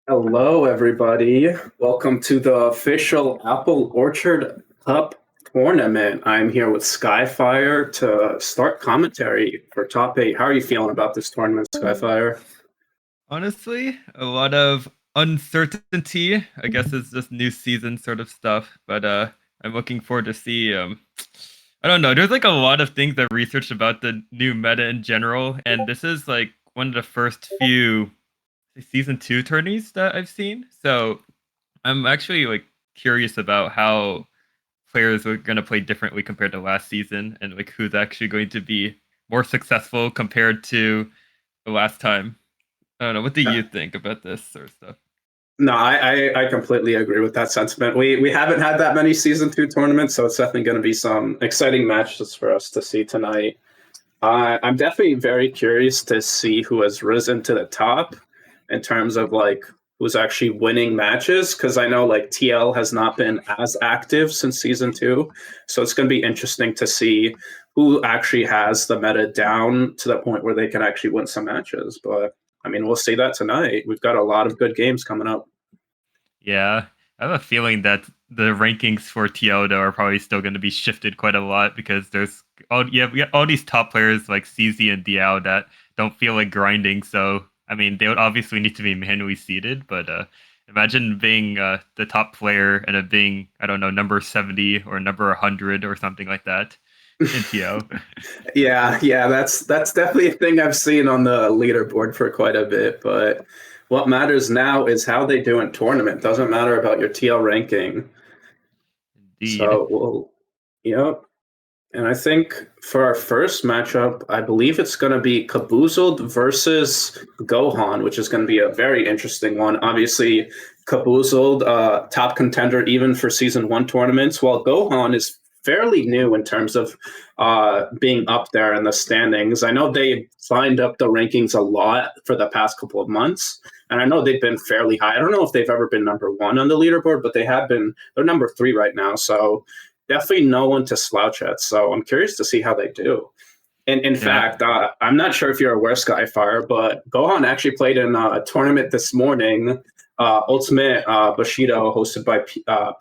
Hello, everybody. Welcome to the official Apple Orchard Cup tournament. I'm here with Skyfire to start commentary for top eight. How are you feeling about this tournament, Skyfire? Honestly, a lot of uncertainty. I guess it's just new season sort of stuff, but I'm looking forward to see I don't know, there's like a lot of things I researched about the new meta in general, and this is like one of the first few season 2 tourneys that I've seen. So, I'm actually like curious about how players are going to play differently compared to last season and like who's actually going to be more successful compared to the last time. I don't know. What do you think about this sort of stuff? No, I completely agree with that sentiment. We haven't had that many season two tournaments, so it's definitely going to be some exciting matches for us to see tonight. I'm definitely very curious to see who has risen to the top in terms of like who's actually winning matches because I know like TL has not been as active since season two, so it's going to be interesting to see who actually has the meta down to the point where they can actually win some matches. But I mean, we'll see that tonight. We've got a lot of good games coming up. Yeah, I have a feeling that the rankings for Teodo are probably still going to be shifted quite a lot because there's we got all these top players like CZ and Diao that don't feel like grinding. So I mean, they would obviously need to be manually seeded, but imagine being the top player and it being I don't know number 70 or number 100 or something like that in TO. Yeah, that's definitely a thing I've seen on the leaderboard for quite a bit. But what matters now is how they do in tournament. Doesn't matter about your TL ranking. Indeed. So, well, yep. And I think for our first matchup, I believe it's going to be Caboozled versus Gohan, which is going to be a very interesting one. Obviously, Caboozled, top contender even for season one tournaments, while Gohan is fairly new in terms of being up there in the standings. I know they climbed up the rankings a lot for the past couple of months, and I know they've been fairly high. I don't know if they've ever been number one on the leaderboard, but they have been. They're number three right now, so definitely no one to slouch at. So I'm curious to see how they do. And in Yeah. fact, I'm not sure if you're aware, Skyfire, but Gohan actually played in a tournament this morning, Ultimate Bushido, hosted by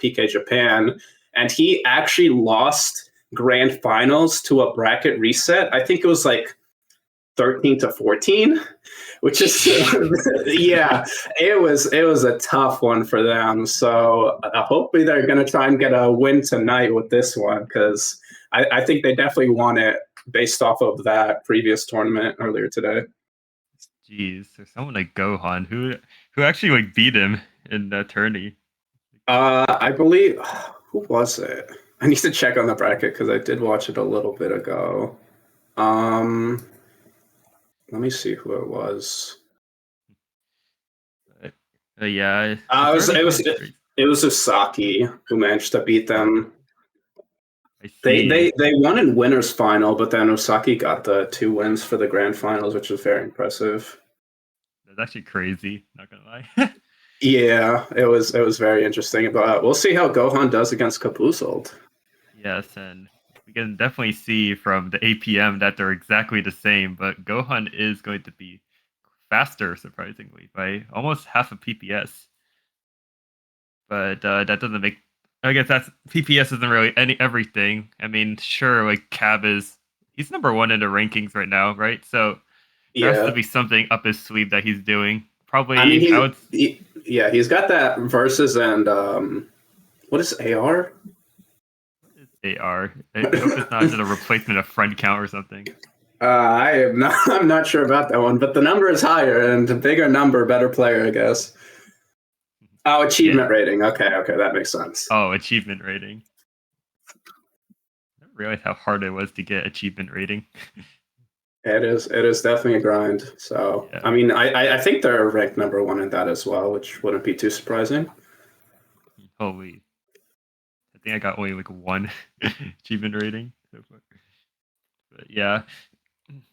PK Japan, and he actually lost grand finals to a bracket reset. I think it was like 13-14, which is yeah, it was a tough one for them. So hopefully they're going to try and get a win tonight with this one because I think they definitely won it based off of that previous tournament earlier today. Jeez, there's someone like Gohan who actually like beat him in the tourney. I believe who was it? I need to check on the bracket because I did watch it a little bit ago. Um, Let me see who it was. But, yeah, Uh, it's it was already it kind was of it, crazy. it was Usaki who managed to beat them. I They see. they they won in winners final, but then Osaki got the two wins for the grand finals, which was very impressive. That's actually crazy. Not gonna lie. Yeah, it was very interesting, but we'll see how Gohan does against Kapuzld. Yes, and we can definitely see from the APM that they're exactly the same. But Gohan is going to be faster, surprisingly, by almost half a PPS. But that doesn't make. I guess that's PPS isn't really everything. I mean, sure, like Cab is he's number one in the rankings right now, right? So there has to Yeah, be something up his sleeve that he's doing. I mean Probably, I would. yeah, he's got that versus and what is AR? What is AR? I hope it's not just a replacement of friend count or something. I am not. I'm not sure about that one, but the number is higher and a bigger number, better player, I guess. Oh, Yeah. achievement rating. Okay, that makes sense. Oh, achievement rating. I didn't realize how hard it was to get achievement rating. It is definitely a grind. So Yeah. I mean, I think they're ranked number one in that as well, which wouldn't be too surprising. Holy. I think I got only like one achievement rating so far. But yeah.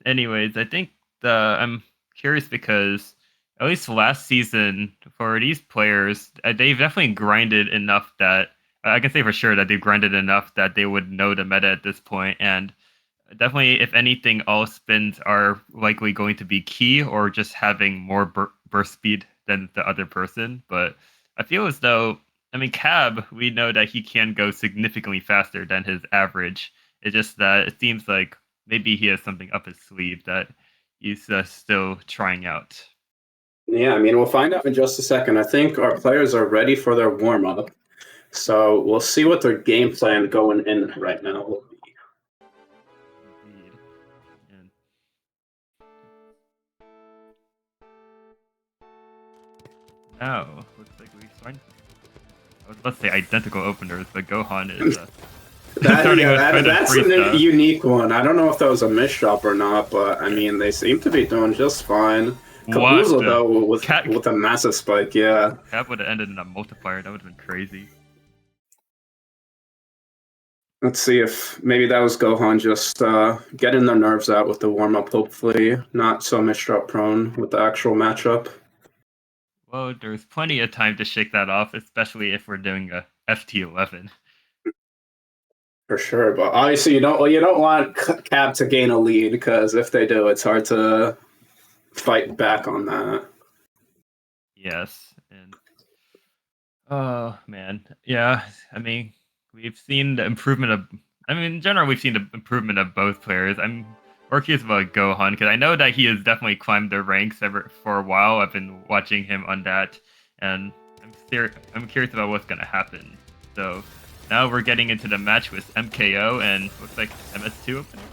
Anyways, I think I'm curious because at least last season for these players, they've definitely grinded enough that I can say for sure that they've grinded enough that they would know the meta at this point. And definitely, if anything, all spins are likely going to be key or just having more burst speed than the other person. But I feel as though, I mean, Cab, we know that he can go significantly faster than his average. It's just that it seems like maybe he has something up his sleeve that he's still trying out. Yeah, I mean, we'll find out in just a second. I think our players are ready for their warm up. So we'll see what their game plan going in right now will be. Indeed. And now, looks like we find. I was about to say identical openers, but Gohan is That's a unique one. I don't know if that was a misshop or not, but I mean, they seem to be doing just fine. Kabuzo, though, with a massive spike, yeah. Cap would have ended in a multiplier. That would have been crazy. Let's see if maybe that was Gohan just getting their nerves out with the warm-up, hopefully. Not so misdrop prone with the actual matchup. Well, there's plenty of time to shake that off, especially if we're doing a FT11. For sure, but obviously you don't want Cap to gain a lead, because if they do, it's hard to fight back on that. Yes, and oh man, yeah. I mean, we've seen the improvement of. I mean, in general, we've seen the improvement of both players. I'm more curious about Gohan because I know that he has definitely climbed the ranks for a while. I've been watching him on that, and I'm curious about what's gonna happen. So now we're getting into the match with MKO and looks like MS2 opening.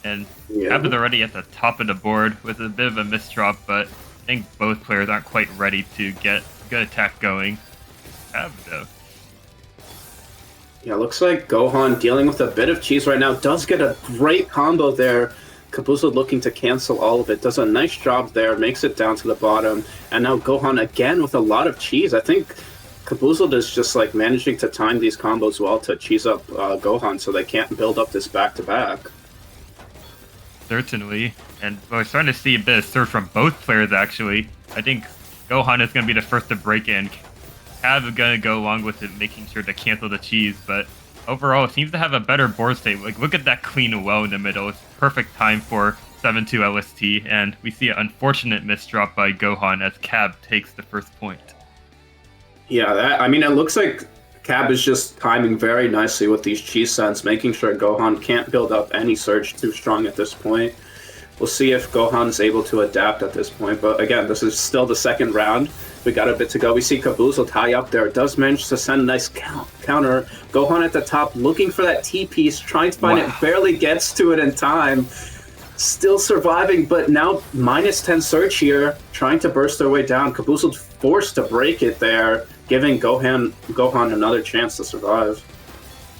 And Cap is already at the top of the board with a bit of a misdrop, but I think both players aren't quite ready to get good attack going. Cap, though. Yeah, looks like Gohan dealing with a bit of cheese right now. Does get a great combo there. Kabuzo looking to cancel all of it. Does a nice job there. Makes it down to the bottom. And now Gohan again with a lot of cheese. I think Kabuzo is just like managing to time these combos well to cheese up Gohan so they can't build up this back-to-back. Certainly. And we're starting to see a bit of surge from both players, actually. I think Gohan is going to be the first to break in. Cav is going to go along with it, making sure to cancel the cheese, but overall, it seems to have a better board state. Like, look at that clean well in the middle. It's perfect time for 7-2 LST, and we see an unfortunate misdrop by Gohan as Cab takes the first point. Yeah, I mean, it looks like Cab is just timing very nicely with these cheese sends, making sure Gohan can't build up any surge too strong at this point. We'll see if Gohan's able to adapt at this point, but again, this is still the second round. We got a bit to go. We see Kabuzo tie up there. Does manage to send a nice counter. Gohan at the top looking for that T-piece, trying to find it, barely gets to it in time. Still surviving, but now minus 10 surge here, trying to burst their way down. Kabuzo's forced to break it there, giving Gohan another chance to survive.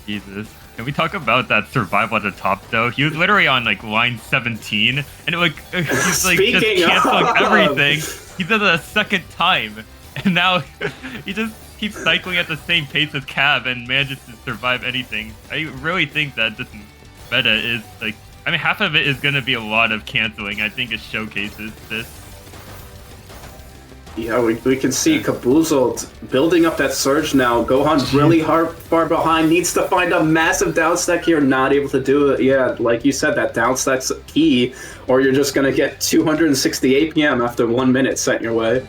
Jesus. Can we talk about that survival at the top, though? He was literally on, like, line 17, and he's, like, just canceling everything. He does it a second time, and now he just keeps cycling at the same pace as Cab and manages to survive anything. I really think that this meta is, like, I mean, half of it is going to be a lot of canceling. I think it showcases this. Yeah, we can see Kabuzo building up that surge now. Gohan's really far behind, needs to find a massive down stack here, not able to do it. Yeah, like you said, that down stack's key, or you're just going to get 260 APM after 1 minute set your way.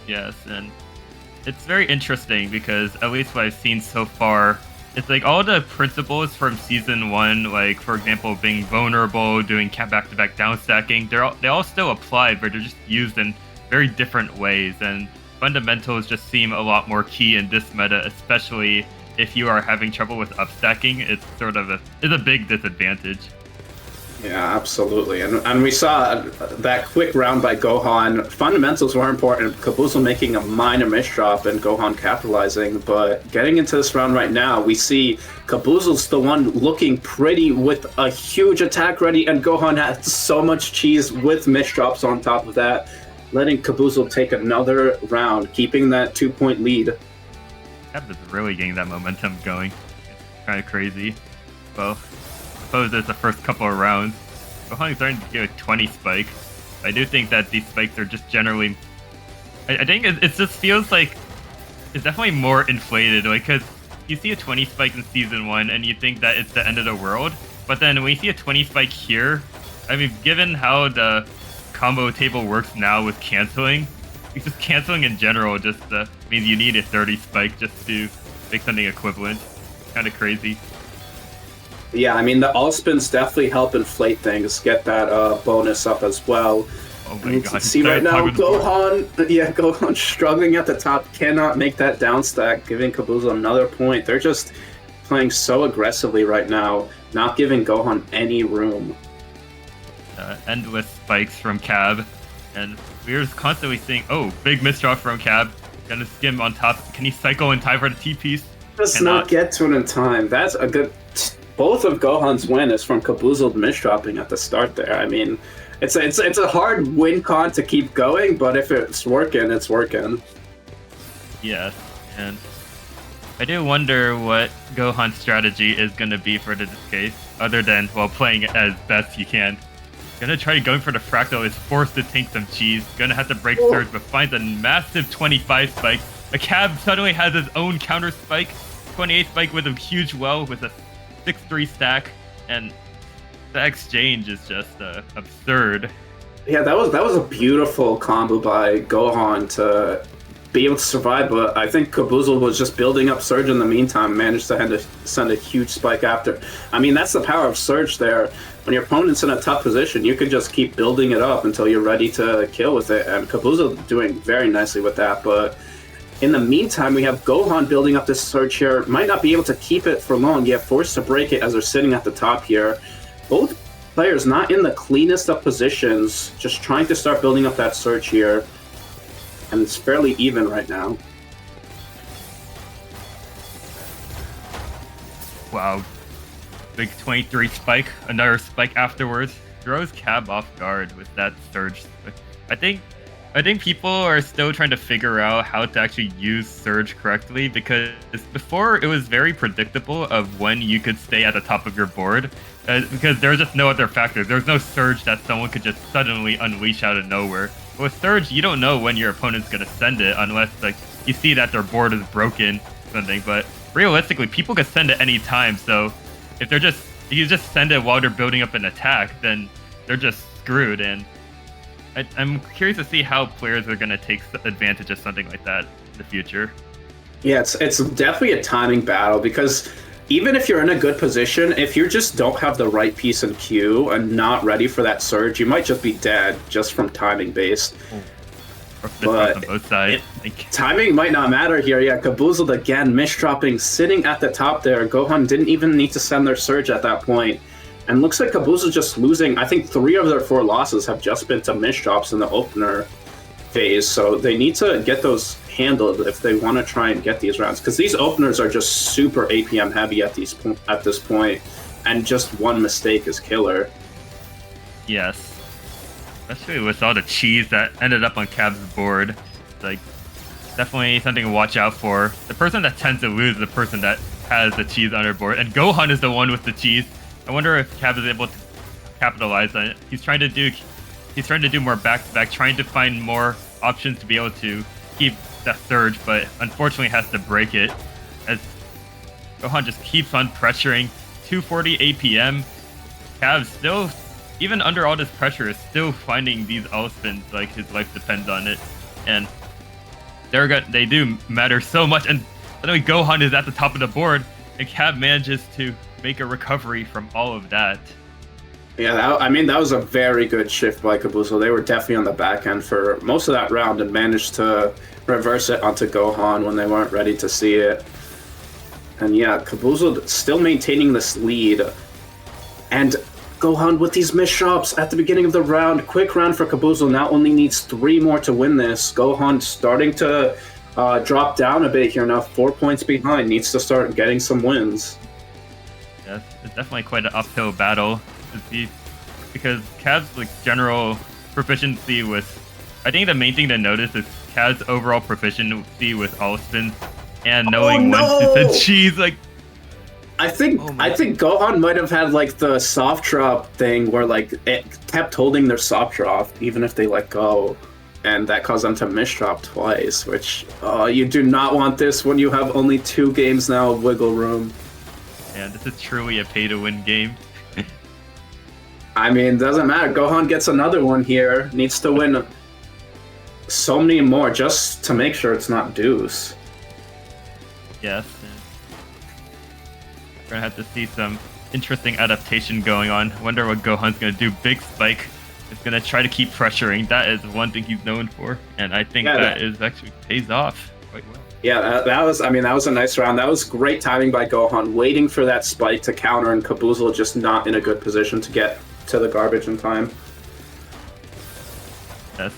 Yes, and it's very interesting because at least what I've seen so far, it's like all the principles from season 1, like for example being vulnerable, doing back-to-back down stacking, they all still apply, but they're just used in very different ways, and fundamentals just seem a lot more key in this meta, especially if you are having trouble with upstacking. It's sort of a big disadvantage. Yeah, absolutely. And we saw that quick round by Gohan. Fundamentals were important. Kabuzo making a minor misdrop and Gohan capitalizing. But getting into this round right now, we see Kabuzo's the one looking pretty with a huge attack ready, and Gohan has so much cheese with misdrops on top of that, letting Kabuzo take another round, keeping that 2-point lead. Cap is really getting that momentum going. It's kind of crazy. Well, I suppose it's the first couple of rounds. Gohan's starting to get a 20 spike. I do think that these spikes are just generally... I think it just feels like it's definitely more inflated, like, because you see a 20 spike in Season 1 and you think that it's the end of the world, but then when you see a 20 spike here, I mean, given how the combo table works now with canceling, just canceling in general just means you need a 30 spike just to make something equivalent. Kind of crazy. Yeah, I mean, the all spins definitely help inflate things, get that bonus up as well. Oh my god. See right now, Gohan struggling at the top, cannot make that down stack, giving Kabuzo another point. They're just playing so aggressively right now, not giving Gohan any room. Endless spikes from Cab, and we're just constantly seeing, oh, big misdraw from Cab. Gonna skim on top. Can he cycle in time for the T-piece? Does not get to it in time. That's a good... Both of Gohan's win is from Kabuzo misdropping at the start there. I mean, it's a hard win con to keep going, but if it's working, it's working. Yes, and I do wonder what Gohan's strategy is going to be for this case, other than, well, playing it as best you can. Gonna try going for the fractal, is forced to tank some cheese. Gonna have to break surge, but finds a massive 25 spike. A Cab suddenly has his own counter spike. 28 spike with a huge well with a 6-3 stack, and the exchange is just absurd. Yeah, that was a beautiful combo by Gohan to be able to survive, but I think Kabuzo was just building up Surge in the meantime, managed to send a huge spike after. I mean, that's the power of Surge there. When your opponent's in a tough position, you can just keep building it up until you're ready to kill with it, and Kabuzo doing very nicely with that, but in the meantime, we have Gohan building up this Surge here. Might not be able to keep it for long, yet forced to break it as they're sitting at the top here. Both players not in the cleanest of positions, just trying to start building up that Surge here. And it's fairly even right now. Wow. Big 23 spike, another spike afterwards. Throws Cab off guard with that Surge. I think people are still trying to figure out how to actually use Surge correctly, because before it was very predictable of when you could stay at the top of your board, because there's just no other factors. There's no Surge that someone could just suddenly unleash out of nowhere. But with Surge, you don't know when your opponent's gonna send it unless like you see that their board is broken or something. But realistically, people can send it any time. So if you just send it while they're building up an attack, then they're just screwed. And I'm curious to see how players are going to take advantage of something like that in the future. Yeah, it's definitely a timing battle, because even if you're in a good position, if you just don't have the right piece in queue and not ready for that Surge, you might just be dead just from timing based. But on both sides. Timing might not matter here. Yeah, Kabuzo again misdropping, sitting at the top there. Gohan didn't even need to send their Surge at that point. And looks like Kabuzo's just losing. I think 3 of their 4 losses have just been to misdrops in the opener phase. So they need to get those handled if they want to try and get these rounds. Because these openers are just super APM heavy at this point. And just one mistake is killer. Yes. Especially with all the cheese that ended up on Cab's board. Like, definitely something to watch out for. The person that tends to lose is the person that has the cheese on their board. And Gohan is the one with the cheese. I wonder if Cab is able to capitalize on it. He's trying to do more back-to-back, trying to find more options to be able to keep that Surge, but unfortunately has to break it as Gohan just keeps on pressuring. 240 APM. Cab still, even under all this pressure, is still finding these L-spins like his life depends on it. And they do matter so much. And suddenly Gohan is at the top of the board, and Cab manages to make a recovery from all of that. Yeah, that was a very good shift by Kabuzo. They were definitely on the back end for most of that round and managed to reverse it onto Gohan when they weren't ready to see it. And yeah, Kabuzo still maintaining this lead. And Gohan with these misdrops at the beginning of the round. Quick round for Kabuzo. Now only needs 3 more to win this. Gohan starting to drop down a bit here now. 4 points behind. Needs to start getting some wins. Yeah, it's definitely quite an uphill battle because Cab's like general proficiency with. I think the main thing to notice is Cab's overall proficiency with all spins and knowing when to send cheese. Like, I think Gohan might have had like the soft drop thing where like it kept holding their soft drop even if they let go, and that caused them to misdrop twice. Which you do not want this when you have only 2 games now of wiggle room. Yeah, this is truly a pay-to-win game. I mean, doesn't matter. Gohan gets another one here. Needs to win. so many more just to make sure it's not deuce. Yes. We're gonna have to see some interesting adaptation going on. Wonder what Gohan's gonna do. Big spike is gonna try to keep pressuring. That is one thing he's known for, and I think that is actually pays off quite well. Yeah, that was a nice round. That was great timing by Gohan, waiting for that spike to counter, and Kaboozle just not in a good position to get to the garbage in time. Yes.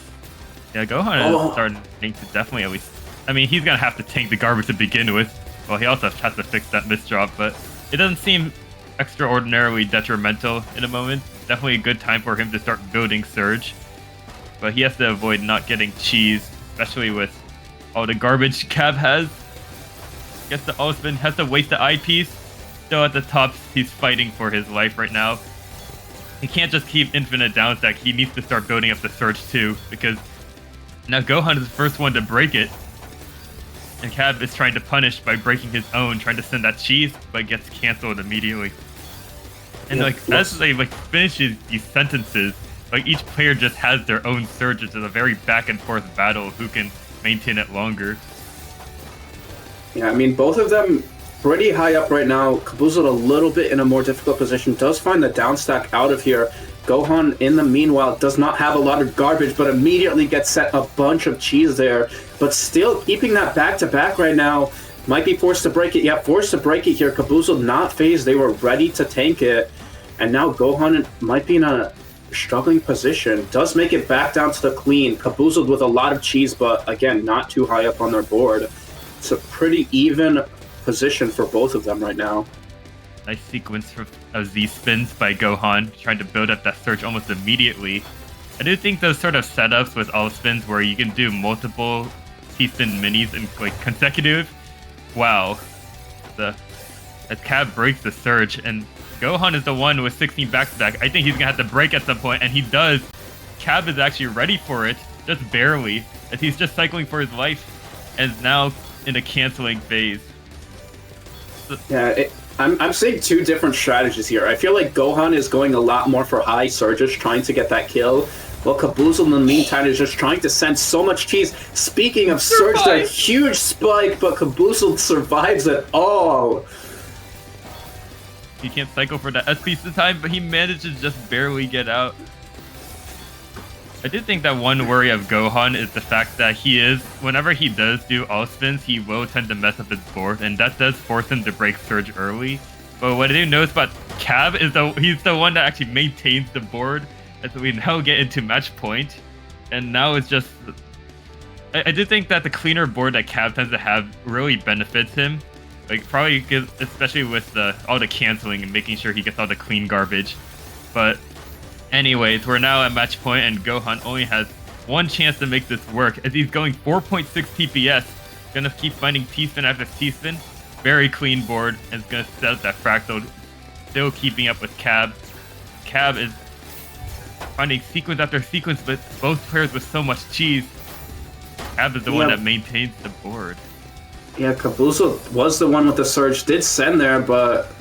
Yeah, Gohan is starting to definitely at least... I mean, he's going to have to tank the garbage to begin with. Well, he also has to fix that misdrop, but it doesn't seem extraordinarily detrimental in a moment. Definitely a good time for him to start building Surge. But he has to avoid not getting cheese, especially with all the garbage Cab has. Gets the All-Spin, has to waste the eyepiece. Still at the top, he's fighting for his life right now. He can't just keep infinite down stack. He needs to start building up the Surge too, because now Gohan is the first one to break it. And Cab is trying to punish by breaking his own, trying to send that cheese, but gets canceled immediately. And as they finish these sentences, each player just has their own Surge. It's a very back and forth battle of who can maintain it longer. Yeah, I mean, both of them pretty high up right now. Kaboozle a little bit in a more difficult position, does find the down stack out of here. Gohan, in the meanwhile, does not have a lot of garbage, but immediately gets set a bunch of cheese there. But still keeping that back-to-back right now. Might be forced to break it. Yeah, forced to break it here. Kaboozle not phased. They were ready to tank it. And now Gohan might be in a struggling position. Does make it back down to the clean. Kaboozled with a lot of cheese, but again, not too high up on their board. It's a pretty even position for both of them right now. Nice sequence of Z-spins by Gohan, trying to build up that Surge almost immediately. I do think those sort of setups with all spins where you can do multiple T-spin minis in consecutive. Wow. As Cab breaks the Surge, and Gohan is the one with 16 back-to-back. I think he's gonna have to break at some point, and he does. Cab is actually ready for it, just barely, as he's just cycling for his life, and is now in a canceling phase. Yeah, I'm seeing two different strategies here. I feel like Gohan is going a lot more for high surges, trying to get that kill, while Kaboozle in the meantime is just trying to send so much cheese. Speaking of Surge, that huge spike, but Kaboozle survives it all. He can't cycle for the S-piece this time, but he managed to just barely get out. I do think that one worry of Gohan is the fact that whenever he does do all spins, he will tend to mess up his board, and that does force him to break Surge early. But what I do notice about Cab is he's the one that actually maintains the board, as we now get into match point. And now it's just... I do think that the cleaner board that Cab tends to have really benefits him. Probably especially with all the canceling and making sure he gets all the clean garbage. But anyways, we're now at match point, and Gohan only has one chance to make this work, as he's going 4.6 TPS. Gonna keep finding T-spin after T-spin. Very clean board, and is gonna set up that fractal. Still keeping up with Cab. Cab is finding sequence after sequence, but both players with so much cheese. Cab is the one that maintains the board. Yeah, Kaboozle was the one with the Surge, did send there, but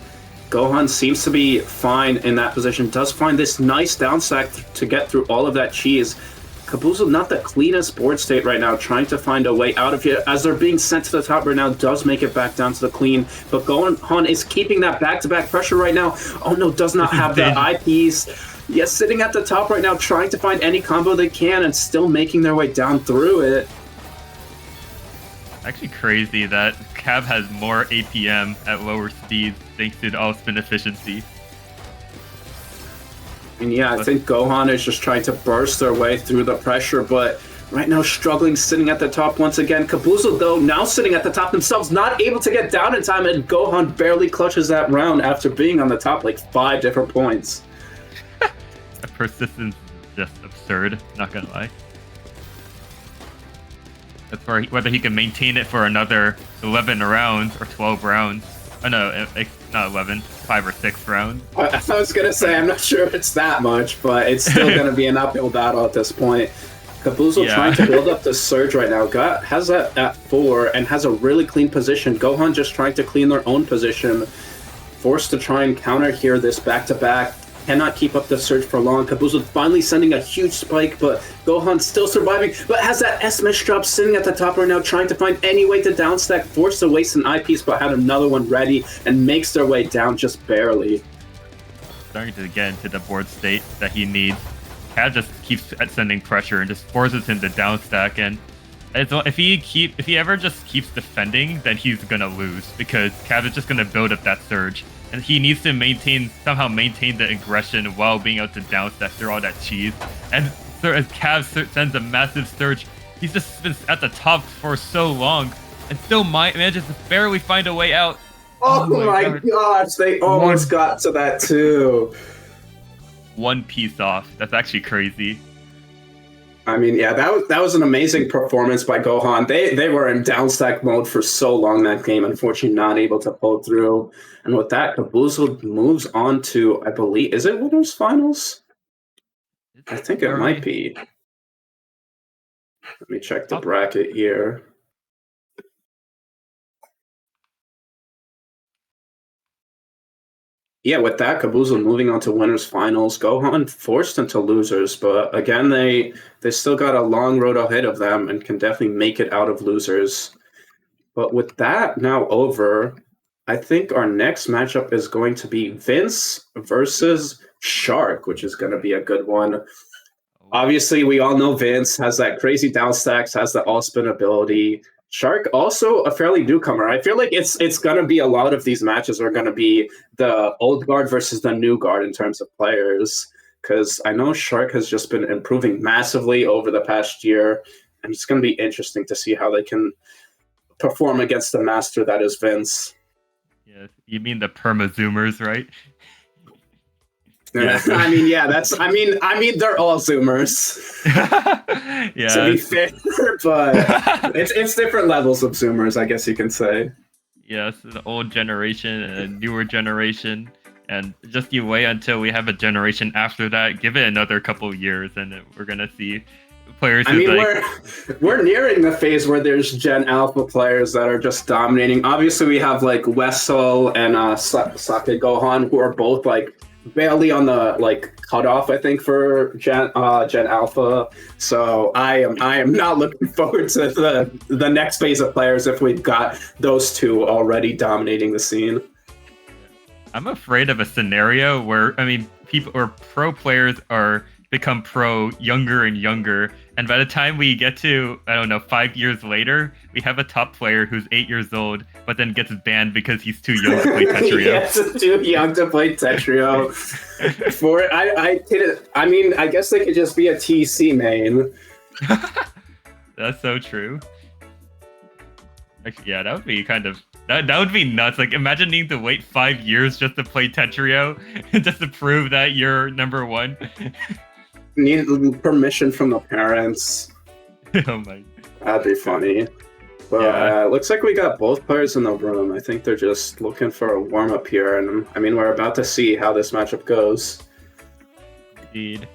Gohan seems to be fine in that position. Does find this nice down stack to get through all of that cheese. Kaboozle not the cleanest board state right now, trying to find a way out of here. As they're being sent to the top right now, does make it back down to the clean. But Gohan is keeping that back-to-back pressure right now. Oh no, does not have the eyepiece. Yes, sitting at the top right now, trying to find any combo they can and still making their way down through it. Actually crazy that Cab has more APM at lower speeds thanks to the all-spin efficiency. And yeah, I think Gohan is just trying to burst their way through the pressure, but right now struggling, sitting at the top once again. Kaboozle, though, now sitting at the top themselves, not able to get down in time, and Gohan barely clutches that round after being on the top 5 different points. The persistence is just absurd, not gonna lie. That's for whether he can maintain it for another 11 rounds or 12 rounds. Oh no, not 11, 5 or 6 rounds. I was going to say, I'm not sure if it's that much, but it's still going to be an uphill battle at this point. Kaboozle trying to build up the Surge right now. Has that at 4 and has a really clean position. Gohan just trying to clean their own position. Forced to try and counter here this back-to-back. cannot keep up the surge for long. Caboozled finally sending a huge spike, but Gohan still surviving, but has that S-Mesh drop sitting at the top right now, trying to find any way to downstack, forced to waste an eyepiece, but had another one ready, and makes their way down just barely. Starting to get into the board state that he needs. Cav just keeps sending pressure and just forces him to downstack, and if he ever just keeps defending, then he's gonna lose, because Cav is just gonna build up that surge. And he needs to somehow maintain the aggression while being able to downstack through all that cheese. And so as Cav sends a massive surge, he's just been at the top for so long and still manages to barely find a way out. Oh my gosh, they almost got to that too. One piece off. That's actually crazy. I mean, yeah, that was an amazing performance by Gohan. They were in downstack mode for so long that game, unfortunately not able to pull through. And with that, Caboozled moves on to, I believe, is it Winners Finals? I think it might be. Let me check the bracket here. Yeah, with that, Caboozled moving on to Winners Finals. Gohan forced into Losers, but again, they still got a long road ahead of them and can definitely make it out of Losers. But with that now over, I think our next matchup is going to be Vince versus Shark, which is going to be a good one. Obviously, we all know Vince has that crazy downstacks, has the all-spin ability. Shark also a fairly newcomer. I feel like it's going to be a lot of these matches are going to be the old guard versus the new guard in terms of players, because I know Shark has just been improving massively over the past year, and it's going to be interesting to see how they can perform against the master that is Vince. Yeah, you mean the perma-zoomers, right? Yeah. I mean, yeah, I mean, they're all Zoomers. Yeah. To be fair, but it's different levels of Zoomers, I guess you can say. Yes, the old generation and a newer generation, and just you wait until we have a generation after that. Give it another couple of years, and we're gonna see players. I mean, we're nearing the phase where there's Gen Alpha players that are just dominating. Obviously, we have like Wessel and Sake Gohan, who are both like barely on the cutoff, I think, for Gen Alpha. So I am not looking forward to the next phase of players if we've got those two already dominating the scene. I'm afraid of a scenario where, I mean, people or pro players become pro younger and younger, and by the time we get to, I don't know, 5 years later, we have a top player who's 8 years old, but then gets banned because he's too young to play Tetrio. Yes, too young to play Tetrio. I mean, I guess they could just be a TC main. That's so true. Actually, yeah, that would be kind of that would be nuts. Like, imagine needing to wait 5 years just to play Tetrio, just to prove that you're number one. Need permission from the parents. Oh my. That'd be funny. But yeah. Looks like we got both players in the room. I think they're just looking for a warm-up here. And I mean, we're about to see how this matchup goes. Indeed.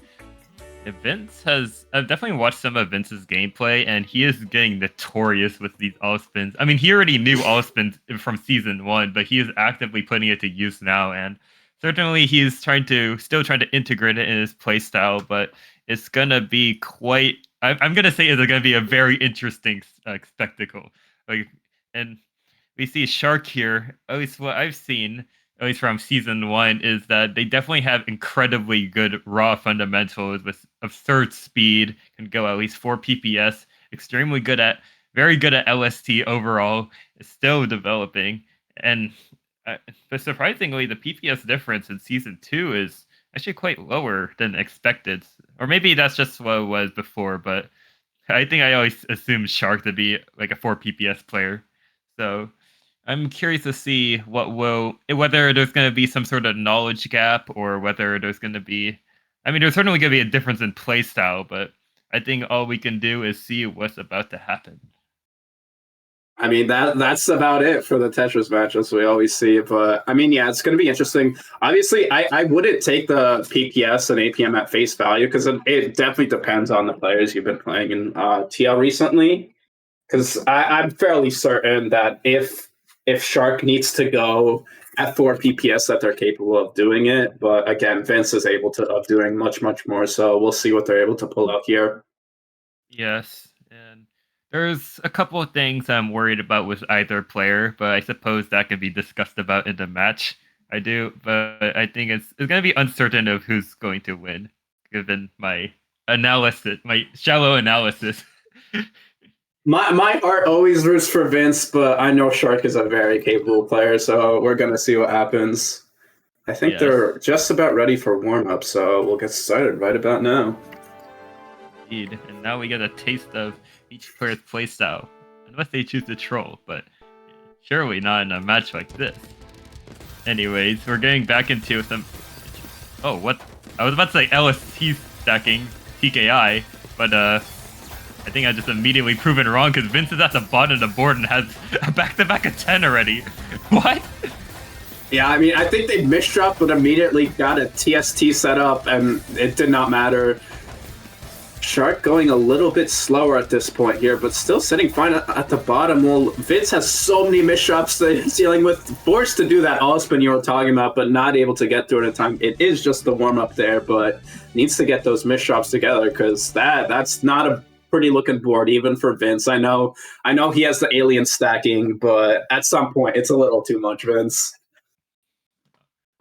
Vince I've definitely watched some of Vince's gameplay, and he is getting notorious with these all spins. I mean, he already knew all spins from season 1, but he is actively putting it to use now, and certainly he's still trying to integrate it in his playstyle, but it's gonna be quite. I'm gonna say it's gonna be a very interesting spectacle. And we see Shark here. At least what I've seen, at least from season 1, is that they definitely have incredibly good raw fundamentals with absurd speed, can go at least 4 PPS, very good at LST overall, is still developing. And but surprisingly, the PPS difference in season 2 is actually quite lower than expected. Or maybe that's just what it was before, but I think I always assumed Shark to be like a 4 PPS player. So I'm curious to see whether there's going to be some sort of knowledge gap, or whether there's going to be, I mean, there's certainly going to be a difference in playstyle, but I think all we can do is see what's about to happen. I mean, that's about it for the Tetris matchups we always see. But I mean, yeah, it's going to be interesting. Obviously, I wouldn't take the PPS and APM at face value, because it definitely depends on the players you've been playing in TL recently. Because I'm fairly certain that if Shark needs to go at 4 PPS that they're capable of doing it. But again, Vince is able to of doing much more. So we'll see what they're able to pull out here. Yes, and there's a couple of things I'm worried about with either player, but I suppose that can be discussed about in the match. I do, but I think it's going to be uncertain of who's going to win, given my shallow analysis. My heart always roots for Vince, but I know Shark is a very capable player, so we're going to see what happens. I think they're just about ready for warm-up, so we'll get started right about now. Indeed, and now we get a taste of each player's playstyle, unless they choose to troll, but surely not in a match like this. Anyways, we're getting back into some... Oh, what? I was about to say LST stacking TKI, but I think I just immediately proven wrong because Vince is at the bottom of the board and has a back-to-back of 10 already. What? Yeah, I mean, I think they misdropped, but immediately got a TST set up, and it did not matter. Shark going a little bit slower at this point here, but still sitting fine at the bottom. Well, Vince has so many misdrops that he's dealing with, forced to do that all spin you were talking about, but not able to get through it in time. It is just the warm-up there, but needs to get those misdrops together because that's not a pretty looking board, even for Vince. I know he has the alien stacking, but at some point it's a little too much, Vince.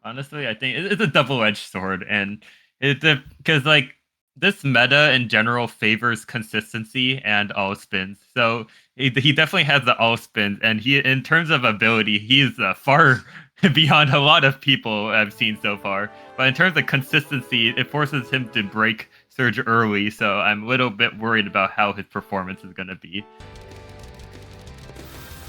Honestly, I think it's a double-edged sword, and it's because like this meta in general favors consistency and all spins. So he definitely has the all spins, and he, in terms of ability, he's far beyond a lot of people I've seen so far. But in terms of consistency, it forces him to break Surge early, so I'm a little bit worried about how his performance is going to be.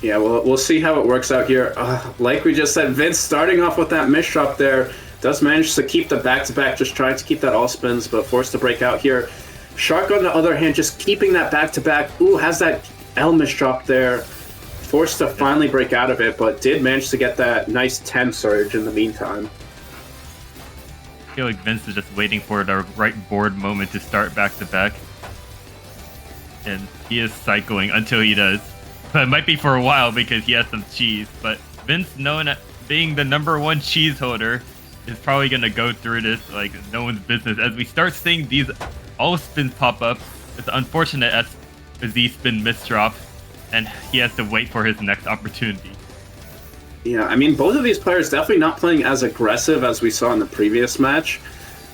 Yeah, well, we'll see how it works out here. Like we just said, Vince starting off with that misdrop there, does manage to keep the back-to-back, just trying to keep that all spins, but forced to break out here. Shark, on the other hand, just keeping that back-to-back. Ooh, has that L misdrop there. Forced to finally break out of it, but did manage to get that nice 10 surge in the meantime. I feel like Vince is just waiting for the right board moment to start back-to-back. And he is cycling until he does. But it might be for a while because he has some cheese. But Vince, known as being the #1 cheese holder, is probably going to go through this like no one's business. As we start seeing these all spins pop up, it's unfortunate as a Z-spin misdrop, and he has to wait for his next opportunity. Yeah, I mean, both of these players definitely not playing as aggressive as we saw in the previous match.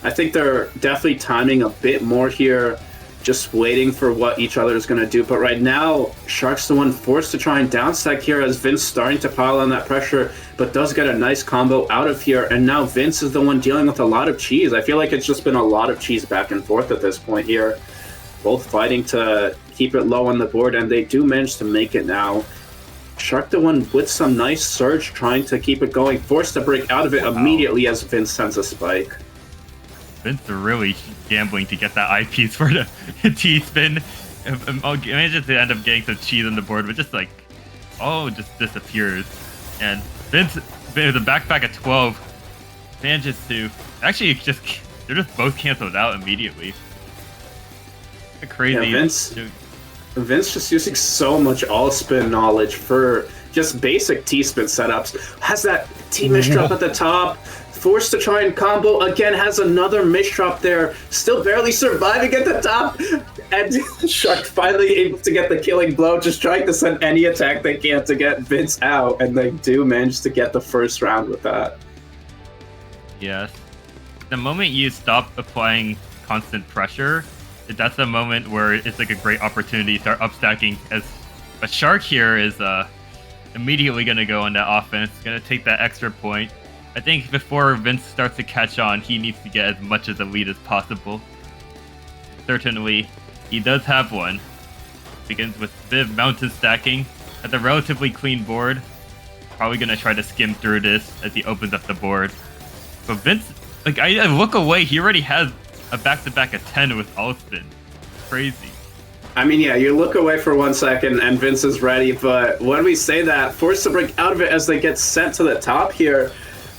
I think they're definitely timing a bit more here, just waiting for what each other is going to do. But right now, Shark's the one forced to try and downstack here as Vince starting to pile on that pressure, but does get a nice combo out of here. And now Vince is the one dealing with a lot of cheese. I feel like it's just been a lot of cheese back and forth at this point here. Both fighting to keep it low on the board, and they do manage to make it now. Shark the one with some nice surge, trying to keep it going, forced to break out of it immediately as Vince sends a spike. Vince really gambling to get that eyepiece for the T-spin. Imagine to end up getting some cheese on the board, but just like, just disappears. And Vince, with a backpack at 12, manages to they're just both canceled out immediately. Crazy. Yeah, Vince just using so much all-spin knowledge for just basic T-spin setups. Has that T misdrop at the top, forced to try and combo, again has another misdrop there, still barely surviving at the top, and Shark finally able to get the killing blow, just trying to send any attack they can to get Vince out, and they do manage to get the first round with that. Yes. The moment you stop applying constant pressure, that's a moment where it's like a great opportunity to start upstacking. But Shark here is immediately going to go on that offense, going to take that extra point. I think before Vince starts to catch on, he needs to get as much as the lead as possible. Certainly, he does have one. Begins with Viv mountain stacking at the relatively clean board. Probably going to try to skim through this as he opens up the board. But Vince, like I look away, he already has a back-to-back of 10 with all spin. Crazy. I mean, yeah, you look away for 1 second and Vince is ready, but when we say that, forced to break out of it as they get sent to the top here,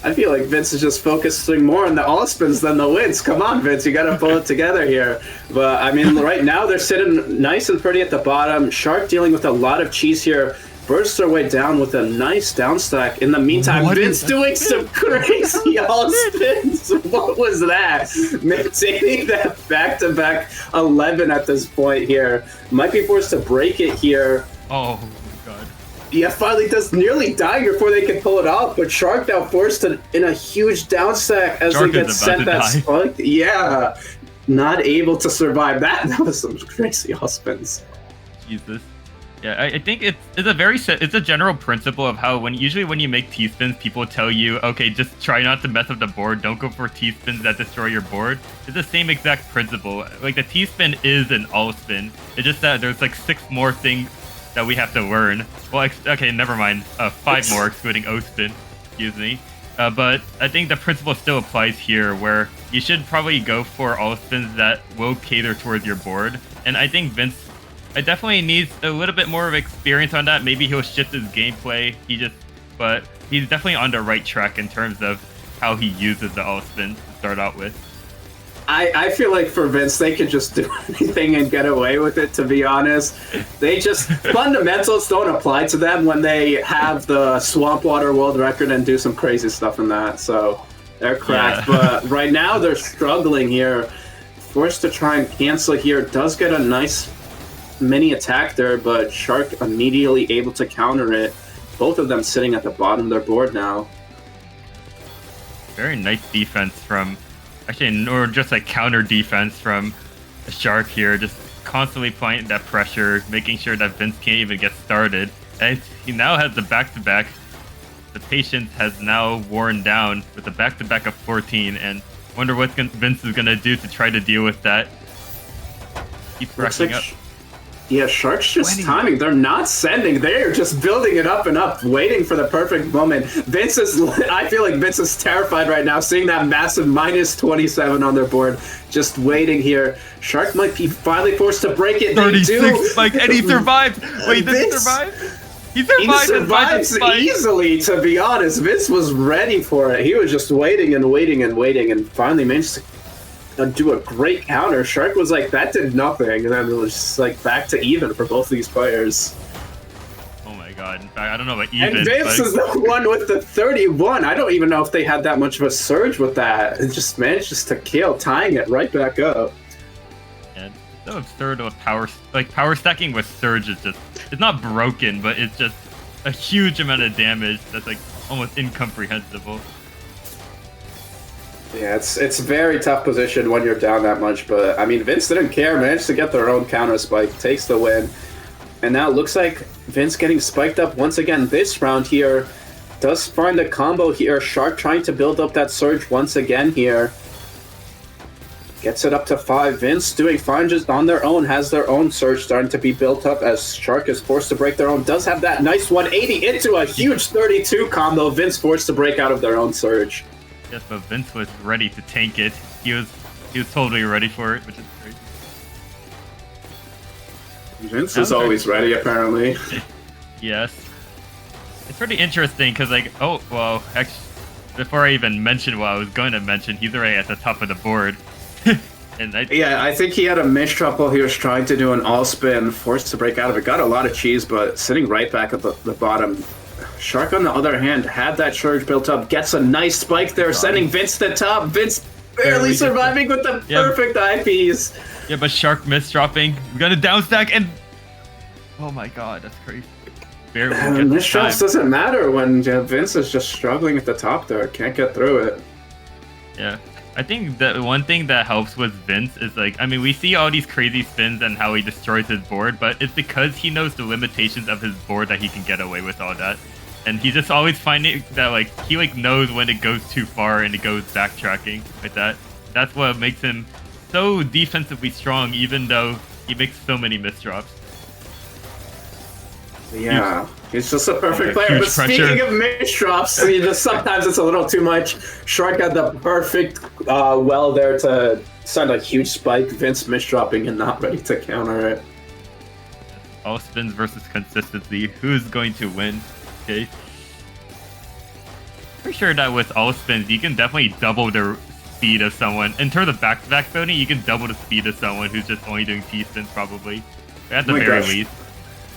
I feel like Vince is just focusing more on the all spins than the wins. Come on, Vince, you gotta pull it together here. But I mean, right now they're sitting nice and pretty at the bottom. Shark dealing with a lot of cheese here. bursts their way down with a nice down stack. In the meantime, What Vince is doing some crazy all spins. What was that? Maintaining that back-to-back 11 at this point here. Might be forced to break it here. Oh my god. Yeah, finally does nearly die before they can pull it off, but Shark now forced in a huge down stack as Shark they get is about sent to that die. spike. Yeah, not able to survive that. That was some crazy all spins. Jesus. Yeah, I think it's a general principle of how usually when you make T-spins, people tell you, okay, just try not to mess up the board. Don't go for T-spins that destroy your board. It's the same exact principle. Like the T-spin is an all spin. It's just that there's like 6 more things that we have to learn. Well, okay, never mind. 5 more excluding O-spin. Excuse me. But I think the principle still applies here, where you should probably go for all spins that will cater towards your board. And I think Vince definitely needs a little bit more of experience on that. Maybe he'll shift his gameplay. But he's definitely on the right track in terms of how he uses the all spin to start out with. I feel like for Vince, they could just do anything and get away with it, to be honest. They just, fundamentals don't apply to them when they have the Swamp Water world record and do some crazy stuff in that, so they're cracked. Yeah. But right now, they're struggling here. Forced to try and cancel here. Does get a nice mini attack there, but Shark immediately able to counter it. Both of them sitting at the bottom of their board now. Very nice defense from, actually, or just like counter defense from the Shark here, just constantly applying that pressure, making sure that Vince can't even get started. And he now has the back-to-back. The patience has now worn down with the back-to-back of 14, and wonder what Vince is going to do to try to deal with that. Keeps racking up. Yeah, Shark's just 20. timing. They're not sending. They're just building it up and up, waiting for the perfect moment. Vince is, I feel like Vince is terrified right now, seeing that massive minus 27 on their board, just waiting here. Shark might be finally forced to break it. 36, like, and he survived. Wait, did he survive? He survives easily, to be honest. Vince was ready for it. He was just waiting and waiting and waiting, and finally managed to do a great counter. Shark was like, that did nothing, and then it was just like back to even for both of these players. Oh my god, in fact, I don't know about even. And Vince is the one with the 31. I don't even know if they had that much of a surge with that. It just managed just to kill, tying it right back up. Yeah, it's so absurd with power stacking with surge is just, it's not broken, but it's just a huge amount of damage that's like almost incomprehensible. Yeah, it's a very tough position when you're down that much, but I mean, Vince didn't care, managed to get their own counter spike, takes the win. And now it looks like Vince getting spiked up once again this round here. Does find a combo here. Shark trying to build up that surge once again here. Gets it up to 5. Vince doing fine just on their own, has their own surge starting to be built up as Shark is forced to break their own. Does have that nice 180 into a huge 32 combo. Vince forced to break out of their own surge. Yes, but Vince was ready to tank it. He was totally ready for it, which is crazy. Vince is always ready, apparently. Yes. It's pretty interesting because, like, oh, well, actually, before I even mention what I was going to mention, he's already at the top of the board. Yeah, I think he had a mistrap while he was trying to do an all spin, forced to break out of it. Got a lot of cheese, but sitting right back at the bottom. Shark, on the other hand, had that surge built up, gets a nice spike there, sending Vince to top. Vince barely surviving with the perfect IPs. Yeah, but Shark misdropping. We got a down stack, and oh my god, that's crazy. Barely get the time. Misdrops doesn't matter when Vince is just struggling at the top there, can't get through it. Yeah. I think that one thing that helps with Vince is, like, I mean, we see all these crazy spins and how he destroys his board, but it's because he knows the limitations of his board that he can get away with all that. And he's just always finding that, like, he, like, knows when it goes too far and it goes backtracking like that. That's what makes him so defensively strong, even though he makes so many misdrops. Yeah, he's just a perfect player. But pressure. Speaking of misdrops, I mean, sometimes it's a little too much. Shark got the perfect well there to send a huge spike. Vince misdropping and not ready to counter it. All spins versus consistency. Who's going to win? Okay. Pretty sure that with all spins, you can definitely double the speed of someone. In terms of back-to-back building, you can double the speed of someone who's just only doing T-spins, probably. At the very least.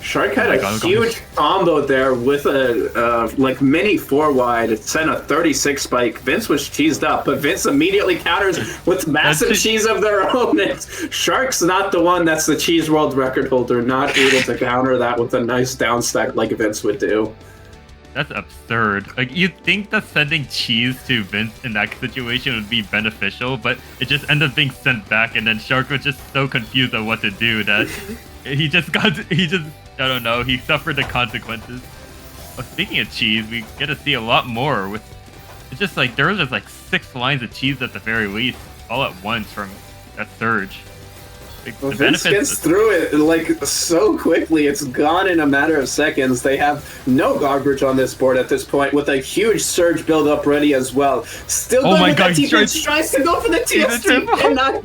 Shark had Oh my a God, huge combo there with a like mini 4 wide, sent a 36 spike. Vince was cheesed up, but Vince immediately counters with massive cheese of their own. And Shark's not the one that's the cheese world record holder, not able to counter that with a nice down stack like Vince would do. That's absurd. Like, you'd think that sending cheese to Vince in that situation would be beneficial, but it just ended up being sent back, and then Shark was just so confused on what to do that he just, I don't know, he suffered the consequences. But speaking of cheese, we get to see a lot more with, it's just like, there was just like 6 lines of cheese at the very least, all at once from that surge. Well, Vince gets through it like so quickly. It's gone in a matter of seconds. They have no garbage on this board at this point, with a huge surge build up ready as well. Still going with that TP, tries to go for the TST, and not.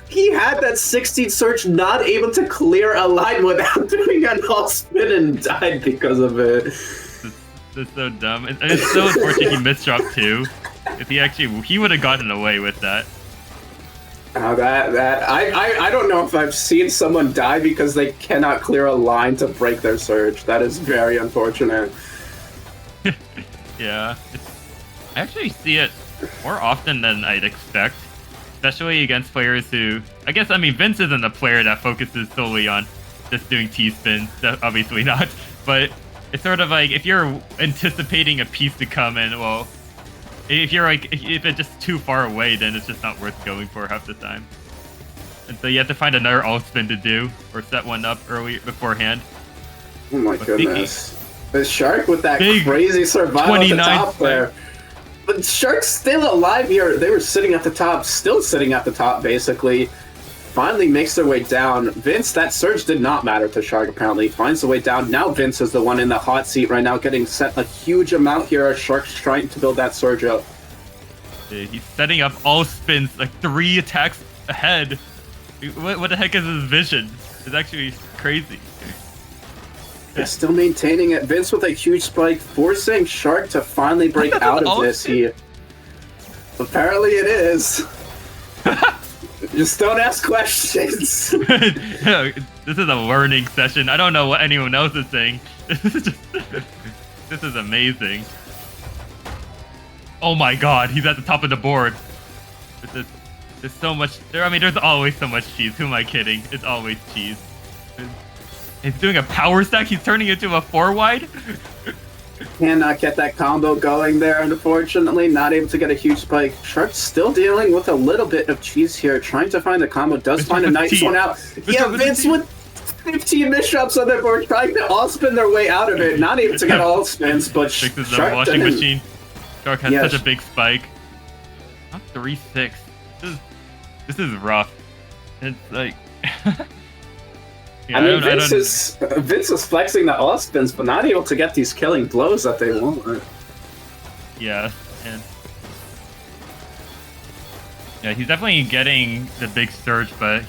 He had that 16 surge, not able to clear a line without doing an all spin, and died because of it. That's so dumb, and it's so unfortunate he missed drop too. If he would have gotten away with that. I don't know if I've seen someone die because they cannot clear a line to break their surge. That is very unfortunate. Yeah, I actually see it more often than I'd expect, especially against players who, I mean, Vince isn't a player that focuses solely on just doing T-spins, obviously not, but it's sort of like, if you're anticipating a piece to come in, well, if it's just too far away, then it's just not worth going for half the time. And so you have to find another alt spin to do, or set one up early beforehand. Oh my goodness. The Shark with that crazy survival at the top there. But Shark's still alive here. They were sitting at the top, still sitting at the top, basically. Finally makes their way down. Vince, that surge did not matter to Shark, apparently. Finds the way down. Now Vince is the one in the hot seat right now, getting sent a huge amount here. Shark's trying to build that surge up. He's setting up all spins, like 3 attacks ahead. What the heck is his vision? It's actually crazy. They're still maintaining it. Vince with a huge spike, forcing Shark to finally break out of this here. Apparently it is. Just don't ask questions. This is a learning session. I don't know what anyone else is saying. This is amazing. Oh my god, he's at the top of the board. There's so much. There's always so much cheese. Who am I kidding? It's always cheese. He's doing a power stack. He's turning it into a 4-wide. Cannot get that combo going there, unfortunately. Not able to get a huge spike. Shark's still dealing with a little bit of cheese here, trying to find the combo. Does find a nice one out. Yeah, Vince with 15 misdrops on their board, trying to all spin their way out of it. Not able to get all spins, but Shark is a washing machine. Shark has such a big spike. Not 3-6. This is rough. It's like. Yeah, Vince is flexing the all spins, but not able to get these killing blows that they want. Yeah, and he's definitely getting the big surge, but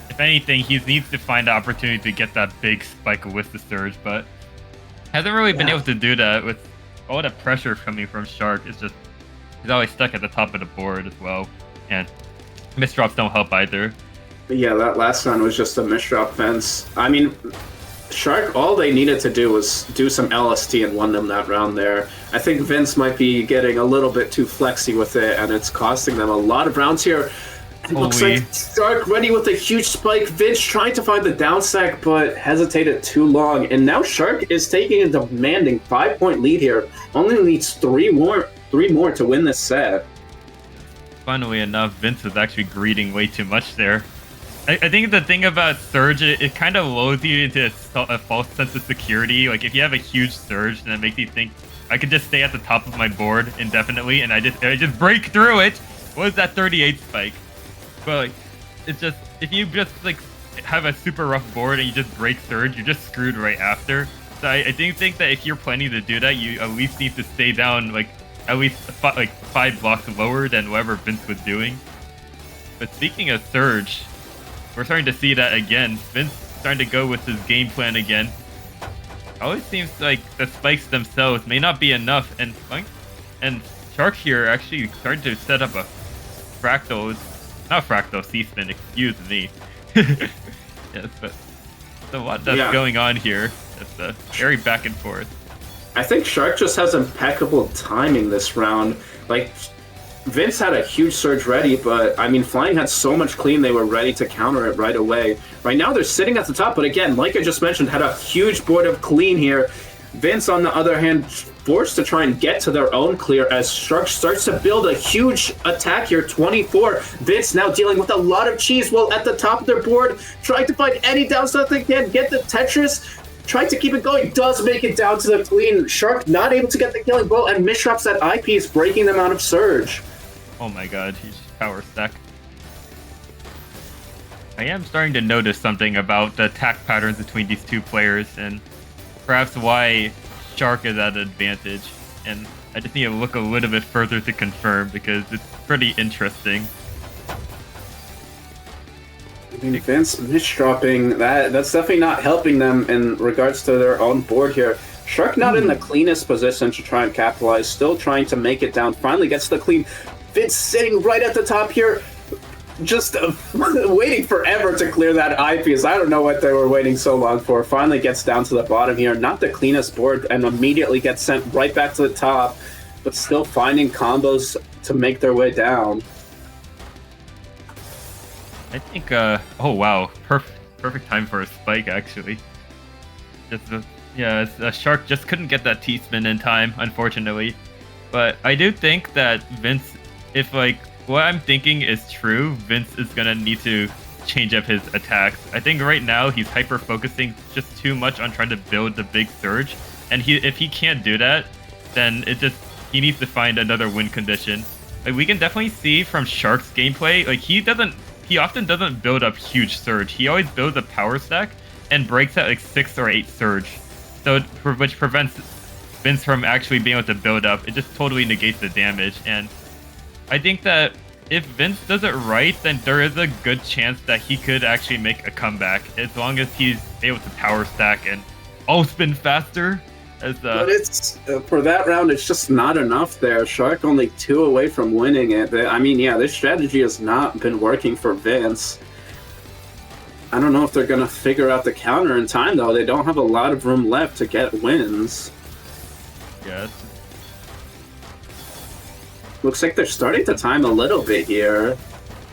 if anything, he needs to find the opportunity to get that big spike with the surge, but hasn't really been able to do that with all the pressure coming from Shark. It's just he's always stuck at the top of the board as well, and misdrops don't help either. Yeah, that last one was just a misdrop Vince. I mean, Shark, all they needed to do was do some LST and won them that round there. I think Vince might be getting a little bit too flexy with it, and it's costing them a lot of rounds here. It looks like Shark ready with a huge spike. Vince trying to find the down stack, but hesitated too long. And now Shark is taking a demanding 5-point lead here. Only needs three more to win this set. Funnily enough, Vince was actually greeting way too much there. I think the thing about Surge, it kind of lulls you into a false sense of security. Like, if you have a huge Surge, then it makes you think, I could just stay at the top of my board indefinitely, and I just break through it. What was that 38 spike? But like, it's just, if you just like have a super rough board and you just break Surge, you're just screwed right after. So I think that if you're planning to do that, you at least need to stay down like at least 5 blocks lower than whatever Vince was doing. But speaking of Surge, we're starting to see that again. Vince starting to go with his game plan again. It always seems like the spikes themselves may not be enough, and Shark here actually started to set up a not fractal C-spin, excuse me. Yes, but There's a lot that's going on here. It's very back and forth. I think Shark just has impeccable timing this round. Like, Vince had a huge surge ready, but I mean, Flying had so much clean they were ready to counter it right away. Right now they're sitting at the top, but again, like I just mentioned, had a huge board of clean here. Vince, on the other hand, forced to try and get to their own clear as Shark starts to build a huge attack here, 24. Vince now dealing with a lot of cheese while at the top of their board, trying to find any downside they can, get the Tetris, trying to keep it going, does make it down to the clean. Shark not able to get the killing blow, and misdrops that eyepiece, breaking them out of surge. Oh my god, huge power stack. I am starting to notice something about the attack patterns between these two players, and perhaps why Shark is at an advantage. And I just need to look a little bit further to confirm, because it's pretty interesting. I mean, Vince misdropping, that's definitely not helping them in regards to their own board here. Shark not in the cleanest position to try and capitalize, still trying to make it down, finally gets the clean. Vince sitting right at the top here, just waiting forever to clear that eyepiece. I don't know what they were waiting so long for. Finally gets down to the bottom here, not the cleanest board, and immediately gets sent right back to the top, but still finding combos to make their way down. I think, oh wow, perfect time for a spike, actually. A Shark just couldn't get that T-spin in time, unfortunately. But I do think that Vince, if, like, what I'm thinking is true, Vince is gonna need to change up his attacks. I think right now he's hyper-focusing just too much on trying to build the big surge. And if he can't do that, then he needs to find another win condition. Like, we can definitely see from Shark's gameplay, like, he often doesn't build up huge surge. He always builds a power stack and breaks at like 6 or 8 surge. So, which prevents Vince from actually being able to build up. It just totally negates the damage. And I think that if Vince does it right, then there is a good chance that he could actually make a comeback, as long as he's able to power stack and spin faster. But it's for that round, it's just not enough there. Shark only 2 away from winning it. I mean, yeah, this strategy has not been working for Vince. I don't know if they're going to figure out the counter in time, though. They don't have a lot of room left to get wins. Yes. Looks like they're starting to time a little bit here.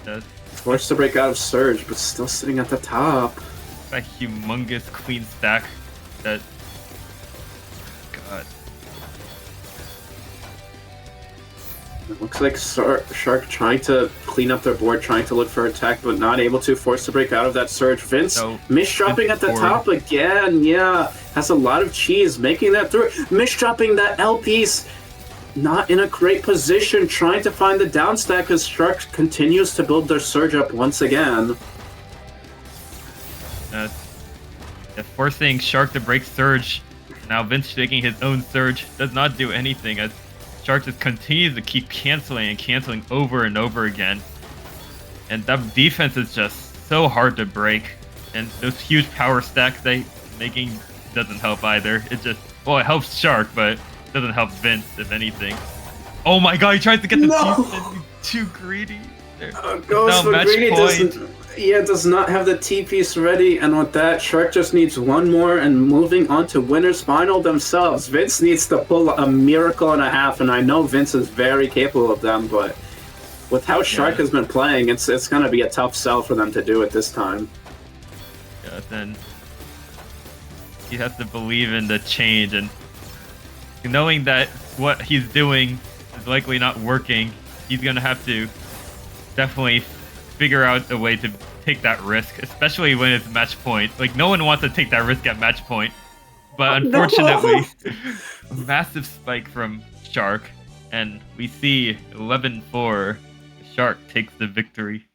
Yes. Forced to break out of surge, but still sitting at the top. A humongous clean stack that... God. It looks like Shark trying to clean up their board, trying to look for attack, but not able to. Forced to break out of that surge. Vince misdropping at the top again. Yeah, has a lot of cheese, making that through. Misdropping that L piece. Not in a great position, trying to find the down stack as Shark continues to build their surge up once again. Forcing Shark to break surge. Now Vince taking his own surge does not do anything, as Shark just continues to keep canceling and canceling over and over again. And that defense is just so hard to break. And those huge power stacks they making doesn't help either. It just, well, it helps Shark, but doesn't help Vince, if anything. Oh my god, he tries to get the T-spin. Too greedy. Goes for greedy, does not have the T-piece ready, and with that, Shark just needs one more, and moving on to winner's final themselves. Vince needs to pull a miracle and a half, and I know Vince is very capable of them, but with how Shark has been playing, it's going to be a tough sell for them to do it this time. Yeah, then he has to believe in the change, and knowing that what he's doing is likely not working, he's going to have to definitely figure out a way to take that risk, especially when it's match point. Like, no one wants to take that risk at match point, but unfortunately, a massive spike from Shark, and we see 11-4. Shark takes the victory.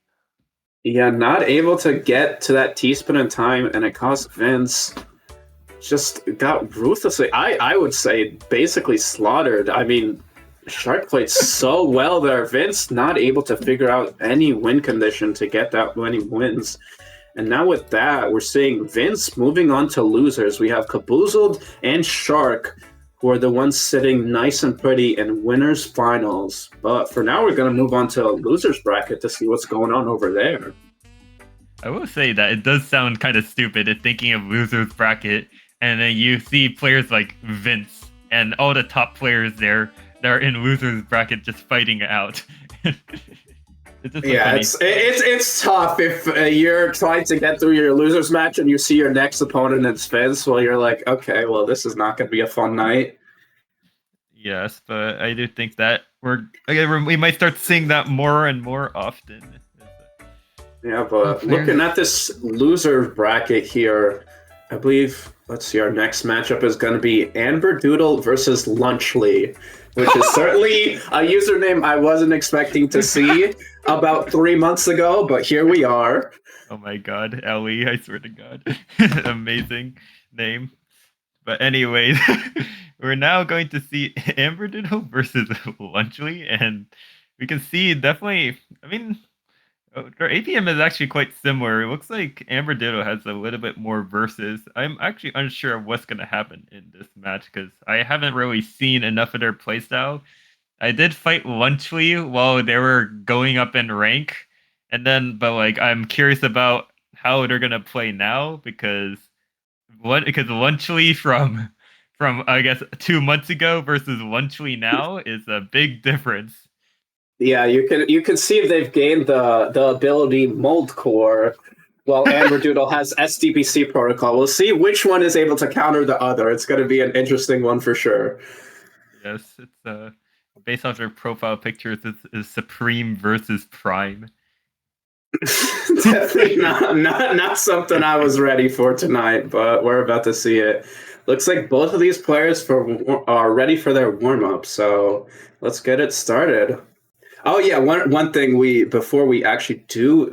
Yeah, not able to get to that T-spin in time, and it cost Vince. Just got ruthlessly, I would say, basically slaughtered. I mean, Shark played so well there. Vince not able to figure out any win condition to get that many wins. And now with that, we're seeing Vince moving on to losers. We have Caboozled and Shark, who are the ones sitting nice and pretty in winners finals. But for now, we're going to move on to losers bracket to see what's going on over there. I will say that it does sound kind of stupid in thinking of losers bracket, and then you see players like Vince and all the top players there that are in losers bracket just fighting it out. It's just a Yeah, funny. it's tough if you're trying to get through your losers match and you see your next opponent in Vince. Well, you're like, okay, well, this is not going to be a fun night. Yes, but I do think that we might start seeing that more and more often. Yeah, but looking at this loser bracket here, I believe, let's see, our next matchup is going to be Amber Doodle versus Lunchly, which is certainly a username I wasn't expecting to see about 3 months ago, but here we are. Oh my god, Ellie, I swear to god. Amazing name. But anyways, we're now going to see Amber Doodle versus Lunchly, and we can see definitely, I mean, their APM is actually quite similar. It looks like Amber Doodle has a little bit more versus. I'm actually unsure of what's going to happen in this match because I haven't really seen enough of their playstyle. I did fight Lunchly while they were going up in rank, and then, but like, I'm curious about how they're going to play now because Lunchly from I guess 2 months ago versus Lunchly now is a big difference. Yeah, you can see they've gained the ability Mold Core, while Amber Doodle has SDBC protocol. We'll see which one is able to counter the other. It's going to be an interesting one for sure. Yes, it's based off their profile pictures. It's Supreme versus Prime. Definitely not something I was ready for tonight, but we're about to see it. Looks like both of these players are ready for their warm up, so let's get it started. Oh yeah, one thing before we actually do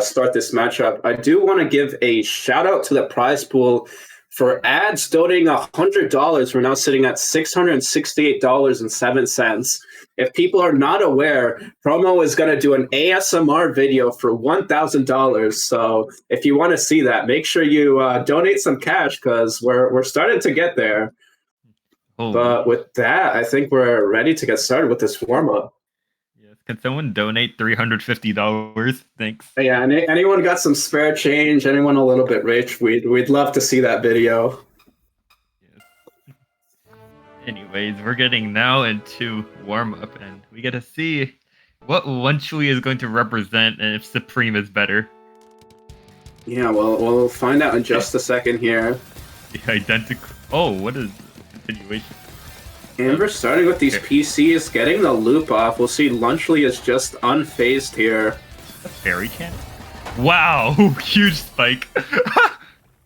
start this matchup, I do want to give a shout out to the prize pool for ads donating $100. We're now sitting at $668.07. If people are not aware, Promo is going to do an ASMR video for $1,000. So if you want to see that, make sure you donate some cash because we're starting to get there. Oh. But with that, I think we're ready to get started with this warm up. Can someone donate $350? Thanks. Yeah, anyone got some spare change? Anyone a little bit rich? We'd love to see that video. Yes. Anyways, we're getting now into warm up, and we get to see what Lunchly is going to represent, and if Supreme is better. Yeah, well, we'll find out in just a second here. The identical. Oh, what is continuation? Amber starting with these PCs, getting the loop off. We'll see Lunchly is just unfazed here. A fairy can? Wow, huge spike.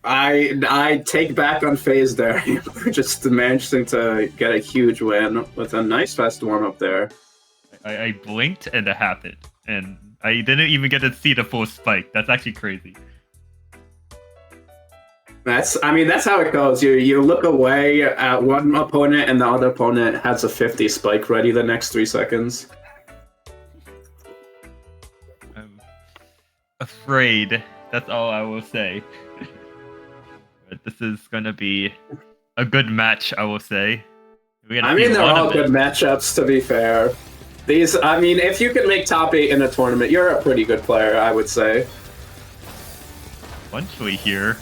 I take back unfazed there. Just managing to get a huge win with a nice fast warm up there. I blinked and it happened, and I didn't even get to see the full spike. That's actually crazy. That's how it goes. You look away at one opponent and the other opponent has a 50 spike ready the next 3 seconds. I'm afraid. That's all I will say. But this is gonna be a good match, I will say. They're all good matchups, to be fair. If you can make top 8 in a tournament, you're a pretty good player, I would say. Lunchly here.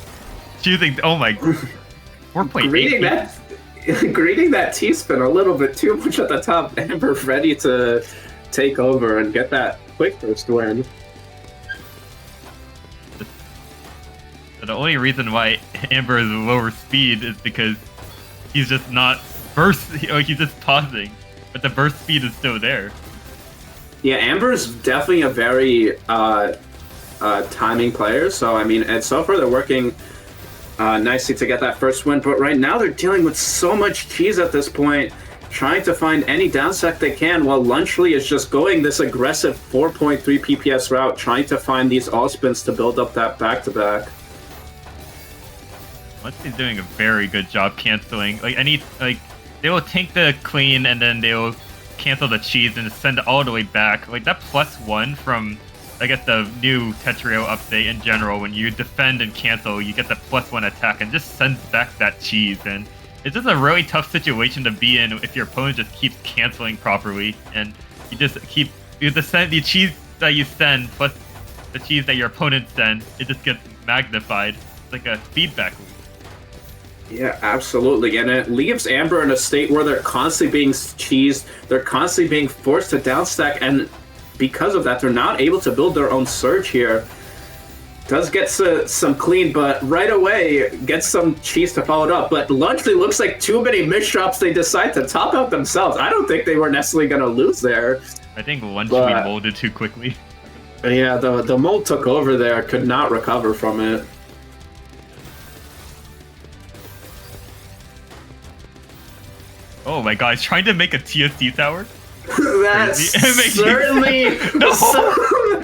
Choosing, oh my, 4.8. Greeting that T-spin a little bit too much at the top. Amber ready to take over and get that quick first win. The only reason why Amber is lower speed is because he's just not burst. He's just pausing, but the burst speed is still there. Yeah, Amber's definitely a very timing player. So and so far they're working nicely to get that first win, but right now they're dealing with so much cheese at this point, trying to find any downsec they can, while Lunchly is just going this aggressive 4.3 PPS route, trying to find these all spins to build up that back-to-back. Lunchly's doing a very good job canceling. They will tank the clean and then they will cancel the cheese and send it all the way back. Like that +1 from, I guess, the new Tetrio update in general, when you defend and cancel, you get the +1 attack and just sends back that cheese. And it's just a really tough situation to be in if your opponent just keeps canceling properly, and you just keep the cheese that you send plus the cheese that your opponent sends, it just gets magnified. It's like a feedback loop. Yeah, absolutely. And it leaves Amber in a state where they're constantly being cheesed, they're constantly being forced to downstack, and because of that, they're not able to build their own surge here. Does get some clean, but right away gets some cheese to follow it up. But Lunchley looks like too many misdrops. They decide to top out themselves. I don't think they were necessarily going to lose there. I think Lunchley molded too quickly. Yeah, the mold took over there. Could not recover from it. Oh my god, he's trying to make a TST tower? That's certainly no.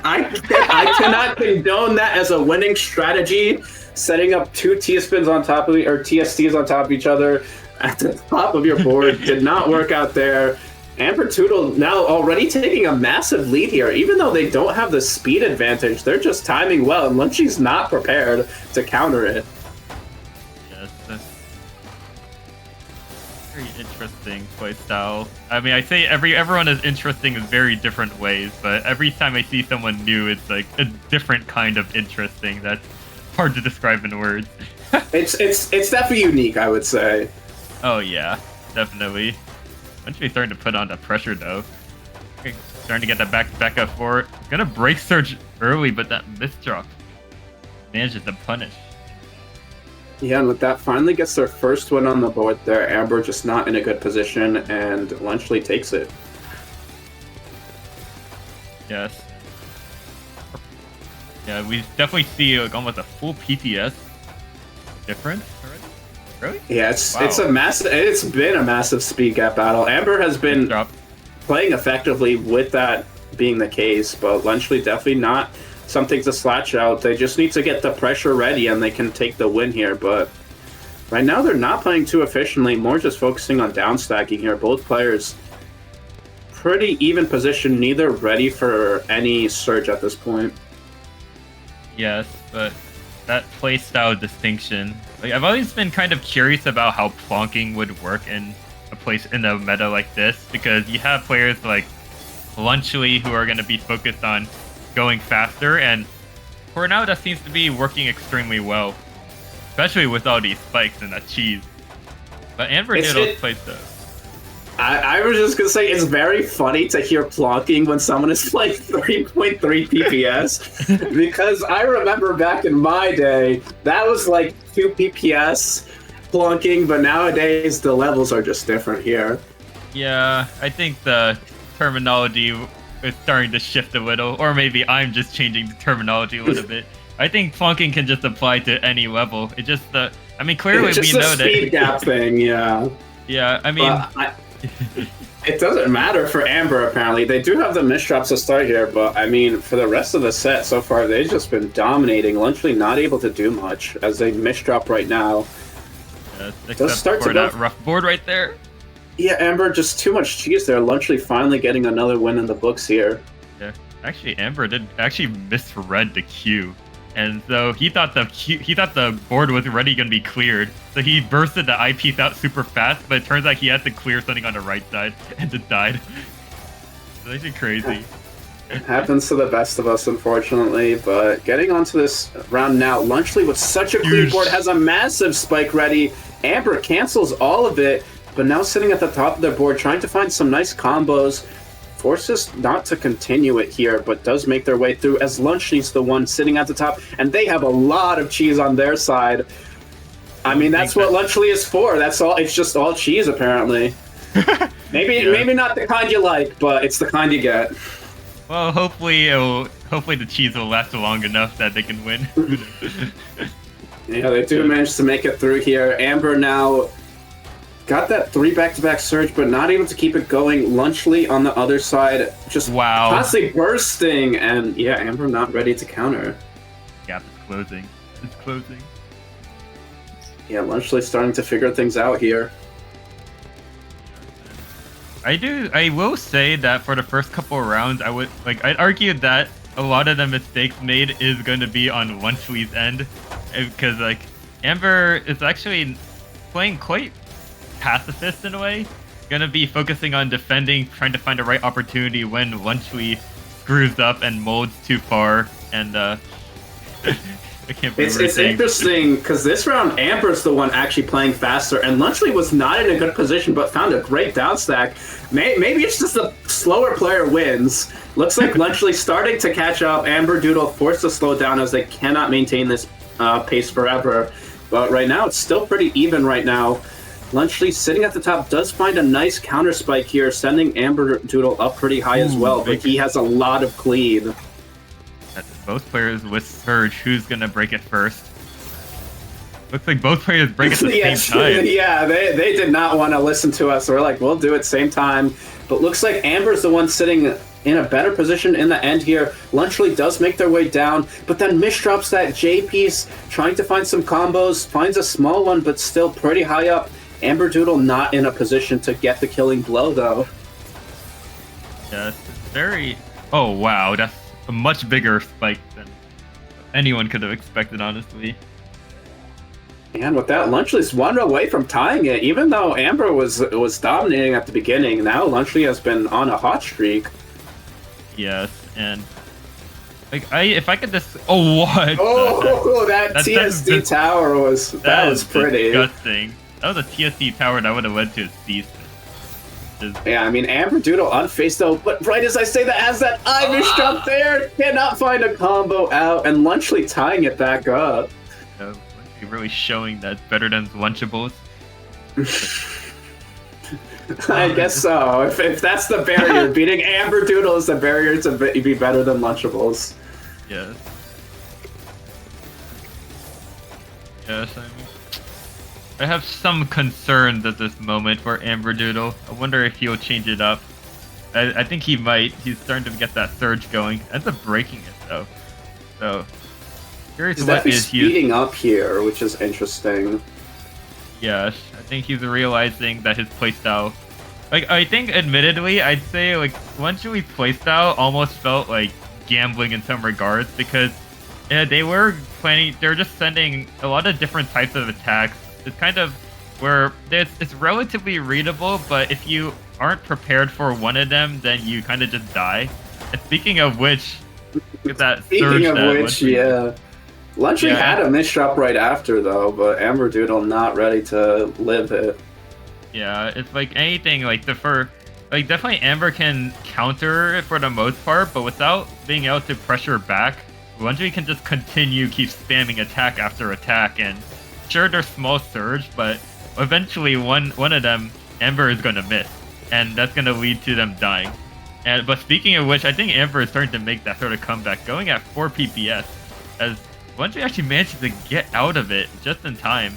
I cannot condone that as a winning strategy. Setting up two T-spins on top of or TSTs on top of each other at the top of your board did not work out there. Ambertoodle now already taking a massive lead here. Even though they don't have the speed advantage, they're just timing well, and Lunchy's not prepared to counter it. Yes, that's very interesting playstyle. I mean, I say everyone is interesting in very different ways, but every time I see someone new, it's like a different kind of interesting. That's hard to describe in words. It's definitely unique, I would say. Oh yeah, definitely. Eventually starting to put on the pressure though. Okay, starting to get that back up forward. Gonna break surge early, but that misdrop manages to punish. Yeah, and with that, finally gets their first win on the board there. Amber just not in a good position, and Lunchley takes it. Yes. Yeah, we definitely see like almost a full PTS difference already. Really? Yeah, it's a massive. It's been a massive speed gap battle. Amber has been playing effectively with that being the case, but Lunchley definitely not something to slouch out. They just need to get the pressure ready, and they can take the win here. But right now, they're not playing too efficiently. More just focusing on downstacking here. Both players pretty even position, neither ready for any surge at this point. Yes, but that playstyle distinction. Like, I've always been kind of curious about how plonking would work in a meta like this, because you have players like Lunchley who are going to be focused on going faster, and for now that seems to be working extremely well, especially with all these spikes and that cheese. But Amber did also play stuff. I was just gonna say, it's very funny to hear plonking when someone is playing 3.3 PPS, because I remember back in my day, that was like 2 PPS plonking, but nowadays the levels are just different here. Yeah, I think the terminology is starting to shift a little, or maybe I'm just changing the terminology a little bit. I think plonking can just apply to any level. It just, I mean, clearly it's just we know that speed gap thing, yeah. Yeah, I mean, it doesn't matter for Amber. Apparently, they do have the misdrops to start here, but I mean, for the rest of the set so far, they've just been dominating. Lunchley not able to do much as they misdrop right now. Except start for that rough board right there. Yeah, Amber, just too much cheese there. Lunchley finally getting another win in the books here. Yeah, actually, Amber did actually misread the Q, and so he thought the board was already going to be cleared. So he bursted the eyepiece out super fast, but it turns out he had to clear something on the right side and just died. It's actually crazy. It happens to the best of us, unfortunately. But getting onto this round now, Lunchley with such a clean board has a massive spike ready. Amber cancels all of it, but now sitting at the top of their board, trying to find some nice combos. Forces not to continue it here, but does make their way through as Lunchley's the one sitting at the top, and they have a lot of cheese on their side. I mean, that's what Lunchley is for. That's all. It's just all cheese, apparently. Maybe not the kind you like, but it's the kind you get. Well, hopefully the cheese will last long enough that they can win. Yeah, they do manage to make it through here. Amber now got that 3 back-to-back surge, but not able to keep it going. Lunchley on the other side, just constantly bursting, and yeah, Amber not ready to counter. Gap is closing. It's closing. Yeah, Lunchley starting to figure things out here. I will say that for the first couple of rounds, I'd argue that a lot of the mistakes made is going to be on Lunchley's end, because like Amber is actually playing quite pacifist in a way, gonna be focusing on defending, trying to find the right opportunity when Lunchley screws up and molds too far, and I can't believe It's interesting because this round Amber's the one actually playing faster, and Lunchley was not in a good position but found a great down stack. Maybe it's just the slower player wins. Looks like Lunchley starting to catch up. Amberdoodle forced to slow down as they cannot maintain this pace forever. But right now it's still pretty even right now. Lunchley sitting at the top does find a nice counter spike here, sending Amberdoodle up pretty high as well, but he has a lot of clean. Both players with Surge, who's gonna break it first? Looks like both players break at the same time. Yeah, they did not want to listen to us. We're like, we'll do it same time. But looks like Amber's the one sitting in a better position in the end here. Lunchley does make their way down, but then misdrops that J piece, trying to find some combos, finds a small one, but still pretty high up. Amberdoodle not in a position to get the killing blow, though. Yeah, it's very... Oh, wow, that's a much bigger spike than anyone could have expected, honestly. And with that, Lunchley's one away from tying it, even though Amber was dominating at the beginning. Now Lunchley has been on a hot streak. Yes, and like if I could just what? Oh, that TSD tower was pretty disgusting. That was a TSD tower that would have led to a cease. Yeah, I mean Amberdoodle unfaced though, but right as I say that, has that Irish jump there, cannot find a combo out, and Lunchley tying it back up. Really showing that better than Lunchables. I guess so. If that's the barrier, beating Amberdoodle is the barrier to be better than Lunchables. Yes. Yes, I have some concerns at this moment for Amberdoodle. I wonder if he'll change it up. I think he might. He's starting to get that surge going. Ends up breaking it though. So curious he's what definitely is speeding up here, which is interesting. Yes, I think he's realizing that his playstyle, like I think admittedly I'd say like Lunchley's playstyle almost felt like gambling in some regards, because they were planning, they're just sending a lot of different types of attacks. It's kind of where it's relatively readable, but if you aren't prepared for one of them, then you kind of just die. And speaking of which, look at that surge. Yeah. Lunchley had a misdrop right after though, but Amberdoodle not ready to live it. Yeah, it's like anything, like definitely Amber can counter it for the most part, but without being able to pressure back, Lunchley can just keep spamming attack after attack, and sure there's small surge, but eventually one of them, Amber is gonna miss, and that's gonna lead to them dying. But speaking of which, I think Amber is starting to make that sort of comeback, going at 4 PPS, as Lunchley actually managed to get out of it just in time.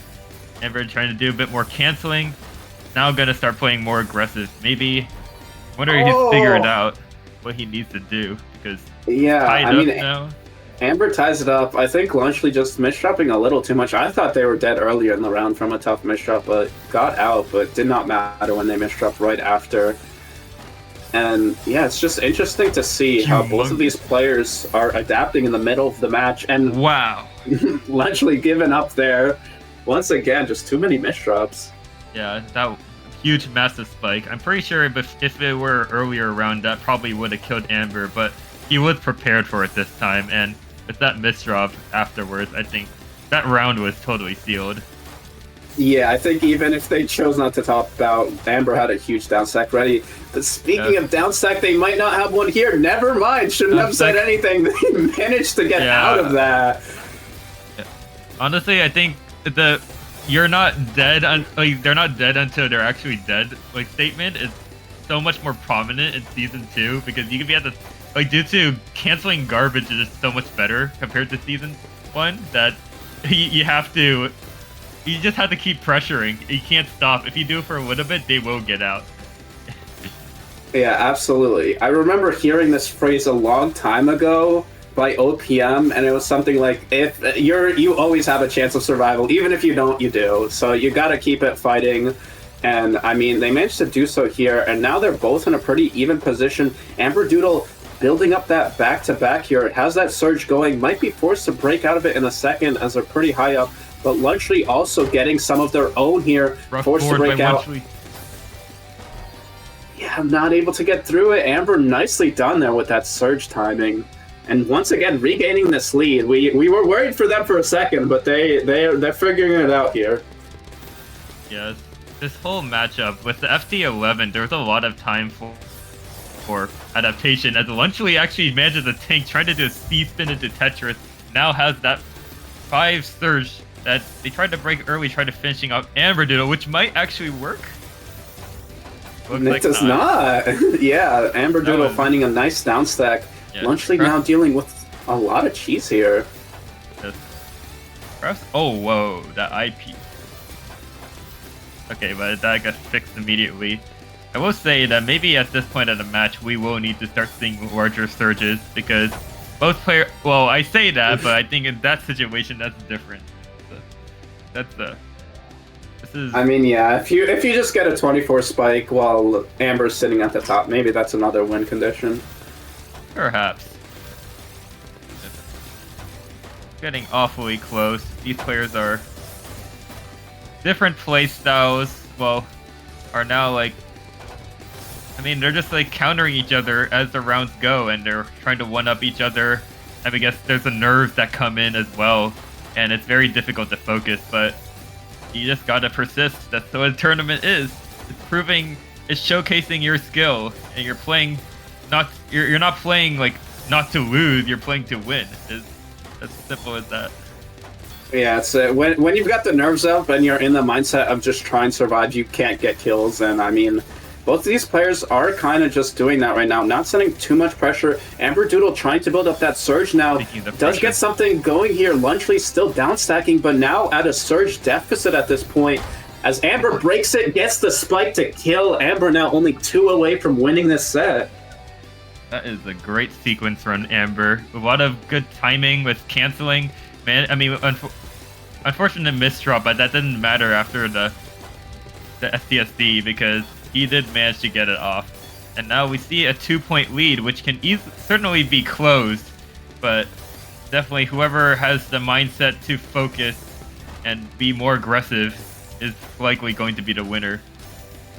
Amber trying to do a bit more canceling. Now gonna start playing more aggressive. Maybe, wonder if he's figured out what he needs to do, because now. Amber ties it up. I think Lunchley just misdropping a little too much. I thought they were dead earlier in the round from a tough misdrop, but got out, but did not matter when they misdropped right after. And yeah, it's just interesting to see how both of these players are adapting in the middle of the match. And wow, Lunchley giving up there. Once again, just too many misdrops. Yeah, that huge massive spike. I'm pretty sure if it were earlier round, that probably would have killed Amber, but he was prepared for it this time, and with that misdrop afterwards, I think that round was totally sealed. Yeah, I think even if they chose not to top out, Amber had a huge down stack ready. But speaking of down stack, they might not have one here. Never mind, shouldn't have said anything. They managed to get out of that. Yeah. Honestly, I think you're not dead, they're not dead until they're actually dead, like, statement is so much more prominent in Season 2, because you can be at the, like, due to canceling garbage is just so much better compared to Season 1, that you just have to keep pressuring. You can't stop. If you do it for a little bit, they will get out. Yeah, absolutely. I remember hearing this phrase a long time ago by OPM, and it was something like, if you always have a chance of survival, even if you don't, you do. So you gotta keep it fighting. And I mean, they managed to do so here, and now they're both in a pretty even position. Amberdoodle building up that back-to-back here. It has that surge going, might be forced to break out of it in a second as they're pretty high up. But Lunchley also getting some of their own here, forced to break out. Lunchley. Yeah, I'm not able to get through it. Amber nicely done there with that surge timing. And once again, regaining this lead. We were worried for them for a second, but they're figuring it out here. Yes, this whole matchup with the FT11, there was a lot of time for adaptation, as Lunchly actually manages a tank trying to do a C-spin into Tetris, now has that 5 surge that they tried to break early, tried to finishing up Amber Doodle, which might actually work. Looks like does not. Yeah, Amber Doodle finding a nice down stack. Yeah, Lunchly now dealing with a lot of cheese here. Yes. Perhaps, oh, whoa, that IP. Okay, but that got fixed immediately. I will say that maybe at this point of the match, we will need to start seeing larger surges, because both players... Well, I say that, but I think in that situation, that's different. That's the... This is... I mean, yeah, if you just get a 24 spike while Amber's sitting at the top, maybe that's another win condition. Perhaps. Getting awfully close. These players are different play styles. Well, are now like, I mean, they're just like countering each other as the rounds go, and they're trying to one up each other. And I guess there's the nerves that come in as well, and it's very difficult to focus. But you just gotta persist. That's what a tournament is. It's proving, it's showcasing your skill, and you're playing. You're not playing like not to lose. You're playing to win. It's as simple as that. Yeah, it's when you've got the nerves up and you're in the mindset of just trying to survive, you can't get kills. And I mean, both of these players are kind of just doing that right now, not setting too much pressure. Amber Doodle trying to build up that surge now, does get something going here. Lunchly still down stacking, but now at a surge deficit at this point. As Amber breaks it, gets the spike to kill. Amber now only 2 away from winning this set. That is a great sequence from Amber. A lot of good timing with canceling. Man, I mean, unfortunate misdrop, but that didn't matter after the STSD, because he did manage to get it off. And now we see a 2-point lead, which can certainly be closed, but definitely whoever has the mindset to focus and be more aggressive is likely going to be the winner.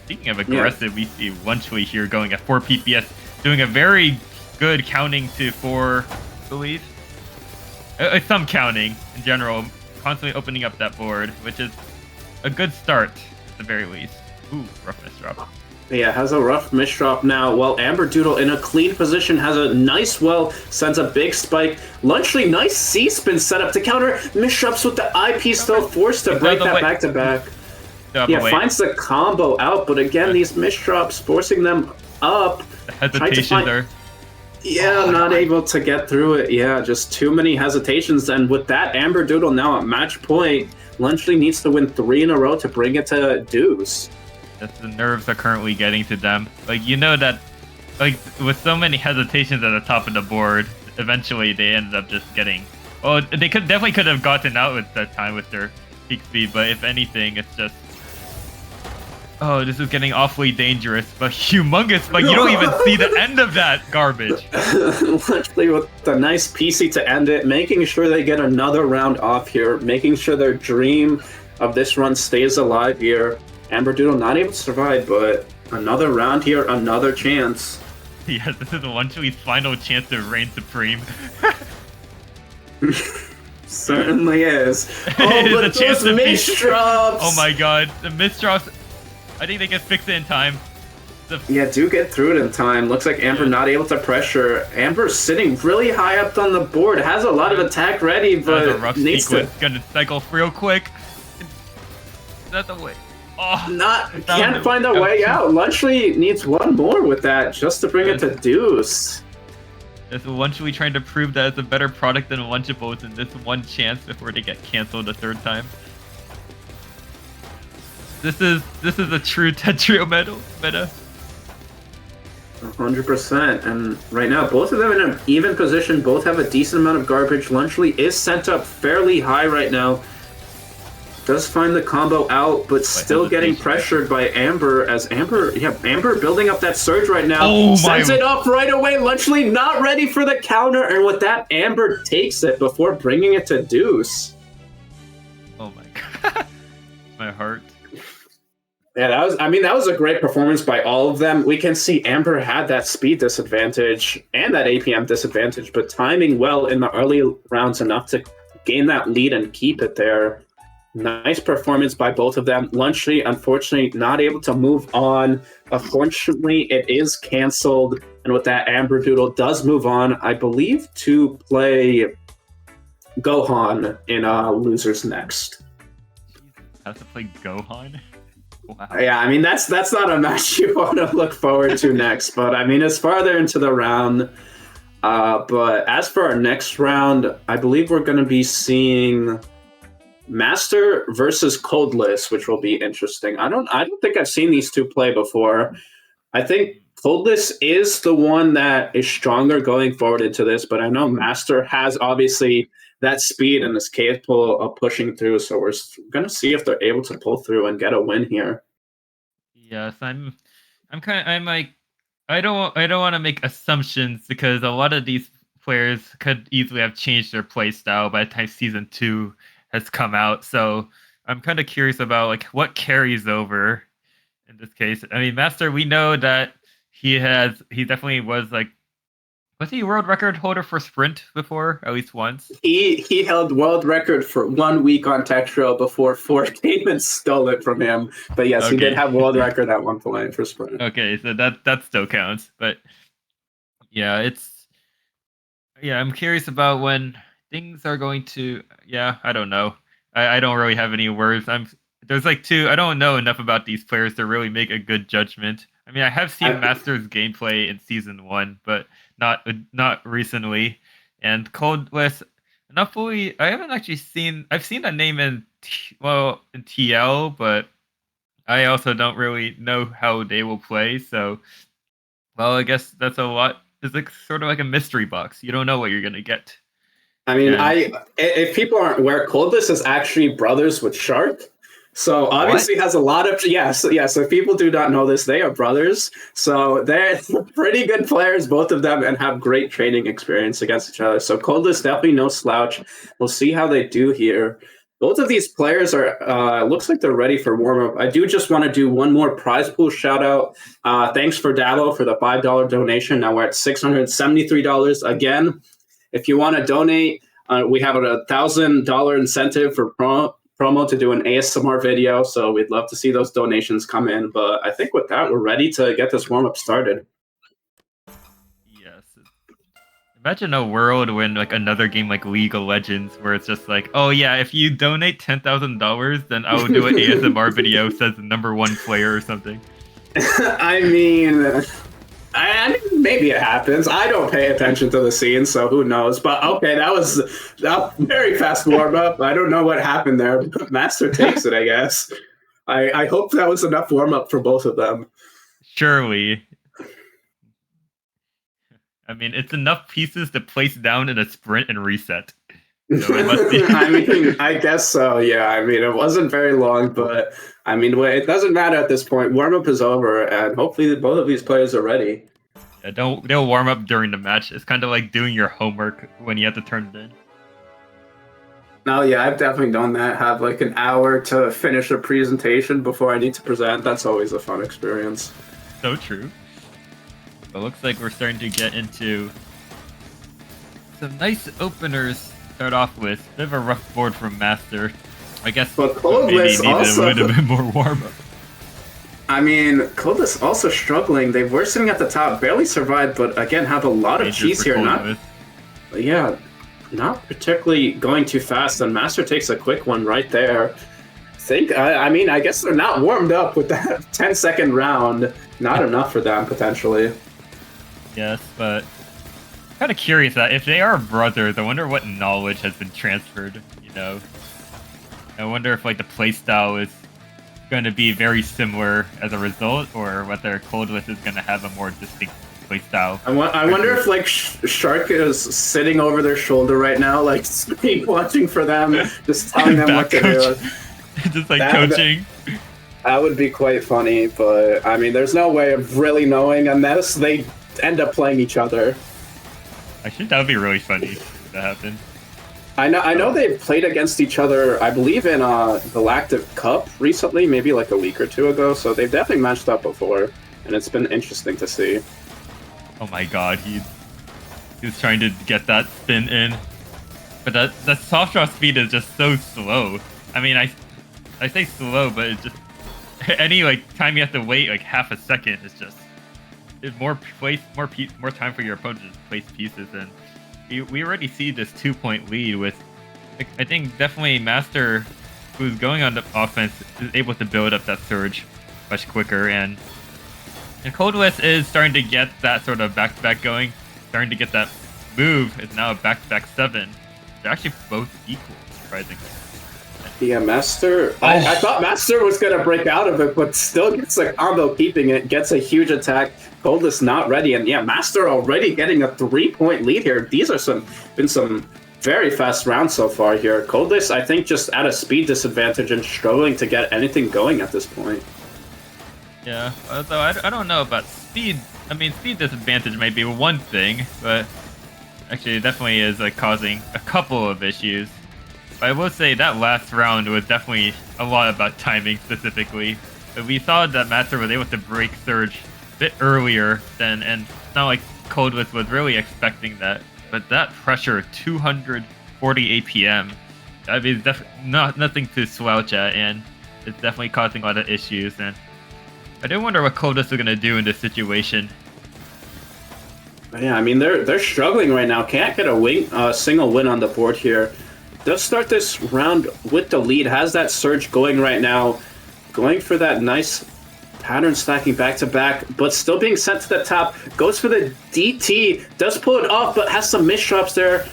Speaking of aggressive, we see Lunchly here going at 4 PPS, doing a very good counting to 4, I believe. Some counting in general, constantly opening up that board, which is a good start at the very least. Ooh, rough misdrop. Yeah, has a rough misdrop now. Well, Amber Doodle in a clean position has a nice sends a big spike. Lunchly, nice C-spin setup to counter. Misdrops with the IP still forced to break that back-to-back. Yeah, finds the combo out, but again, these misdrops forcing them up. The hesitations are... Yeah, not able to get through it. Yeah, just too many hesitations. And with that, Amber Doodle now at match point. Lunchly needs to win 3 in a row to bring it to deuce. That's the nerves are currently getting to them. Like, you know that, like, with so many hesitations at the top of the board, eventually they ended up just getting... Well, they definitely could have gotten out with that time with their peak speed, but if anything, it's just... Oh, this is getting awfully dangerous, but humongous, but you don't even see the end of that garbage. Literally with a nice PC to end it, making sure they get another round off here, making sure their dream of this run stays alive here. Amber Doodle not able to survive, but another round here, another chance. Yeah, this is Lunchly's final chance to reign supreme. Certainly is. Oh, but those misdrops! Oh my god, the misdrops... I think they can fix it in time. Yeah, do get through it in time. Looks like Amber not able to pressure. Amber's sitting really high up on the board. Has a lot of attack ready, but a rough needs sequence. Gonna cycle real quick. That's the way. Oh, can't find a way out. Lunchly needs one more with that just to bring it to deuce. It's Lunchly trying to prove that it's a better product than Lunchables in this one chance before they get canceled a 3rd time. This is a true Tetrio meta. 100%. And right now, both of them in an even position. Both have a decent amount of garbage. Lunchly is sent up fairly high right now. Does find the combo out, but still getting pressured by Amber as Amber building up that surge right now. Oh, sends it up right away. Lunchly not ready for the counter, and with that, Amber takes it before bringing it to deuce. Oh my god. My heart. Yeah, that was a great performance by all of them. We can see Amber had that speed disadvantage and that APM disadvantage, but timing well in the early rounds enough to gain that lead and keep it there. Nice performance by both of them. Lunchy, unfortunately, not able to move on. Unfortunately, it is canceled, and with that, Amber Doodle does move on, I believe, to play Gohan in Losers Next. Has to play Gohan. Wow. Yeah, I mean that's not a match you want to look forward to next, but I mean it's farther into the round. But as for our next round, I believe we're going to be seeing Master versus Coldless, which will be interesting. I don't think I've seen these two play before. I think Coldless is the one that is stronger going forward into this, but I know Master has obviously that speed and is capable of pushing through. So we're going to see if they're able to pull through and get a win here. Yes, I'm like, I don't want to make assumptions because a lot of these players could easily have changed their play style by the time season 2 has come out. So I'm kind of curious about like what carries over in this case. I mean, Master, we know that he definitely was like, was he world record holder for sprint before at least once? He held world record for 1 week on Textro before 4 Demons stole it from him. But yes, He did have world record at one point for sprint. Okay, so that still counts. But yeah, I'm curious about when things are going to. Yeah, I don't know. I don't really have any words. There's like I don't know enough about these players to really make a good judgment. I mean, I have seen Masters gameplay in season 1, but not recently. And Coldless, not fully. I haven't actually seen. I've seen that name in TL, but I also don't really know how they will play. So, well, I guess that's a lot. It's like sort of like a mystery box. You don't know what you're gonna get. I mean, if people aren't aware, Coldless is actually brothers with Shark. So obviously has a lot of yes. If people do not know this, they are brothers. So they're pretty good players, both of them, and have great training experience against each other. So Coldless definitely no slouch. We'll see how they do here. Both of these players are looks like they're ready for warm up. I do just want to do one more prize pool shout out. Thanks for Davo for the $5 donation. Now we're at $673 again. If you want to donate, we have a $1,000 incentive for promo to do an ASMR video, so we'd love to see those donations come in. But I think with that, we're ready to get this warm-up started. Yes. Imagine a world when like another game like League of Legends where it's just like, oh yeah, if you donate $10,000, then I will do an ASMR video says the #1 player or something. I mean, maybe it happens. I don't pay attention to the scene, so who knows? But okay, that was a very fast warm up. I don't know what happened there. But Master takes it, I guess. I hope that was enough warm up for both of them. Surely. I mean, it's enough pieces to place down in a sprint and reset. So it must be. I mean, I guess so. Yeah. I mean, it wasn't very long, but I mean, it doesn't matter at this point. Warm up is over, and hopefully both of these players are ready. Yeah, they'll warm up during the match. It's kind of like doing your homework when you have to turn it in. No, yeah, I've definitely done that. Have like an hour to finish a presentation before I need to present. That's always a fun experience. So true. It looks like we're starting to get into some nice openers to start off with. Bit of a rough board from Master. I guess but Coldless maybe needed a little bit more warm-up. I mean, Coldless also struggling. They were sitting at the top, barely survived, but again have a lot of cheese here. Not particularly going too fast, and Master takes a quick one right there. I guess they're not warmed up with that 10-second round. Not enough for them, potentially. Yes, but kind of curious that if they are brothers, I wonder what knowledge has been transferred, you know? I wonder if like the playstyle is going to be very similar as a result, or whether Coldless is going to have a more distinct playstyle. I wonder if like Shark is sitting over their shoulder right now, like screen watching for them, just telling them what to do. Just like coaching. That would be quite funny, but I mean, there's no way of really knowing unless they end up playing each other. Actually, that would be really funny if that happened. I know they've played against each other, I believe, in the Lactive Cup recently, maybe like a week or two ago. So they've definitely matched up before, and it's been interesting to see. Oh my god, he's trying to get that spin in. But that soft draw speed is just so slow. I mean, I say slow, but it's just any like time you have to wait like half a second is just more time for your opponent to place pieces. And we already see this 2-point lead with, I think definitely Master, who's going on the offense, is able to build up that surge much quicker. And Coldless is starting to get that sort of back-to-back going, starting to get that move. It's now a back-to-back 7. They're actually both equal, surprisingly. Yeah, Master. I thought Master was gonna break out of it, but still gets a combo, keeping it. Gets a huge attack. Coldless not ready, and yeah, Master already getting a 3-point lead here. These are been some very fast rounds so far here. Coldless, I think, just at a speed disadvantage and struggling to get anything going at this point. Yeah, although I don't know about speed. I mean, speed disadvantage might be one thing, but actually, it definitely is like causing a couple of issues. But I will say that last round was definitely a lot about timing specifically. But we saw that Master was able to break Surge a bit earlier than, and it's not like Coldless was really expecting that. But that pressure, 240 APM, I mean, it's nothing to slouch at, and it's definitely causing a lot of issues. And I do wonder what Coldless is gonna do in this situation. Yeah, I mean they're struggling right now. Can't get a single win on the board here. Does start this round with the lead. Has that surge going right now, going for that nice pattern stacking back to back, but still being sent to the top. Goes for the DT. Does pull it off, but has some misdrops there.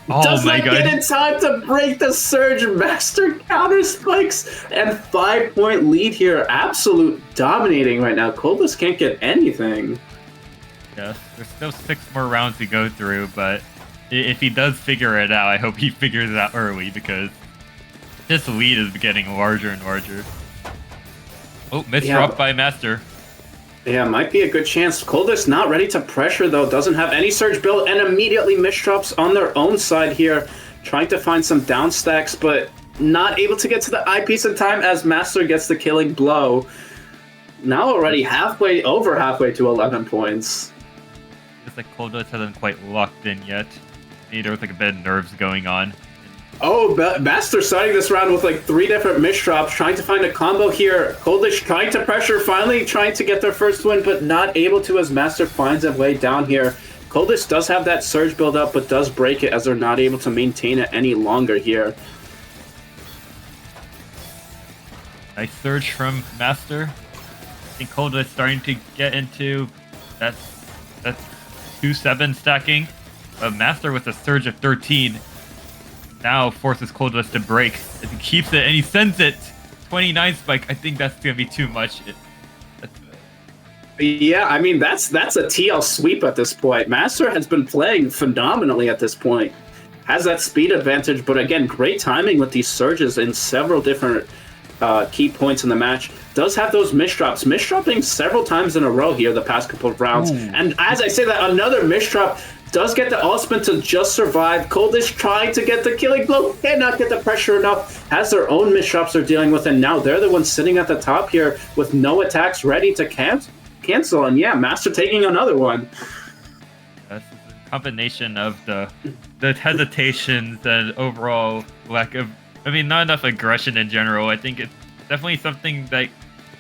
Oh Does my not god! get in time to break the surge. Master counter spikes and 5-point lead here. Absolute dominating right now. Coldless can't get anything. Yes, there's still 6 more rounds to go through, but if he does figure it out, I hope he figures it out early, because this lead is getting larger and larger. Oh, misdrop by Master. Yeah, might be a good chance. Coldless not ready to pressure, though. Doesn't have any surge built, and immediately misdrops on their own side here. Trying to find some down stacks, but not able to get to the eyepiece in time as Master gets the killing blow. Now already over halfway to 11 points. It's like Coldless hasn't quite locked in yet. Maybe there was like a bit of nerves going on. Oh, Master starting this round with like 3 different misdrops, trying to find a combo here. Coldless trying to pressure, finally trying to get their first win, but not able to as Master finds a way down here. Coldless does have that surge build up, but does break it as they're not able to maintain it any longer here. Nice surge from Master. I think Coldless starting to get into that 2-7 stacking. Master with a surge of 13 now forces Coldless to break. He keeps it and he sends it. 29 spike. I think that's gonna be too much. Yeah, I mean that's a TL sweep at this point. Master has been playing phenomenally at this point. Has that speed advantage, but again, great timing with these surges in several different key points in the match. Does have those misdropping several times in a row here the past couple of rounds. And as I say that, another misdrop does get the Allspin to just survive. Coldless trying to get the killing blow, cannot get the pressure enough. Has their own misdrops they're dealing with, and now they're the ones sitting at the top here with no attacks ready to cancel. And yeah, Master taking another one. That's a combination of the hesitations and overall lack of, I mean, not enough aggression in general. I think it's definitely something that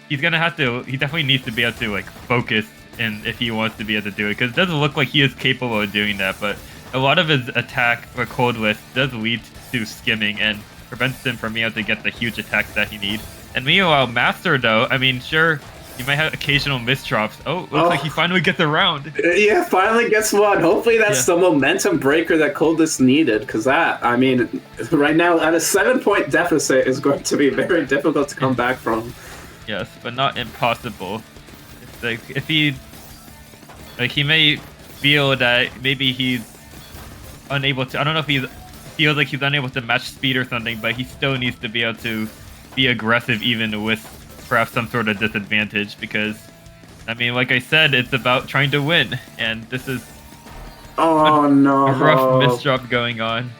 he definitely needs to be able to like focus in if he wants to be able to do it, because it doesn't look like he is capable of doing that. But a lot of his attack for Coldless does lead to skimming and prevents him from being able to get the huge attacks that he needs. And meanwhile, Master though, I mean, sure, he might have occasional misdrops. Oh, looks like he finally gets a round. Yeah, finally gets one. Hopefully that's the momentum breaker that Coldless needed, because that, I mean, right now at a 7-point deficit is going to be very difficult to come back from. Yes, but not impossible. It's like if he may feel that maybe he's unable to, I don't know if he feels like he's unable to match speed or something, but he still needs to be able to be aggressive even with perhaps some sort of disadvantage, because I mean, like I said, it's about trying to win, and this is a rough misdrop going on.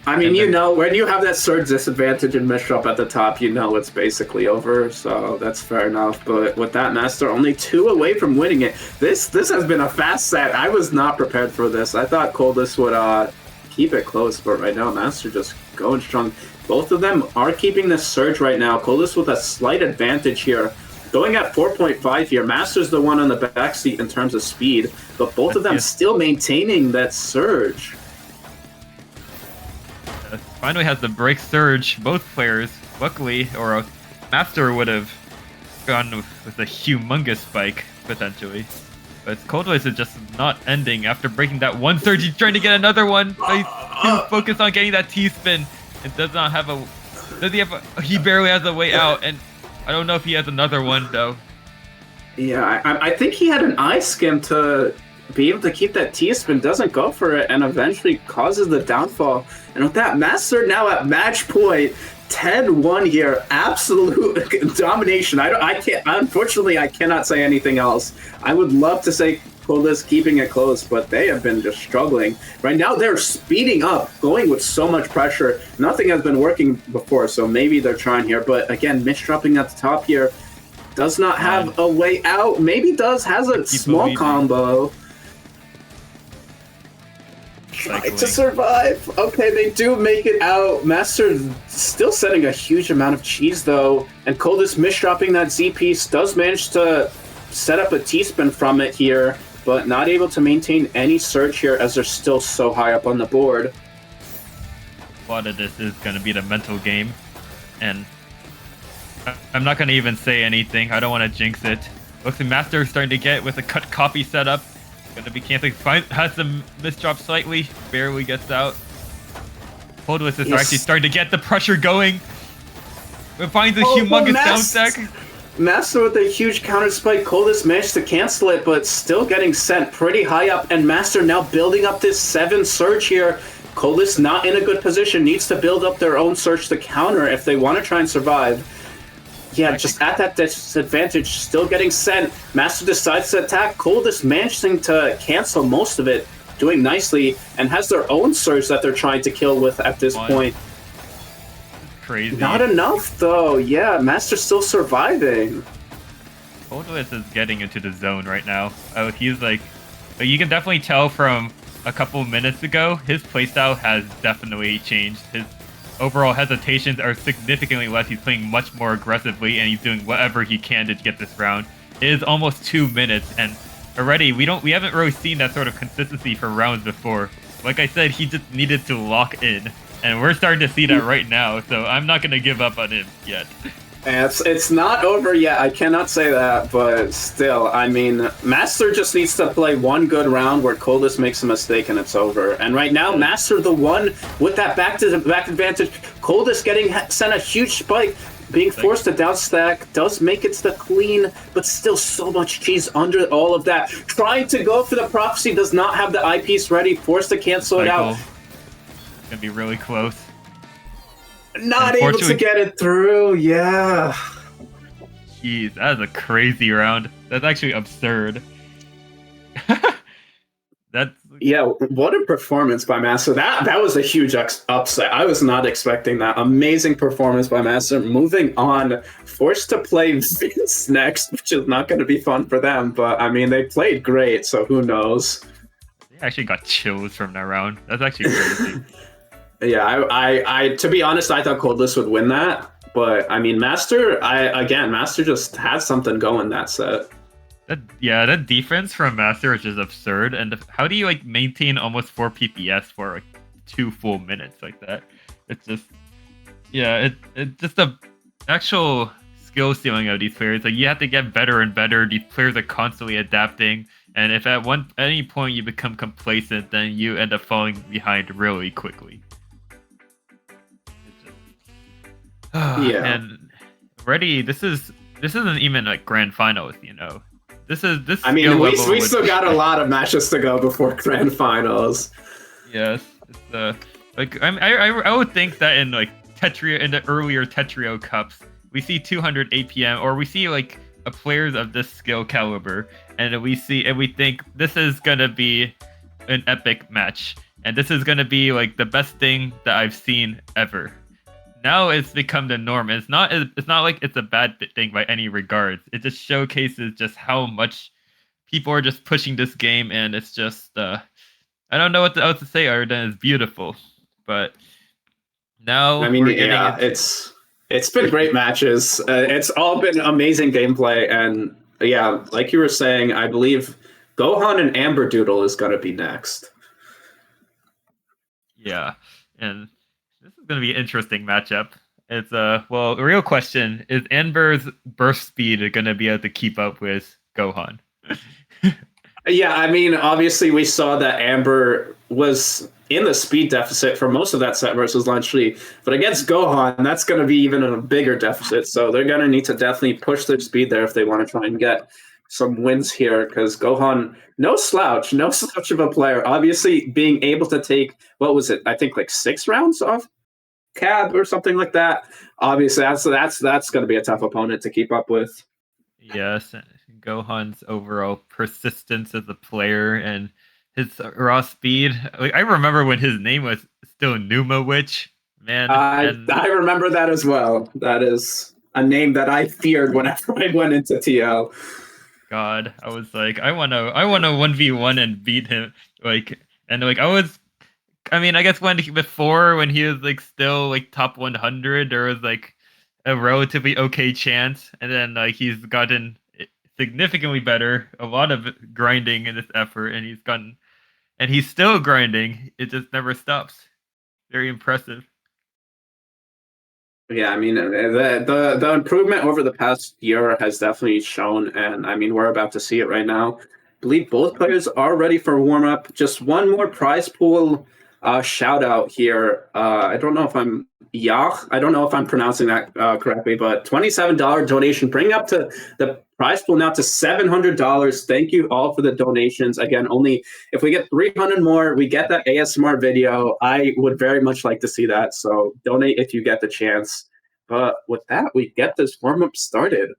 I mean, And you then- know, when you have that surge disadvantage and misdrop at the top, you know it's basically over. So that's fair enough. But with that, Master only 2 away from winning it. This has been a fast set. I was not prepared for this. I thought Coldest would keep it close, but right now, Master just going strong. Both of them are keeping this surge right now. Coldest with a slight advantage here. Going at 4.5 here. Master's the one on the backseat in terms of speed, but both of them Yes. still maintaining that surge. Finally has the break surge, both players. Luckily, or Master would have gone with a humongous spike, potentially. But Coldways is just not ending after breaking that one surge. He's trying to get another one, but he's too focused on getting that T-spin. And does not have a... Does he have a... He barely has a way out, and I don't know if he has another one, though. Yeah, I think he had an eye skim to be able to keep that T-spin, doesn't go for it, and eventually causes the downfall. And with that, Master now at match point, 10-1 here, absolute domination. I can't, unfortunately, I cannot say anything else. I would love to say Coldest keeping it close, but they have been just struggling. Right now, they're speeding up, going with so much pressure. Nothing has been working before, so maybe they're trying here. But again, misdropping at the top here does not have a way out. Maybe has a small combo. Trying to survive. Okay, they do make it out. Master still setting a huge amount of cheese, though. And Coldest misdropping that Z piece does manage to set up a T-spin from it here, but not able to maintain any surge here as they're still so high up on the board. A lot of this is going to be the mental game, and I'm not going to even say anything. I don't want to jinx it. Looks like Master is starting to get with a cut copy setup. Going to be canceling. Has the misdrop slightly. Barely gets out. Coldwist is actually starting to get the pressure going. It finds a humongous down stack. Master with a huge counter spike. Coldest managed to cancel it, but still getting sent pretty high up. And Master now building up this 7 surge here. Coldest not in a good position. Needs to build up their own surge to counter if they want to try and survive. Yeah, just at that disadvantage, still getting sent. Master decides to attack. Coldest managing to cancel most of it, doing nicely, and has their own surge that they're trying to kill with at this point. Crazy. Not enough, though. Yeah, Master's still surviving. Coldwist is getting into the zone right now. He's like, you can definitely tell from a couple minutes ago, his playstyle has definitely changed. His overall hesitations are significantly less. He's playing much more aggressively, and he's doing whatever he can to get this round. It is almost 2 minutes, and already we haven't really seen that sort of consistency for rounds before. Like I said, he just needed to lock in, and we're starting to see that right now. So I'm not gonna give up on him yet. It's not over yet. I cannot say that, but still, I mean, Master just needs to play one good round where Coldest makes a mistake and it's over. And right now, Master the one with that back-to-back advantage. Coldest getting sent a huge spike, being forced to down stack, does make it to the clean, but still so much cheese under all of that. Trying to go for the prophecy, does not have the eyepiece ready, forced to cancel it out. It's gonna be really close. Not able to get it through, yeah. Jeez, that is a crazy round. That's actually absurd. Yeah, what a performance by Master. That was a huge upset. I was not expecting that. Amazing performance by Master. Moving on, forced to play Vince next, which is not going to be fun for them. But, I mean, they played great, so who knows? They actually got chills from that round. That's actually crazy. Yeah, I to be honest, I thought Coldest would win that. But, I mean, Master just had something going that set. That defense from Master is just absurd. And how do you maintain almost 4 PPS for 2 full minutes like that? It's just, it's just the actual skill ceiling of these players. You have to get better and better. These players are constantly adapting, and if at any point you become complacent, then you end up falling behind really quickly. Yeah. And already this isn't even grand finals, This. I mean, we still got a lot of matches to go before grand finals. Yes, it's I would think that in Tetrio, in the earlier Tetrio Cups, we see 200 APM, or we see a players of this skill caliber, and we think this is gonna be an epic match. and this is gonna be like the best thing that I've seen ever. Now it's become the norm. It's not like it's a bad thing by any regards. It just showcases just how much people are just pushing this game, and it's just I don't know what else to say other than it's beautiful. But I now mean, we're getting yeah, into it's been great matches. It's all been amazing gameplay, and yeah, like you were saying, I believe Gohan and Amber Doodle is going to be next. yeah, and this is gonna be an interesting matchup. It's well, the real question is Amber's burst speed gonna be able to keep up with Gohan? Yeah, I mean, obviously we saw that Amber was in the speed deficit for most of that set versus Lunchly, but against Gohan, that's going to be even a bigger deficit. So they're going to need to definitely push their speed there if they want to try and get some wins here. Because Gohan, no slouch of a player. Obviously, being able to take what was it? I think like 6 rounds off Cab or something like that. Obviously, that's going to be a tough opponent to keep up with. Yes, Gohan's overall persistence as a player and his raw speed. Like, I remember when his name was still Numa Witch, man. I remember that as well. That is a name that I feared whenever I went into TL. God, I was like, I wanna 1v1 and beat him. Like, and like I mean, I guess when he was like still like top 100, there was like a relatively okay chance, and then like he's gotten significantly better, a lot of grinding in this effort, and he's still grinding. It just never stops. Very impressive. Yeah, I mean the improvement over the past year has definitely shown, and I mean we're about to see it right now. I believe both players are ready for warm up. Just one more prize pool shout out here. I don't know if I don't know if I'm pronouncing that correctly, but $27 donation, bring up to the prize pool now to $700. Thank you all for the donations. Again, only if we get 300 more, we get that ASMR video. I would very much like to see that. So donate if you get the chance. But with that, we get this warm up started.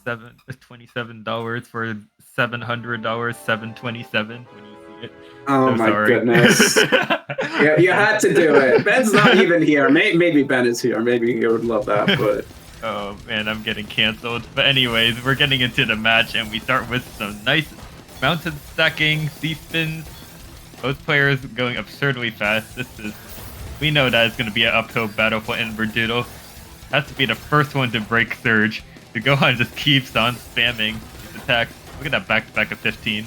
$27 for $700, 727 when you see it. Oh so my sorry. goodness. Yeah, you had to do it. Ben's not even here. Maybe Ben is here. Maybe he would love that, but oh man, I'm getting canceled. But anyways, we're getting into the match, and we start with some nice mounted stacking, C-spins. Both players going absurdly fast. We know that it's going to be an uphill battle for Amber Doodle. Has to be the first one to break Surge. The Gohan just keeps on spamming his attacks. Look at that back-to-back of 15.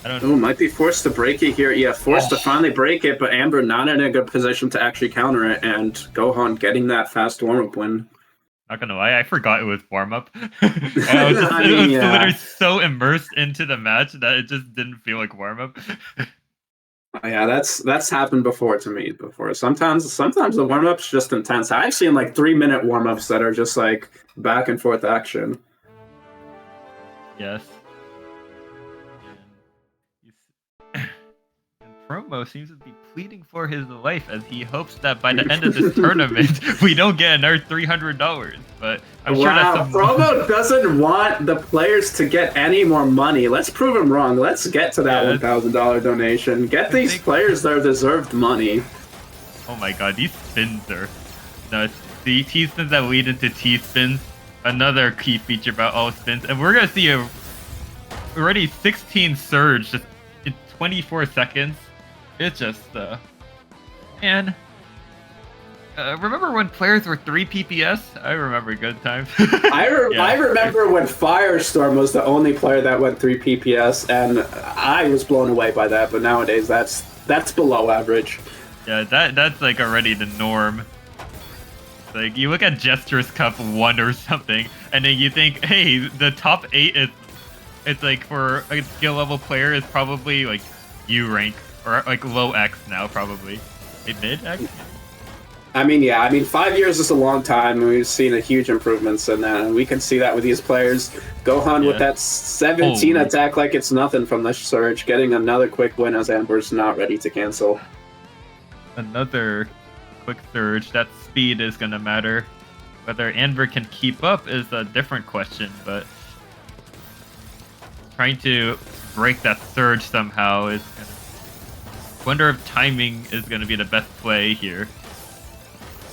I don't know. Ooh, might be forced to break it here. Yeah, forced to finally break it, but Amber not in a good position to actually counter it, and Gohan getting that fast warm-up win. Not gonna lie, I forgot it was warm-up. I was literally so immersed into the match that it just didn't feel like warm-up. Yeah, that's happened before to me before. Sometimes the warm-up's just intense. I've seen like 3-minute warm-ups that are just like back and forth action. Yes. And Promo seems to be pleading for his life as he hopes that by the end of this tournament we don't get another $300. But I'm sure that's Promo doesn't want the players to get any more money. Let's prove him wrong. Let's get to that $1,000 donation. Get these players their deserved money. Oh my god, these spins are nuts. The T-spins that lead into T-spins, another key feature about all spins, and we're gonna see already 16 surge just in 24 seconds. It's just, man. Remember when players were 3 PPS? I remember good times. I remember when Firestorm was the only player that went 3 PPS, and I was blown away by that. But nowadays, that's below average. Yeah, that's like already the norm. Like you look at Jester's Cup 1 or something, and then you think, hey, the top 8 it's like for a skill level player is probably like U rank. Or like low X now, probably. Mid X? I mean, 5 years is a long time, and we've seen a huge improvements in that. And we can see that with these players. Gohan with that 17 attack like it's nothing from the Surge, getting another quick win as Amber's not ready to cancel. Another quick Surge. That speed is going to matter. Whether Amber can keep up is a different question, but trying to break that Surge somehow is Wonder if timing is going to be the best play here.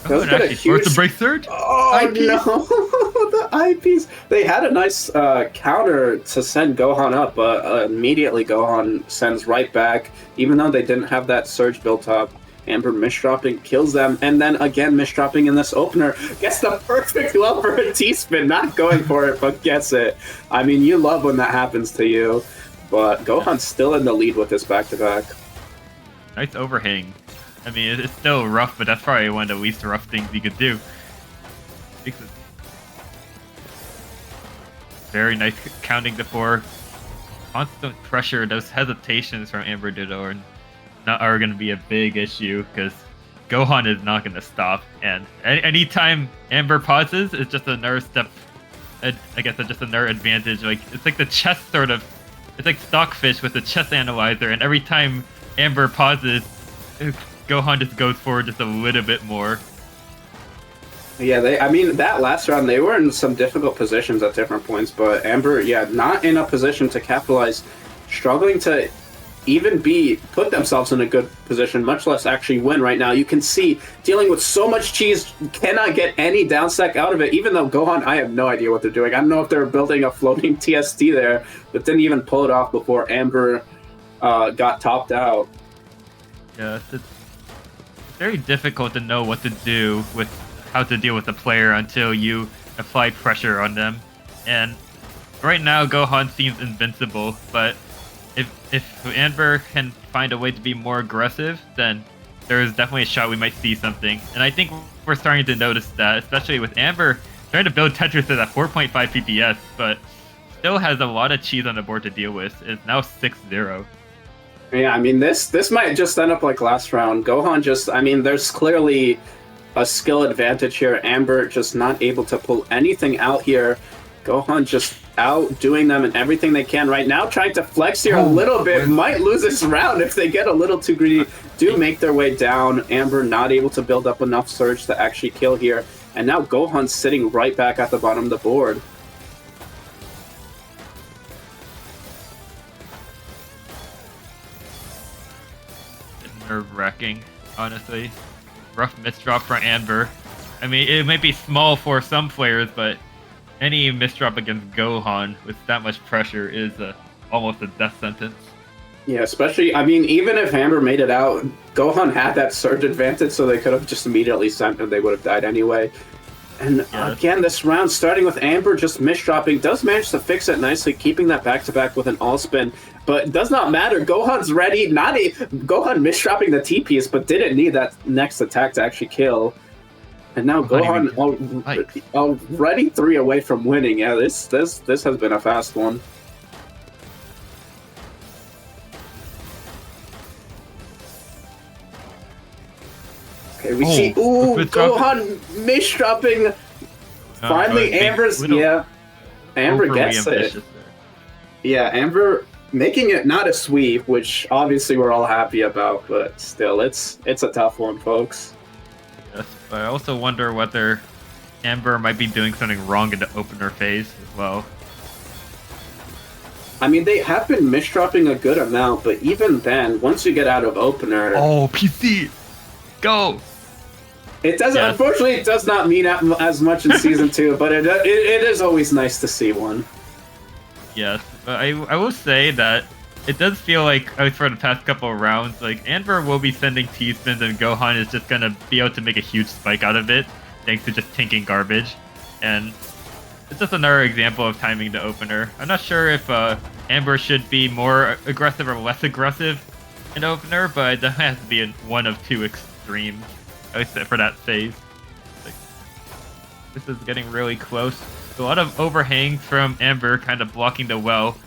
Those Oh, actually forced the break surge. Oh Eyepiece. no, the eyepiece. They had a nice counter to send Gohan up, but immediately Gohan sends right back. Even though they didn't have that surge built up, Amber misdropping kills them, and then again misdropping in this opener gets the perfect well for a T-spin. Not going for it, but gets it. I mean, you love when that happens to you. But Gohan's still in the lead with this back-to-back. Nice overhang. I mean, it's still rough, but that's probably one of the least rough things you could do. Very nice counting the 4. Constant pressure, those hesitations from Amber Ditto are going to be a big issue because Gohan is not going to stop. And anytime Amber pauses, it's just another step. I guess it's just another advantage. Like it's like the chess sort of. It's like Stockfish with the chess analyzer, and every time Amber pauses, Gohan just goes forward just a little bit more. Yeah, I mean, that last round, they were in some difficult positions at different points, but Amber, yeah, not in a position to capitalize, struggling to even put themselves in a good position, much less actually win right now. You can see, dealing with so much cheese, cannot get any down stack out of it, even though Gohan, I have no idea what they're doing. I don't know if they're building a floating TST there, but didn't even pull it off before Amber got topped out. Yeah, it's very difficult to know what to do with how to deal with a player until you apply pressure on them. And right now, Gohan seems invincible, but if Amber can find a way to be more aggressive, then there is definitely a shot we might see something. And I think we're starting to notice that, especially with Amber trying to build Tetris at 4.5 PPS, but still has a lot of cheese on the board to deal with. It's now 6-0. Yeah, I mean, this might just end up like last round. Gohan just, I mean, there's clearly a skill advantage here. Amber just not able to pull anything out here. Gohan just outdoing them in everything they can right now, trying to flex here a little bit. Might lose this round if they get a little too greedy. Do make their way down. Amber not able to build up enough surge to actually kill here. And now Gohan's sitting right back at the bottom of the board. Nerve-wracking, honestly. Rough misdrop for Amber. I mean, it might be small for some players, but any misdrop against Gohan with that much pressure is almost a death sentence. Yeah, especially, I mean, even if Amber made it out, Gohan had that surge advantage, so they could have just immediately sent and they would have died anyway. And again, this round, starting with Amber just misdropping, does manage to fix it nicely, keeping that back-to-back with an all-spin. But it does not matter. Gohan's ready. Gohan misdropping the T-piece, but didn't need that next attack to actually kill. And now Gohan already 3 away from winning. Yeah, this has been a fast one. Okay, we see. Ooh, Gohan misdropping. Finally, Amber's. Yeah, Amber gets it. There. Yeah, Amber making it not a sweep, which obviously we're all happy about, but still, it's a tough one, folks. Yes, but I also wonder whether Amber might be doing something wrong in the opener phase as well. I mean, they have been misdropping a good amount, but even then, once you get out of opener... Oh, PC! Go! It doesn't. Yes. Unfortunately, it does not mean as much in Season 2, but it is always nice to see one. Yes, but I will say that it does feel like, for the past couple of rounds, like, Amber will be sending T-spins and Gohan is just gonna be able to make a huge spike out of it, thanks to just tanking garbage. And it's just another example of timing the opener. I'm not sure if Amber should be more aggressive or less aggressive in the opener, but it has to be in one of two extremes, at least for that phase. Like, this is getting really close. A lot of overhangs from Amber kind of blocking the well,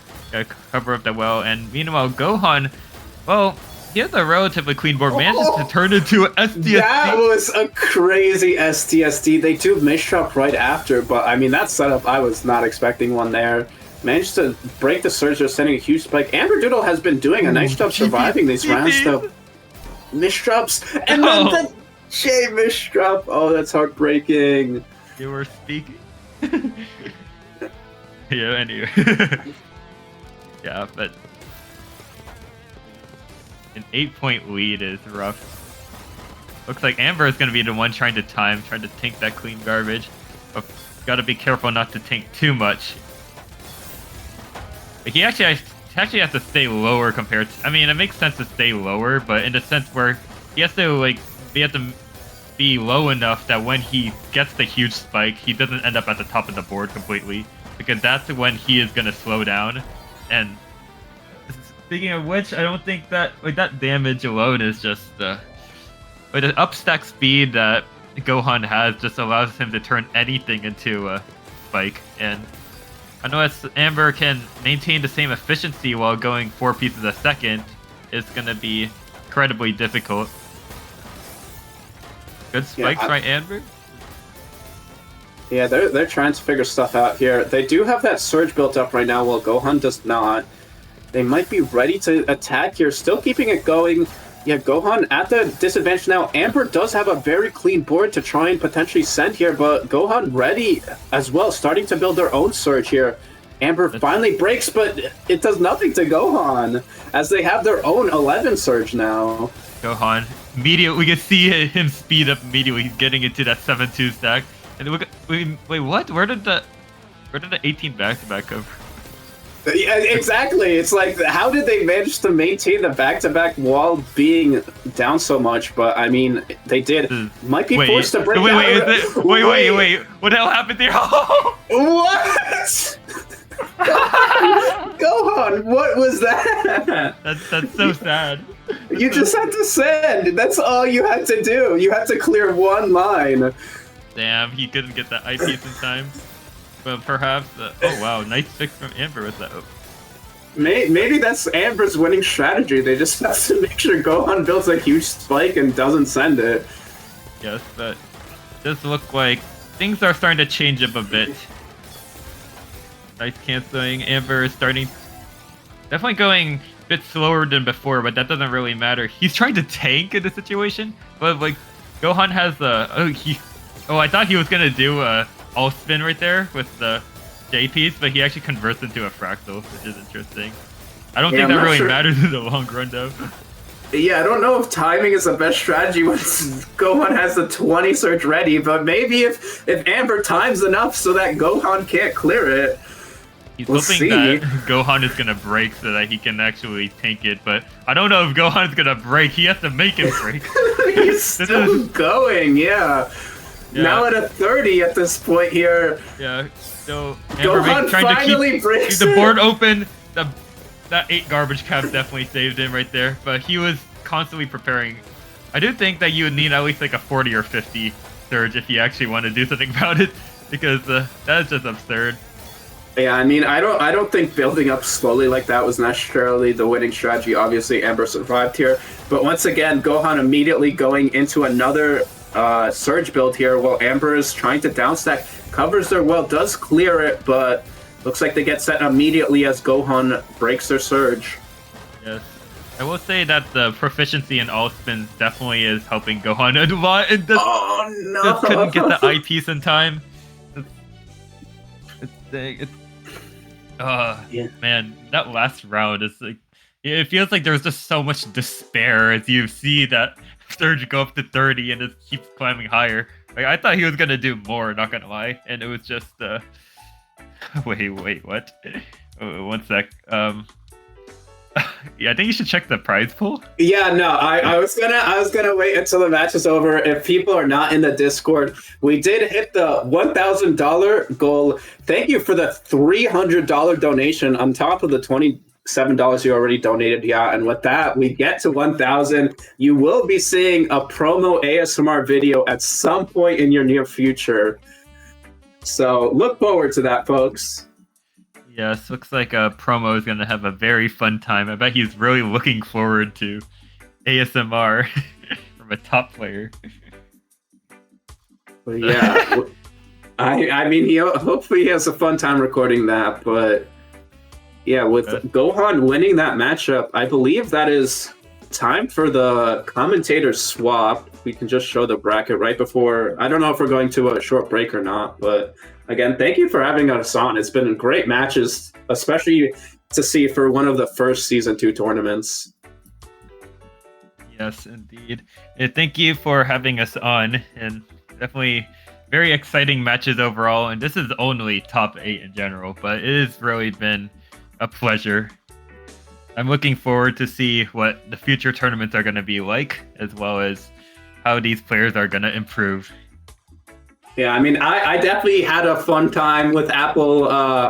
cover up the well, and meanwhile Gohan, well, he has a relatively clean board, manages to turn into a STST. That was a crazy STST. They do misdrop right after, but I mean, that setup, I was not expecting one there. Managed to break the surge, just sending a huge spike. Amber Doodle has been doing a nice job surviving these rounds, though. Misdrops, and then the J misdrop. Oh, that's heartbreaking. You were speaking? Yeah, anyway. Yeah, but An 8-point lead is rough. Looks like Amber is going to be the one trying to tank that clean garbage. But got to be careful not to tank too much. But he actually has to stay lower compared to... I mean, it makes sense to stay lower, but in the sense where he has to be low enough that when he gets the huge spike, he doesn't end up at the top of the board completely, because that's when he is going to slow down. And speaking of which, I don't think that that damage alone is just the upstack speed that Gohan has just allows him to turn anything into a spike. And I know as Amber can maintain the same efficiency while going 4 pieces a second, it's going to be incredibly difficult. Good spikes, right, Amber? Yeah, they're trying to figure stuff out here. They do have that surge built up right now, while Gohan does not. They might be ready to attack here, still keeping it going. Yeah, Gohan at the disadvantage now. Amber does have a very clean board to try and potentially send here, but Gohan ready as well, starting to build their own surge here. Amber finally breaks, but it does nothing to Gohan, as they have their own 11 surge now. Gohan, immediately, we can see him speed up immediately. He's getting into that 7-2 stack. And wait, what? Where did the 18 back-to-back come from? Yeah, exactly. It's like, how did they manage to maintain the back-to-back while being down so much? But I mean, they did. Might be forced to break out. Wait. What the hell happened there? What? Gohan, what was that? That's so sad. You just had to send. That's all you had to do. You had to clear one line. Damn, he couldn't get that eyepiece in time. But perhaps, oh wow, nice fix from Amber with that. Maybe that's Amber's winning strategy. They just have to make sure Gohan builds a huge spike and doesn't send it. Yes, but it does look like things are starting to change up a bit. Nice canceling. Amber is definitely going a bit slower than before, but that doesn't really matter. He's trying to tank in the situation, but like Gohan has I thought he was gonna do a all spin right there with the J piece, but he actually converts into a fractal, which is interesting. I don't think that really matters in the long run, though. Yeah, I don't know if timing is the best strategy when Gohan has the 20 surge ready, but maybe if Amber times enough so that Gohan can't clear it. He's hoping that Gohan is gonna break so that he can actually tank it, but I don't know if Gohan's gonna break. He has to make him break. He's still going, yeah. Now at a 30 at this point here. Yeah, so Gohan finally breaks the board open. That 8 garbage cap definitely saved him right there, but he was constantly preparing. I do think that you would need at least like a 40 or 50 surge if you actually want to do something about it, because that is just absurd. Yeah, I mean, I don't think building up slowly like that was necessarily the winning strategy. Obviously, Amber survived here, but once again, Gohan immediately going into another surge build here while Amber is trying to downstack. Covers their well, does clear it, but looks like they get set immediately as Gohan breaks their surge. Yes. I will say that the proficiency in all spins definitely is helping Gohan a lot. It just couldn't get the eyepiece in time. Man, that last round is like, it feels like there's just so much despair as you see that surge go up to 30 and it keeps climbing higher. Like, I thought he was gonna do more, not gonna lie, and it was just wait, what? Oh, 1 sec. Yeah, I think you should check the prize pool. Yeah, no, I was gonna wait until the match is over. If people are not in the Discord, we did hit the $1,000 goal. Thank you for the $300 donation on top of the $27 you already donated. Yeah, and with that, we get to 1,000. You will be seeing a promo ASMR video at some point in your near future. So look forward to that, folks. Yes, looks like Promo is going to have a very fun time. I bet he's really looking forward to ASMR from a top player. Well, yeah, I mean, hopefully he has a fun time recording that. But yeah, with Gohan winning that matchup, I believe that is time for the commentator swap. We can just show the bracket right before. I don't know if we're going to a short break or not, but again, thank you for having us on. It's been great matches, especially to see for one of the first Season 2 tournaments. Yes, indeed. Thank you for having us on, and definitely very exciting matches overall. And this is only top 8 in general, but it has really been a pleasure. I'm looking forward to see what the future tournaments are going to be like, as well as how these players are going to improve. Yeah, I mean, I definitely had a fun time with Apple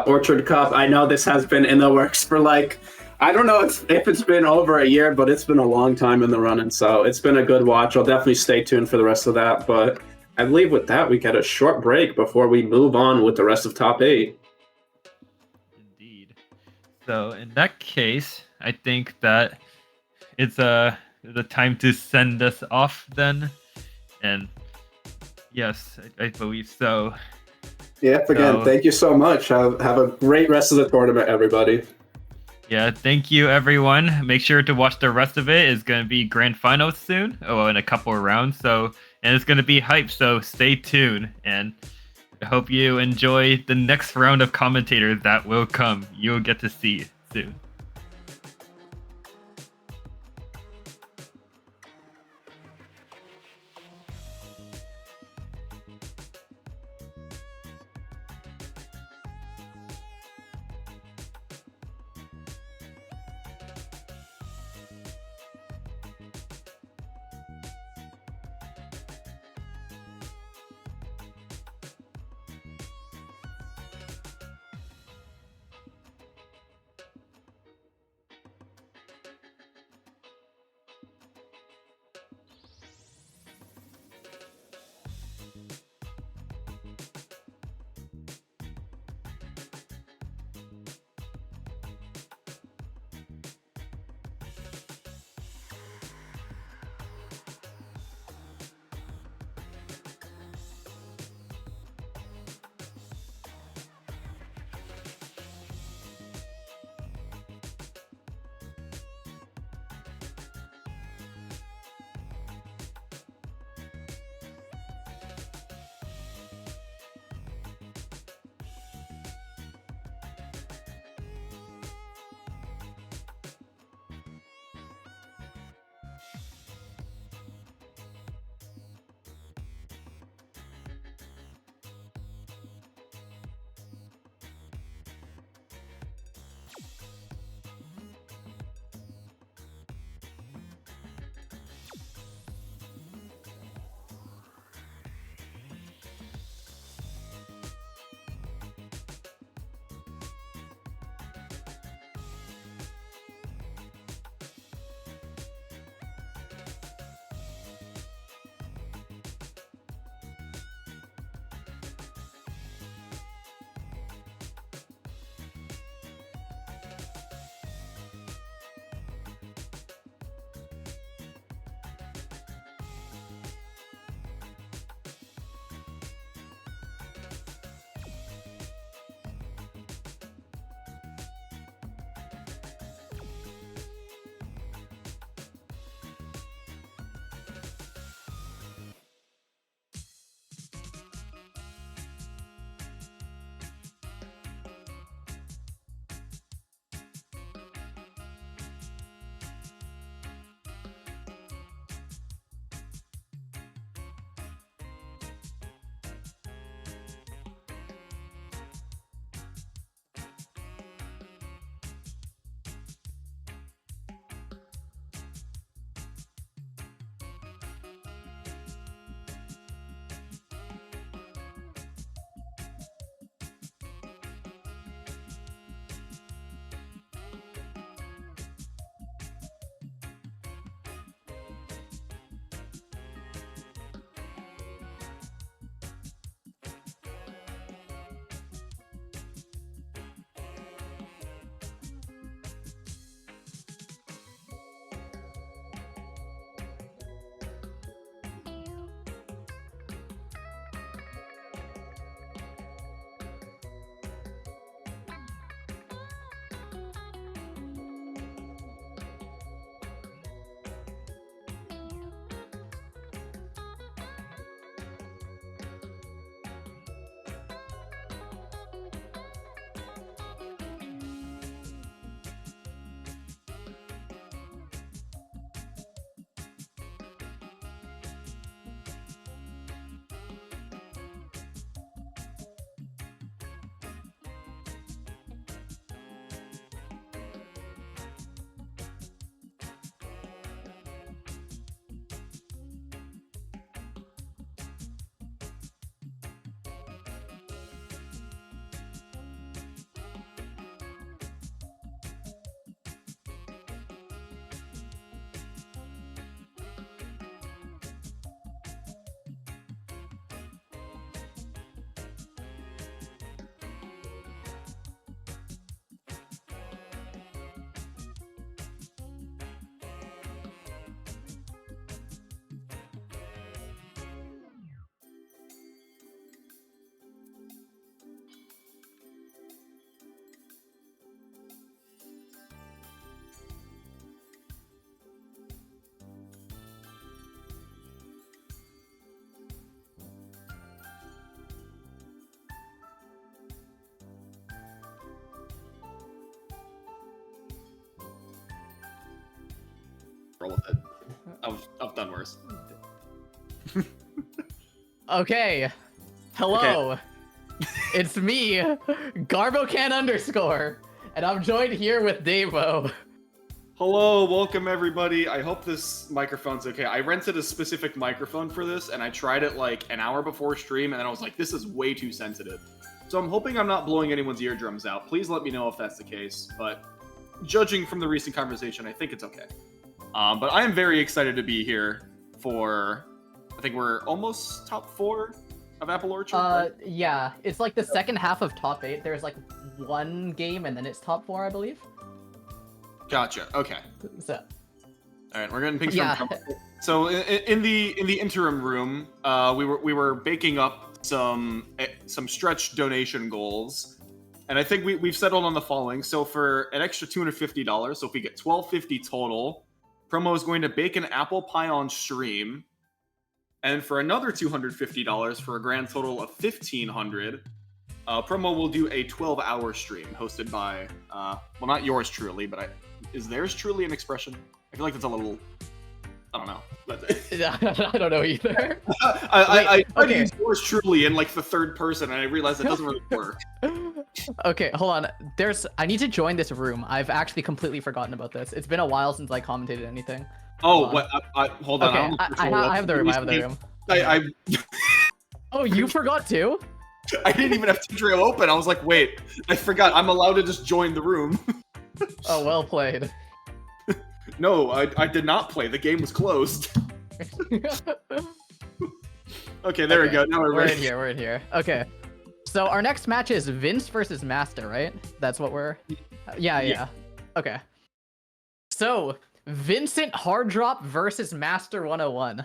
Orchard Cup. I know this has been in the works for like, I don't know if it's been over a year, but it's been a long time in the running. So it's been a good watch. I'll definitely stay tuned for the rest of that. But I believe with that, we get a short break before we move on with the rest of top 8. Indeed. So in that case, I think that it's the time to send us off then. And yes, I believe so. Yep, again, So, thank you so much. Have a great rest of the tournament, everybody. yeah, thank you everyone. Make sure to watch the rest of it. It's gonna be grand finals soon. Oh, in a couple of rounds. So, and it's gonna be hype. So stay tuned, and I hope you enjoy the next round of commentators that will come. You'll get to see soon. roll with it. I've done worse. Okay. Hello. It's me, GarboCan_, and I'm joined here with Davo. Hello, welcome everybody. I hope this microphone's okay. I rented a specific microphone for this, and I tried it like an hour before stream, and then I was like, this is way too sensitive. So I'm hoping I'm not blowing anyone's eardrums out. Please let me know if that's the case, but judging from the recent conversation, I think it's okay. But I am very excited to be here for, I think we're almost top 4 of Apple Orchard. Right? Yeah, it's like the second half of top 8. There's like one game, and then it's top 4, I believe. Gotcha. Okay. So. All right, we're getting pings Yeah. from. So in the interim room, we were baking up some stretch donation goals, and I think we've settled on the following. So for an extra $250, so if we get $1,250 total, Promo is going to bake an apple pie on stream, and for another $250 for a grand total of $1,500. Promo will do a 12-hour stream hosted by, well, not yours truly, but is theirs truly an expression? I feel like that's a little, I don't know. I don't know either. I tried to okay. use yours truly in like the third person, and I realized it doesn't really work. Okay, hold on. I need to join this room. I've actually completely forgotten about this. It's been a while since I commentated anything. Oh, what? Hold on. Okay, I have the room. I have the room. Oh, you forgot too? I didn't even have Tidrio open. I was like, wait, I forgot. I'm allowed to just join the room. Oh, well played. No, I did not play. The game was closed. Okay, there we go. Now we're ready. We're in here. Okay. So our next match is Vince versus Master, right? That's what we're... Yeah. Okay. So, Vincent Harddrop versus Master 101.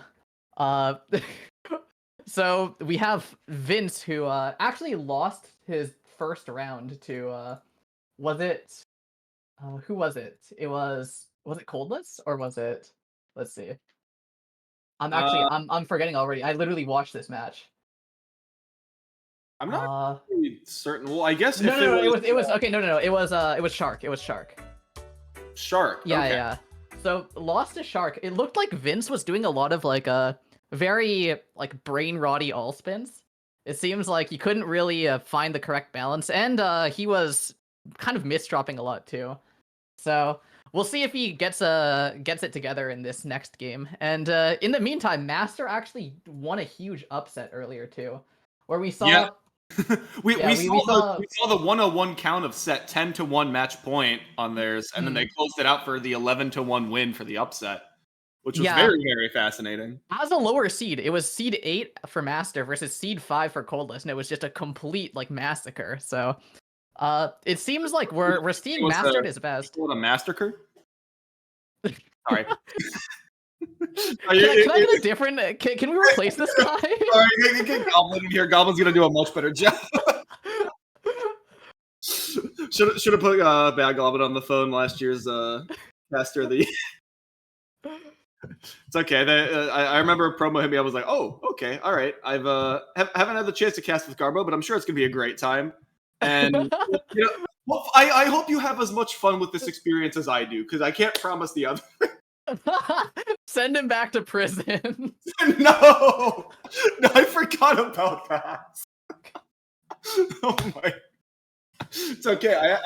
So, we have Vince, who actually lost his first round to... was it... who was it? Was it Coldless? Or was it... Let's see. I'm forgetting already. I literally watched this match. I'm not really certain. Well, I guess No, it was okay. No, it was Shark. It was Shark. Shark. Yeah, okay. yeah. So lost to Shark. It looked like Vince was doing a lot of like very like brain rotty all spins. It seems like he couldn't really find the correct balance, and he was kind of misdropping a lot too. So we'll see if he gets it together in this next game. And in the meantime, Master actually won a huge upset earlier too, where we saw. Yeah. we saw the 101 count of set 10-1 match point on theirs, and then they closed it out for the 11-1 win for the upset, which was very, very fascinating. As a lower seed, it was seed 8 for Master versus seed 5 for Coldless, and it was just a complete like massacre. So it seems like we're seeing Master at his best. What a massacre? Sorry. Can I get a different? Can we replace this guy? Sorry, get Goblin in here. Goblin's gonna do a much better job. Should have put Bad Goblin on the phone last year's caster of the. It's okay. I remember Promo hit me. I was like, oh, okay, all right. I've haven't had the chance to cast with Garbo, but I'm sure it's gonna be a great time. And well, I hope you have as much fun with this experience as I do, because I can't promise the other. Send him back to prison. No, I forgot about that. Oh my! It's okay.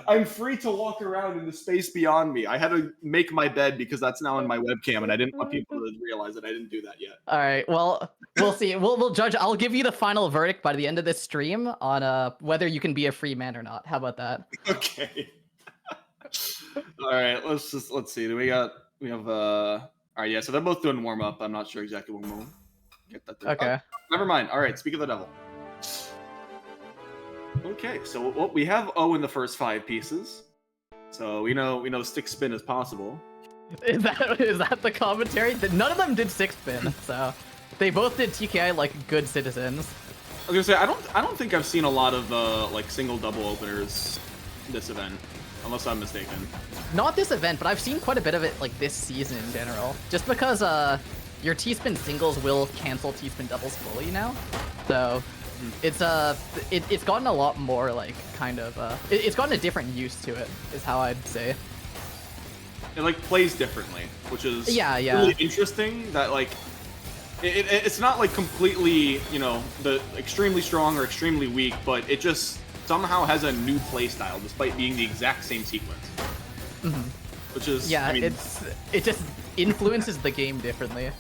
I'm free to walk around in the space beyond me. I had to make my bed because that's now on my webcam, and I didn't want people to realize that I didn't do that yet. All right. Well, we'll see. We'll judge. I'll give you the final verdict by the end of this stream on whether you can be a free man or not. How about that? Okay. All right. Let's see. We have all right. Yeah. So they're both doing warm up. I'm not sure exactly when we'll get that. Okay. Oh, never mind. All right. Speak of the devil. Okay, so we have O in the first 5 pieces, so we know stick spin is possible. Is that the commentary? None of them did 6-spin, so they both did TKI like good citizens. I was gonna say I don't think I've seen a lot of like single double openers this event, unless I'm mistaken. Not this event, but I've seen quite a bit of it like this season in general. Just because your T-spin singles will cancel T-spin doubles fully now, so. It's gotten a lot more like kind of it's gotten a different use to it is how I'd say. like plays differently, which is Yeah. really interesting. That like it's not like completely, you know, the extremely strong or extremely weak, but it just somehow has a new play style despite being the exact same sequence. Which is Yeah, I mean, it just influences the game differently.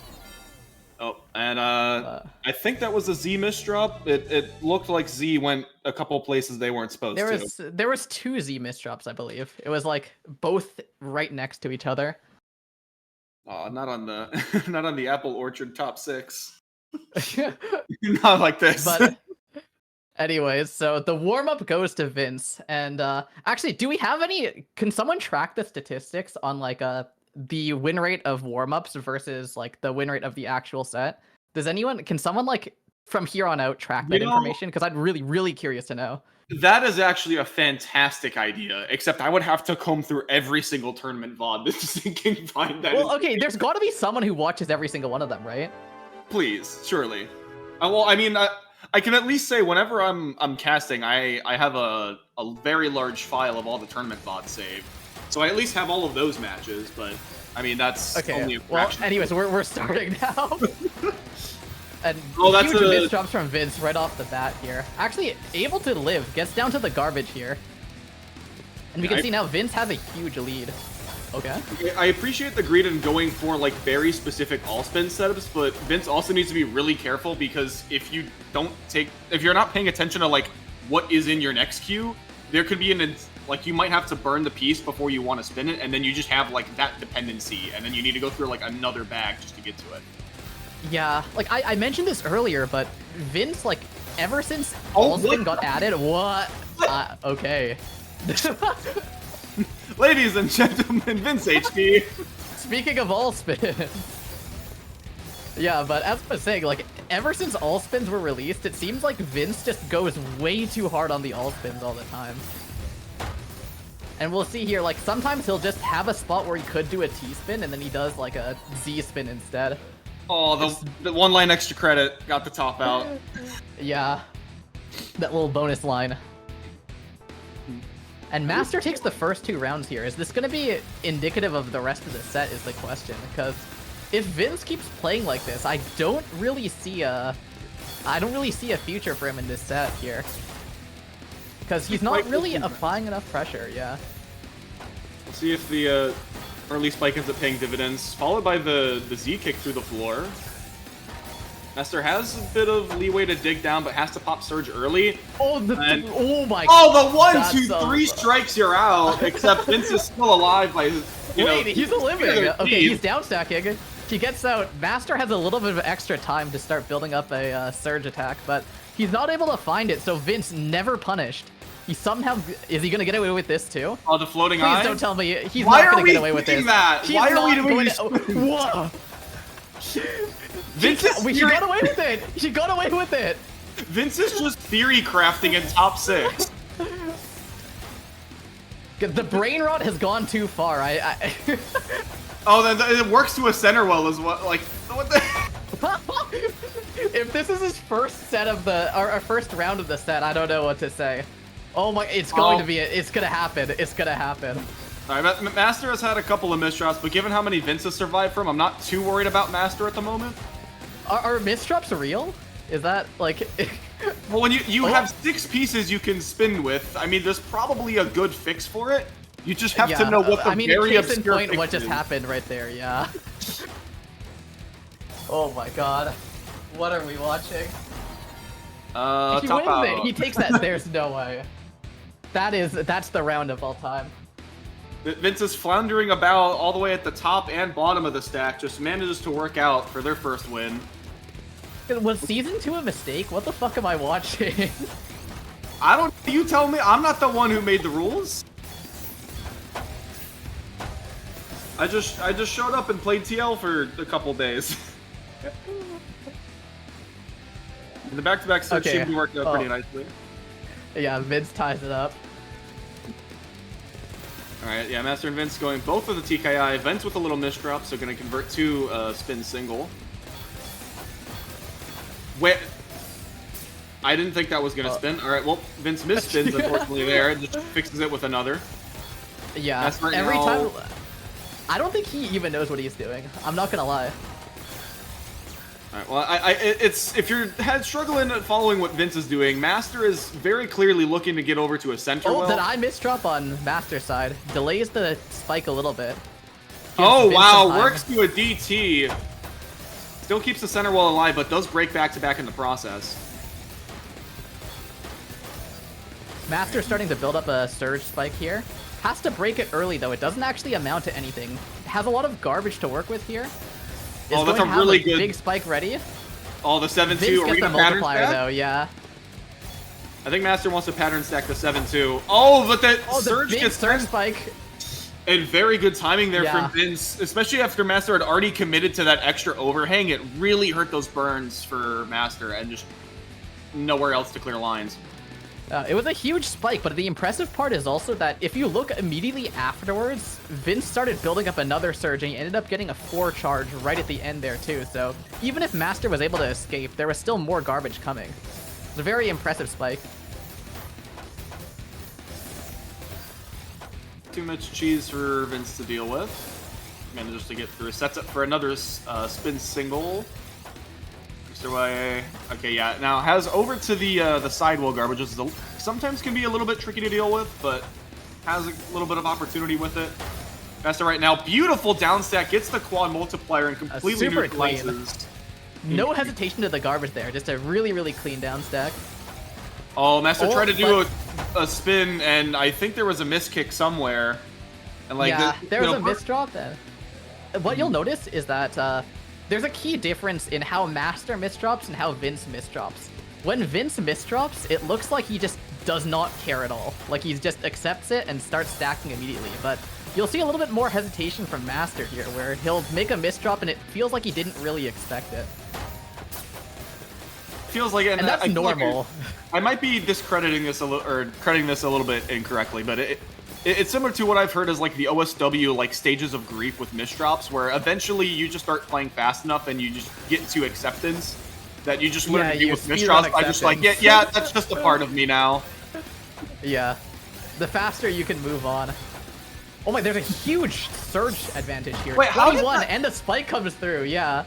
oh, and I think that was a Z misdrop. It looked like Z went a couple places they weren't supposed to. There was 2 Z misdrops, I believe. It was like both right next to each other. Oh, not on the not on the Apple Orchard top 6. Not like this. But anyways, so the warm-up goes to Vince, and actually, do we have any? Can someone track the statistics on like the win rate of warm-ups versus like the win rate of the actual set? Does anyone? Can someone like from here on out track that information? Because I'm really curious to know. That is actually a fantastic idea, except I would have to comb through every single tournament VOD to can find that. Well, okay, there's got to be someone who watches every single one of them, right? Please, surely. Well, I mean, I can at least say whenever I'm casting, I have a very large file of all the tournament VODs saved, so I at least have all of those matches. But I mean, that's only a well, fraction. anyways, we're starting now. And that's huge misdrops from Vince right off the bat here. Actually, able to live, gets down to the garbage here. And we can see now Vince has a huge lead. Okay. I appreciate the greed in going for like very specific all-spin setups, but Vince also needs to be really careful because if you're not paying attention to like what is in your next queue, there could be like you might have to burn the piece before you want to spin it, and then you just have like that dependency, and then you need to go through like another bag just to get to it. Yeah, like I mentioned this earlier, but Vince, like, ever since All-Spin got added, what? Okay. Ladies and gentlemen, Vince HD. Speaking of All-Spin. Yeah, but as I was saying, like, ever since All-Spins were released, it seems like Vince just goes way too hard on the All-Spins all the time. And we'll see here, like, sometimes he'll just have a spot where he could do a T-spin, and then he does, like, a Z-spin instead. Oh, the one line extra credit got the top out. Yeah. That little bonus line. And Master takes the first 2 rounds here. Is this going to be indicative of the rest of the set is the question. Because if Vince keeps playing like this, I don't really see a future for him in this set here. Because he's not really applying enough pressure, yeah. We'll see if the early spike ends up paying dividends, followed by the Z kick through the floor. Master has a bit of leeway to dig down, but has to pop Surge early. Oh, oh my! Oh, the 1, 2, 3 strikes, you're out. Except Vince is still alive by he's eliminating. Okay, he's down stacking. He gets out. Master has a little bit of extra time to start building up a Surge attack, but he's not able to find it. So Vince never punished. He somehow is he gonna get away with this too? Oh, the floating Please eye. Don't tell me he's not gonna get away with this. That? Why are we doing this? Whoa! Vince she got away with it. She got away with it. Vince is just theory crafting in top 6. The brain rot has gone too far. Oh, then it works to a center well as well. Like what the? If this is his first set of our first round of the set, I don't know what to say. Oh my, it's going to be it. It's gonna happen. It's gonna happen. All right, Master has had a couple of misdrops, but given how many Vince has survived from, I'm not too worried about Master at the moment. Are misdrops real? Is that like? Well, when you have 6 pieces you can spin with, I mean, there's probably a good fix for it. You just have to know what the very case in obscure point, fix what just is. happened right there, yeah. Oh my god. What are we watching? He top wins out. it. He takes that. There's no way. That's the round of all time. Vince is floundering about all the way at the top and bottom of the stack, just manages to work out for their first win. Was season 2 a mistake? What the fuck am I watching? I don't. You tell me. I'm not the one who made the rules. I just showed up and played TL for a couple days. And the back-to-back search seemed to work out pretty nicely. Yeah, Vince ties it up. Alright, yeah, Master and Vince going both with the TKI. Vince with a little misdrop, so going to convert to spin single. Wait. I didn't think that was going to spin. Alright, well, Vince misspins, unfortunately, there. Just fixes it with another. Yeah, every time... I don't think he even knows what he's doing. I'm not gonna lie. All right, well, it's if you're struggling at following what Vince is doing, Master is very clearly looking to get over to a center Oh, well. did I misdrop on Master side? Delays the spike a little bit. Oh Vince wow, some time. works to a DT. Still keeps the center well alive, but does break back to back in the process. Master starting to build up a surge spike here. Has to break it early though. It doesn't actually amount to anything. Has a lot of garbage to work with here. Is Oh, that's going a to have really a good- big spike ready. Oh, the 7-2 Vince gets the arena pattern multiplier stack? though, yeah. I think Master wants to pattern stack the 7-2. Oh, but that Oh, the surge big gets surge spike. and very good timing there Yeah. from Vince, especially after Master had already committed to that extra overhang. It really hurt those burns for Master and just nowhere else to clear lines. It was a huge spike, but the impressive part is also that if you look immediately afterwards, Vince started building up another surge and he ended up getting a 4 charge right at the end there too. So even if Master was able to escape, there was still more garbage coming. It's a very impressive spike. Too much cheese for Vince to deal with. Manages to get through. Sets up for another spin single. Mr. YA. Okay, yeah. Now has over to the sidewall garbage, which is sometimes can be a little bit tricky to deal with, but has a little bit of opportunity with it. Master right now, beautiful down stack, gets the quad multiplier and completely super clean. neutralizes. No hesitation to the garbage there. Just a really, really clean down stack. Oh, Master Oh, tried to do a spin, and I think there was a miss kick somewhere. And like, yeah, the- there you was know, a misdrop there. What you'll notice is that there's a key difference in how Master misdrops and how Vince misdrops. When Vince misdrops, it looks like he just does not care at all. Like he just accepts it and starts stacking immediately. But you'll see a little bit more hesitation from Master here, where he'll make a misdrop and it feels like he didn't really expect it. feels like, And that's I feel like normal. I might be discrediting this crediting this a little bit incorrectly, but it's similar to what I've heard as like the OSW like stages of grief with misdrops, where eventually you just start playing fast enough and you just get to acceptance that you just learn Yeah, to deal you with speed run misdrops. I just like, acceptance. yeah, that's just a part of me now. Yeah. The faster you can move on. Oh my, there's a huge surge advantage here. Wait, how did 21, that- and the spike comes through, yeah.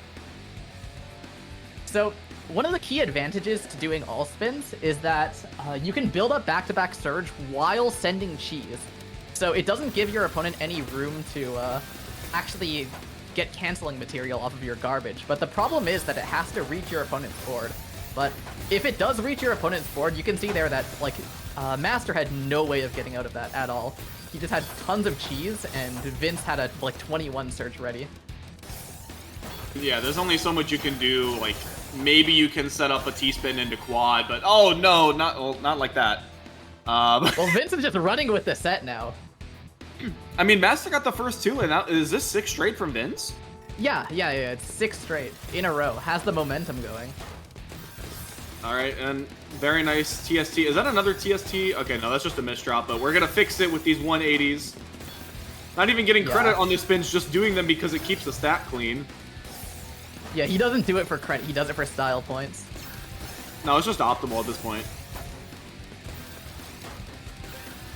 So, one of the key advantages to doing all spins is that you can build up back-to-back surge while sending cheese. So it doesn't give your opponent any room to actually get canceling material off of your garbage. But the problem is that it has to reach your opponent's board. But if it does reach your opponent's board, you can see there that like Master had no way of getting out of that at all. He just had tons of cheese, and Vince had a like 21 surge ready. Yeah, there's only so much you can do. Like maybe you can set up a T-spin into quad, but oh no, not like that. Well, Vince is just running with the set now. I mean, Master got the first two, and that, is this 6 straight from Vince? Yeah, it's 6 straight in a row. Has the momentum going. All right, and very nice TST. Is that another TST? Okay, no, that's just a misdrop, but we're gonna fix it with these 180s. Not even getting credit Yeah. on the spins, just doing them because it keeps the stat clean. Yeah, he doesn't do it for credit. He does it for style points. No, it's just optimal at this point.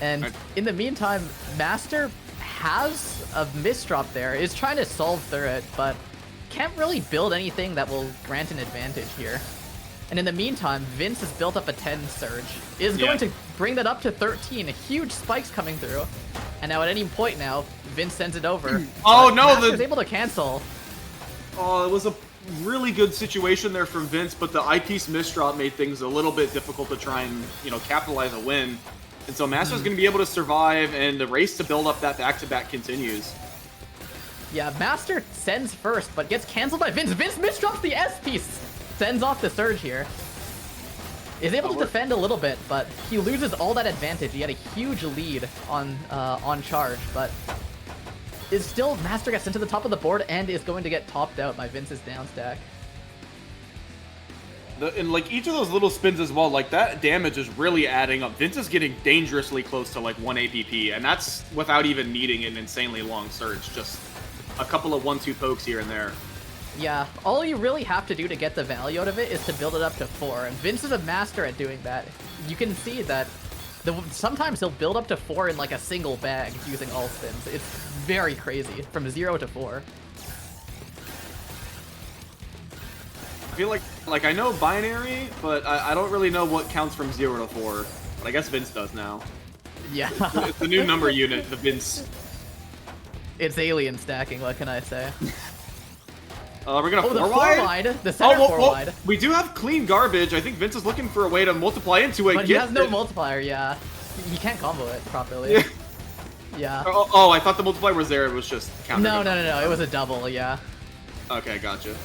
And Right. in the meantime, Master has a misdrop there, is trying to solve through it, but can't really build anything that will grant an advantage here. And in the meantime, Vince has built up a 10 surge, is Yeah. going to bring that up to 13, huge spikes coming through. And now at any point now, Vince sends it over. Oh, but no, Master's able to cancel. Oh, it was a really good situation there from Vince, but the eyepiece misdrop made things a little bit difficult to try and, capitalize a win. And so Master's going to be able to survive, and the race to build up that back-to-back continues. Yeah, Master sends first, but gets canceled by Vince. Vince misdrops the S piece, sends off the surge here. Is able to defend a little bit, but he loses all that advantage. He had a huge lead on charge, but is still Master gets into the top of the board and is going to get topped out by Vince's down stack. And like each of those little spins as well, like that damage is really adding up. Vince is getting dangerously close to like 1 APP, and that's without even needing an insanely long surge. Just a couple of 1-2 pokes here and there. Yeah, all you really have to do to get the value out of it is to build it up to 4, and Vince is a master at doing that. You can see that Sometimes he'll build up to 4 in like a single bag using all spins. It's very crazy, from 0 to 4. I feel like I know binary, but I don't really know what counts from 0 to 4. But I guess Vince does now. Yeah. It's the new number unit, the Vince. It's alien stacking, what can I say? We're gonna Oh, the 4 4 wide? wide, the center 4 wide. We do have clean garbage. I think Vince is looking for a way to multiply into it. But he has no multiplier, yeah. He can't combo it properly. Yeah. Yeah. Oh, I thought the multiplier was there. It was just counter. No, it was a double, yeah. Okay, gotcha.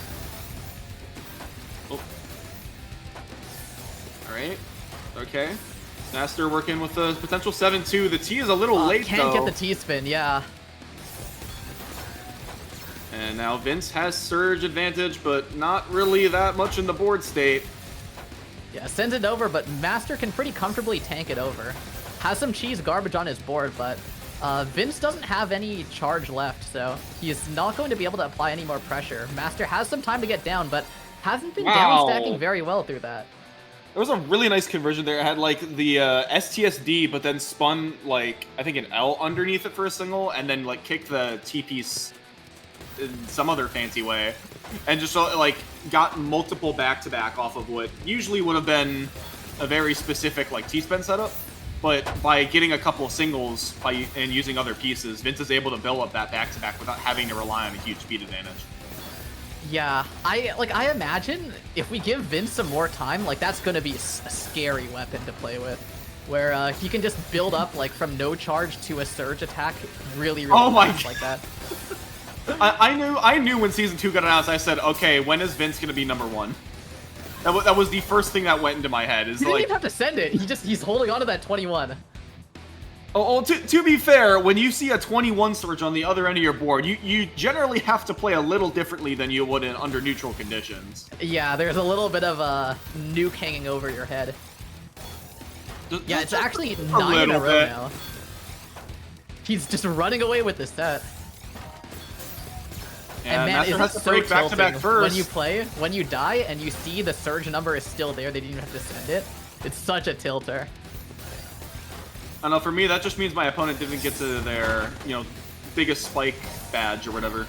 Oh. Alright. Okay. Master working with the potential 7-2. The T is a little late, Can't though. get the T-spin, yeah. And now Vince has surge advantage, but not really that much in the board state. Yeah, sends it over, but Master can pretty comfortably tank it over. Has some cheese garbage on his board, but Vince doesn't have any charge left, so he's not going to be able to apply any more pressure. Master has some time to get down, but hasn't been down stacking very well through that. There was a really nice conversion there. It had like the STSD, but then spun like I think an L underneath it for a single, and then like kicked the T piece in some other fancy way, and just like got multiple back-to-back off of what usually would have been a very specific like T-spin setup. But by getting a couple of singles and using other pieces, Vince is able to build up that back-to-back without having to rely on a huge speed advantage. Yeah, I imagine if we give Vince some more time, like that's gonna be a scary weapon to play with, where he can just build up like from no charge to a surge attack really fast like that. I knew when Season 2 got announced, I said, okay, when is Vince going to be number 1? That was the first thing that went into my head. Is He didn't like, even have to send it. He's holding on to that 21. to be fair, when you see a 21 surge on the other end of your board, you generally have to play a little differently than you would in under neutral conditions. Yeah, there's a little bit of a nuke hanging over your head. Yeah, it's actually 9 in a row now. He's just running away with the set. And man, Master has it's to break so back-to-back tilting. first. When you die and you see the surge number is still there, they didn't even have to send it. It's such a tilter. I know, for me, that just means my opponent didn't get to their, biggest spike badge or whatever.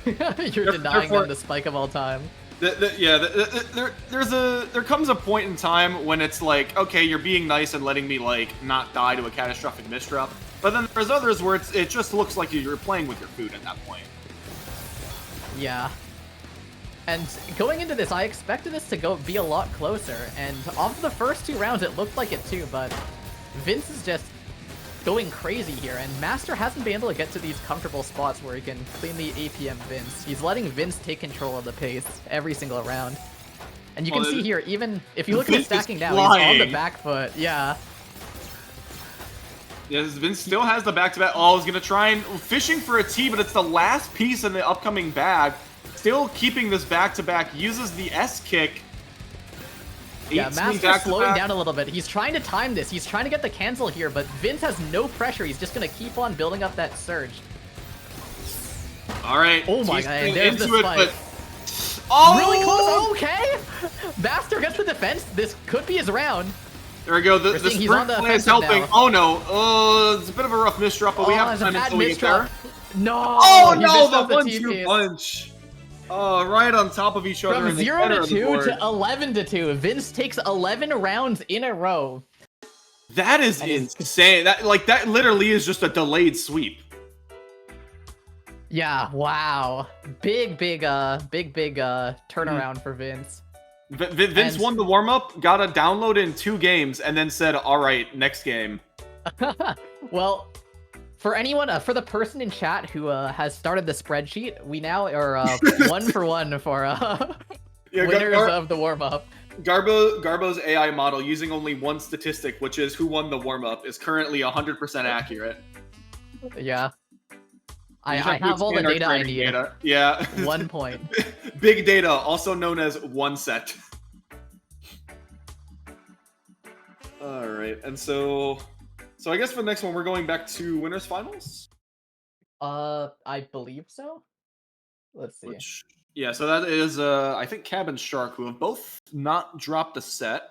You're denying them the spike of all time. There comes a point in time when it's like, okay, you're being nice and letting me, like, not die to a catastrophic misdrop. But then there's others where it just looks like you're playing with your food at that point. Yeah. And going into this, I expected this to be a lot closer, and off the first 2 rounds, it looked like it too, but Vince is just going crazy here, and Master hasn't been able to get to these comfortable spots where he can cleanly APM Vince. He's letting Vince take control of the pace every single round. And you can see here, even if you look at the stacking now, he's on the back foot. Yeah. Yes, Vince still has the back-to-back. Oh, he's going to try and fishing for a T, but it's the last piece in the upcoming bag. Still keeping this back-to-back, uses the S-kick. Yeah, Master's slowing down a little bit. He's trying to time this. He's trying to get the cancel here, but Vince has no pressure. He's just going to keep on building up that surge. All right. Oh my god, and there's the spike. Oh! Really close. Okay. Master gets the defense. This could be his round. There we go. The sprint play is helping. Now. Oh no. It's a bit of a rough misdrop, but we have time until we get there. No. Oh no, the 1-2 punch. Right on top of each other. From 0 to 2 to 11 to 2. Vince takes 11 rounds in a row. That is insane. That literally is just a delayed sweep. Yeah, wow. Big turnaround for Vince. Vince won the warm-up, got a download in 2 games, and then said, all right, next game. Well, for anyone, for the person in chat who has started the spreadsheet, we now are 1 for 1 for winners of the warm-up. Garbo's AI model, using only one statistic, which is who won the warm-up, is currently 100% accurate. Yeah. I have all the data I need. Yeah. 1 point. Big data, also known as 1 set. All right, and so I guess for the next one, we're going back to winners finals. I believe so. Let's see. Yeah, so that is I think Cab and Shark, who have both not dropped a set.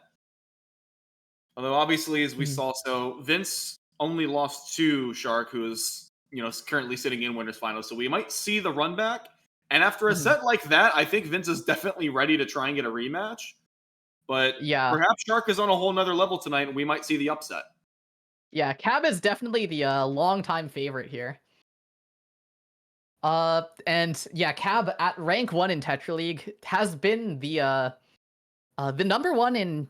Although obviously, as we Mhm. saw, so Vince only lost to Shark, who is currently sitting in winners finals. So we might see the run back. And after a Mhm. set like that, I think Vince is definitely ready to try and get a rematch. But Yeah. perhaps Shark is on a whole nother level tonight, and we might see the upset. Yeah, Cab is definitely the longtime favorite here. And yeah, Cab at rank 1 in Tetra League has been the number 1 in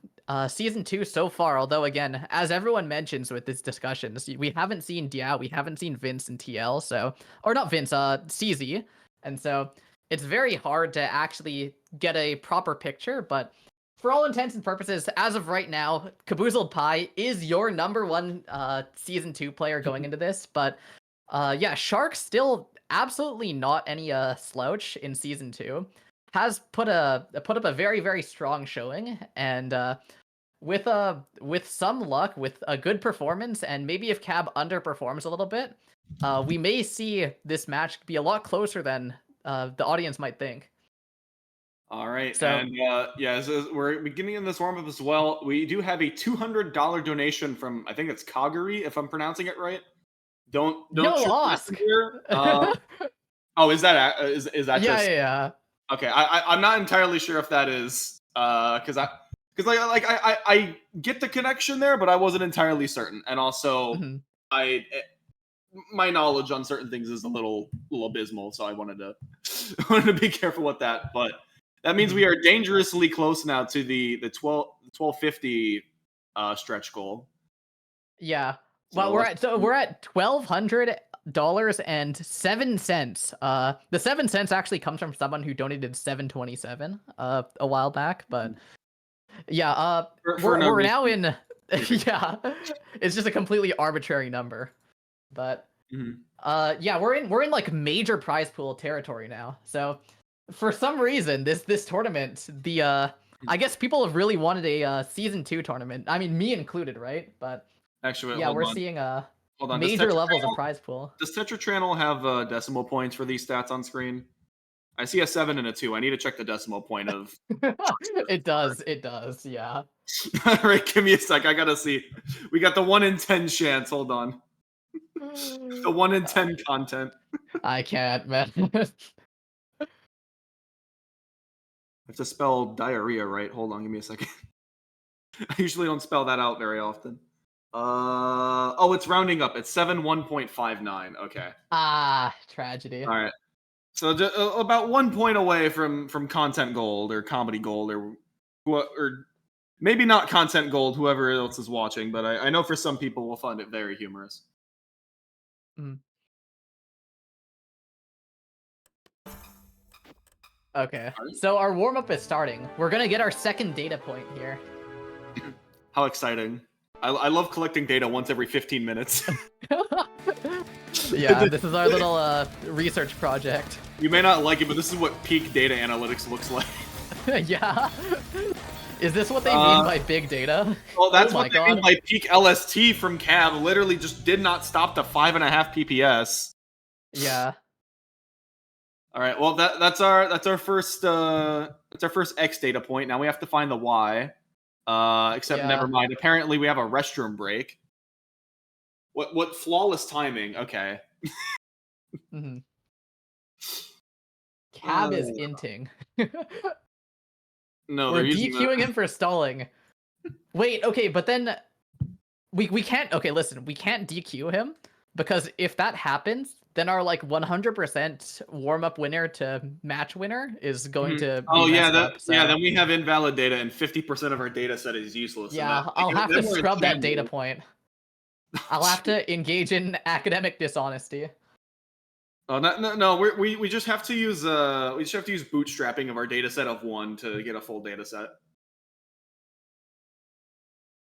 season 2 so far. Although again, as everyone mentions with these discussions, we haven't seen Diao, we haven't seen Vince and TL, so or not Vince, CZ, and so it's very hard to actually get a proper picture. But for all intents and purposes, as of right now, Caboozled Pie is your number 1 season 2 player going into this. But yeah, Shark still absolutely not any slouch in season 2. Has put up a very, very strong showing, and with some luck, with a good performance, and maybe if Cab underperforms a little bit, we may see this match be a lot closer than the audience might think. All right, So- and yeah, as we're beginning in this warm up as well. We do have a $200 donation from, I think it's Kaguri, if I'm pronouncing it right. Don't Yo, shoot me Osk! here. Oh, is that is that yeah, just yeah. okay? I'm not entirely sure if that is because I get the connection there, but I wasn't entirely certain, and also Mhm. my knowledge on certain things is a little abysmal, so I wanted to wanted to be careful with that. But that means we are dangerously close now to the 1250 stretch goal. Yeah. So Well, let's- we're at $1,200.07. The 7 cents actually comes from someone who donated 727 a while back, but yeah, for no we're reason. now in yeah, it's just a completely arbitrary number, but Mhm. yeah, we're in like major prize pool territory now. So for some reason, this tournament, I guess people have really wanted a season 2 tournament. I mean, me included, right? But Actually, wait, yeah, hold we're on. seeing Hold on. Does major Tetra levels Channel- of prize pool. Does Tetra Channel have decimal points for these stats on screen? I see a 7 and a 2. I need to check the decimal point of. It does, yeah. All right, give me a sec. I gotta see. We got the 1 in 10 chance. Hold on. The 1 in 10 content. I can't, man. I have to spell diarrhea right. Hold on, give me a second. I usually don't spell that out very often. Oh, it's rounding up. It's 71.59. Okay. Tragedy. All right. So about 1 point away from content gold or comedy gold or maybe not content gold. Whoever else is watching, but I know for some people will find it very humorous. Okay, so our warm-up is starting. We're gonna get our second data point here. How exciting! I love collecting data once every 15 minutes. Yeah, this is our little research project. You may not like it, but this is what peak data analytics looks like. Yeah. Is this what they mean by big data? Well, that's Oh what my they mean God. by peak LST from Cab. Literally just did not stop to 5.5 PPS. Yeah. All right. Well, that's our first X data point. Now we have to find the Y. Except Yeah. never mind. Apparently we have a restroom break. What flawless timing? Okay. Mm-hmm. Cab is inting. No, We're they're using DQing him for stalling. Wait, okay, but then we can't. Okay, listen, we can't DQ him because if that happens, then our like 100% warm up winner to match winner is going to be Oh yeah, messed up. So. yeah. Then we have invalid data, and 50% of our data set is useless. and Yeah, that- I'll have to then we're in scrub that data shambles. point. I'll have to engage in academic dishonesty. Oh no! We just have to use bootstrapping of our data set of 1 to get a full data set.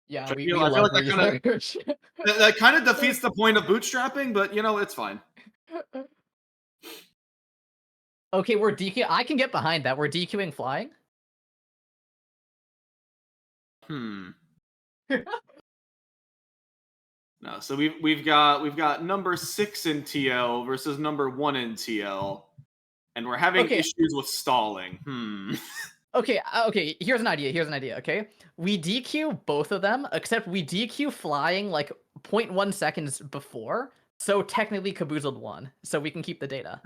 Yeah, I we feel love like that research. That kind of defeats the point of bootstrapping, but it's fine. Okay, we're DQ. I can get behind that. We're DQing flying. No, so we've got number 6 in TL versus number 1 in TL, and we're having Okay. issues with stalling. Okay, okay, here's an idea, okay? We DQ both of them, except we DQ flying like 0.1 seconds before, so technically Caboozled won, so we can keep the data.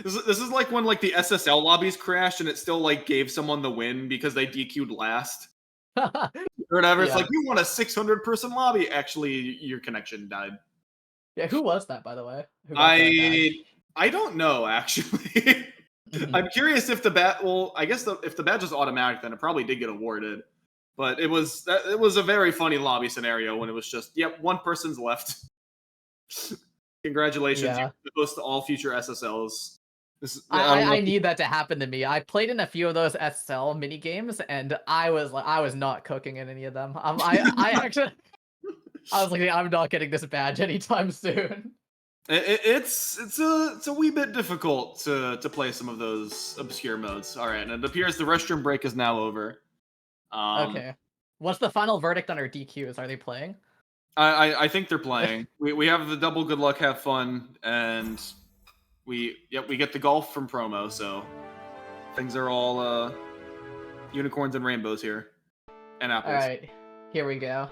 This is like when like the SSL lobbies crashed and it still like gave someone the win because they DQ'd last. Or whatever. It's Yeah. like, you won a 600-person lobby. Actually, your connection died. Yeah, who was that, by the way? Who got that badge? I don't know, actually. I'm curious if the badge. Well, I guess if the badge was automatic, then it probably did get awarded. But it was a very funny lobby scenario when it was just, yep, one person's left. Congratulations, Yeah. you host all future SSLs. I need that to happen to me. I played in a few of those SSL mini games, and I was not cooking in any of them. I actually, I was like, I'm not getting this badge anytime soon. It's a wee bit difficult to play some of those obscure modes. All right, and it appears the restroom break is now over. Okay, what's the final verdict on our DQs? Are they playing? I think they're playing. we have the double good luck, have fun, and we get the golf from promo. So things are all unicorns and rainbows here, and apples. All right, here we go.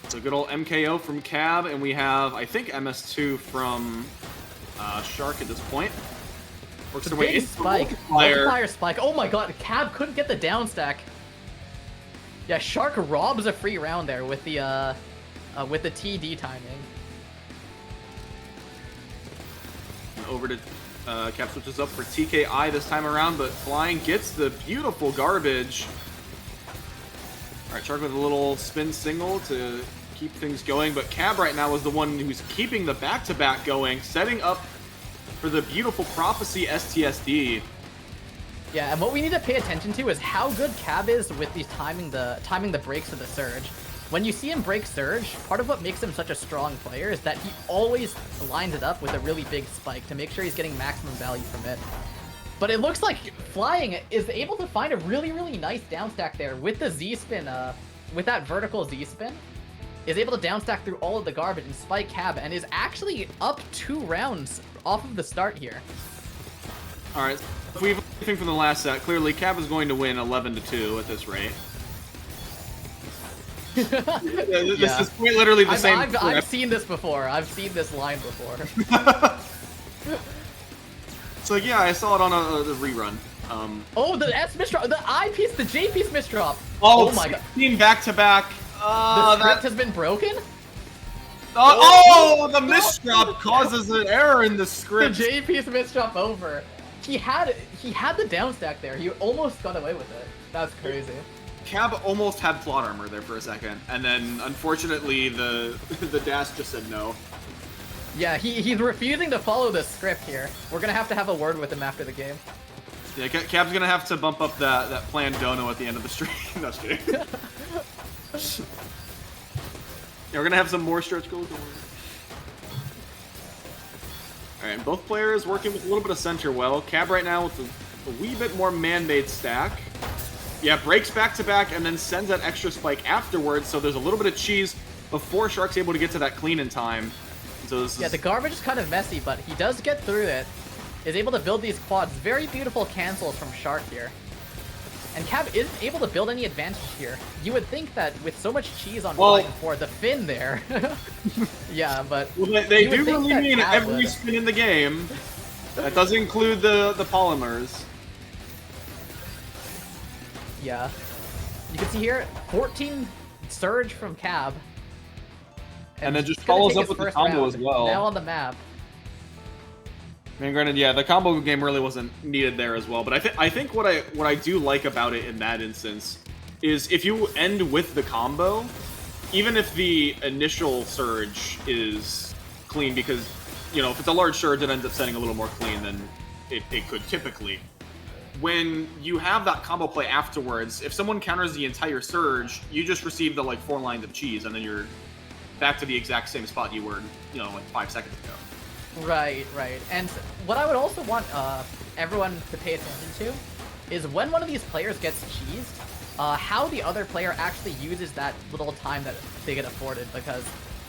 So good old MKO from Cab, and we have, I think, MS2 from Shark at this point. Works their way Big into spike, multiplier spike. Oh my god, Cab couldn't get the down stack. Yeah, Shark robs a free round there with the TD timing. And over to Cap switches up for TKI this time around, but Flying gets the beautiful garbage. All right, Shark with a little spin single to keep things going, but Cab right now is the one who's keeping the back-to-back going, setting up for the beautiful Prophecy STSD. Yeah, and what we need to pay attention to is how good Cab is with these timing the breaks of the Surge. When you see him break Surge, part of what makes him such a strong player is that he always lines it up with a really big spike to make sure he's getting maximum value from it. But it looks like Flying is able to find a really, really nice downstack there with the Z-spin, with that vertical Z-spin. Is able to downstack through all of the garbage and spike Cab, and is actually up 2 rounds off of the start here. All right, if we have anything from the last set, clearly Cab is going to win 11-2 at this rate. This is quite literally the same. I've seen this before. I've seen this line before. So yeah, I saw it on a rerun. Oh, the S misdrop, the I piece, the J piece misdrop. Oh my god. 16 back-to-back. The script has been broken? The misdrop causes an error in the The script. J piece misdrop over. He had the downstack there. He almost got away with it. That's crazy. Cab almost had plot armor there for a second, and then unfortunately the dash just said no. Yeah, he's refusing to follow the script here. We're gonna have a word with him after the game. Yeah, Cab's gonna have to bump up that planned dono at the end of the stream. No, just kidding. Yeah, we're gonna have some more stretch goals. Alright, both players working with a little bit of center well. Cab right now with a wee bit more man-made stack. Yeah, breaks back-to-back and then sends that extra spike afterwards, so there's a little bit of cheese before Shark's able to get to that clean in time. So this Yeah, the garbage is kind of messy, but he does get through it. Is able to build these quads. Very beautiful cancels from Shark here. And Cab isn't able to build any advantage here. You would think that with so much cheese on Flying 4, the Finn there. Yeah, but... Well, they you would do think really that mean Cab every would. spin in the game. That does include the polymers. Yeah. You can see here, 14 Surge from Cab. And then just it's gonna follows take up his with the first combo round. as well. Now on the map. I mean, granted, yeah, the combo game really wasn't needed there as well. But I think what I do like about it in that instance is if you end with the combo, even if the initial surge is clean, because you know if it's a large surge, it ends up setting a little more clean than it could typically. When you have that combo play afterwards, if someone counters the entire surge, you just receive the like 4 lines of cheese, and then you're back to the exact same spot you were, you know, like 5 seconds ago. Right, right. And what I would also want everyone to pay attention to is when one of these players gets cheesed, how the other player actually uses that little time that they get afforded, because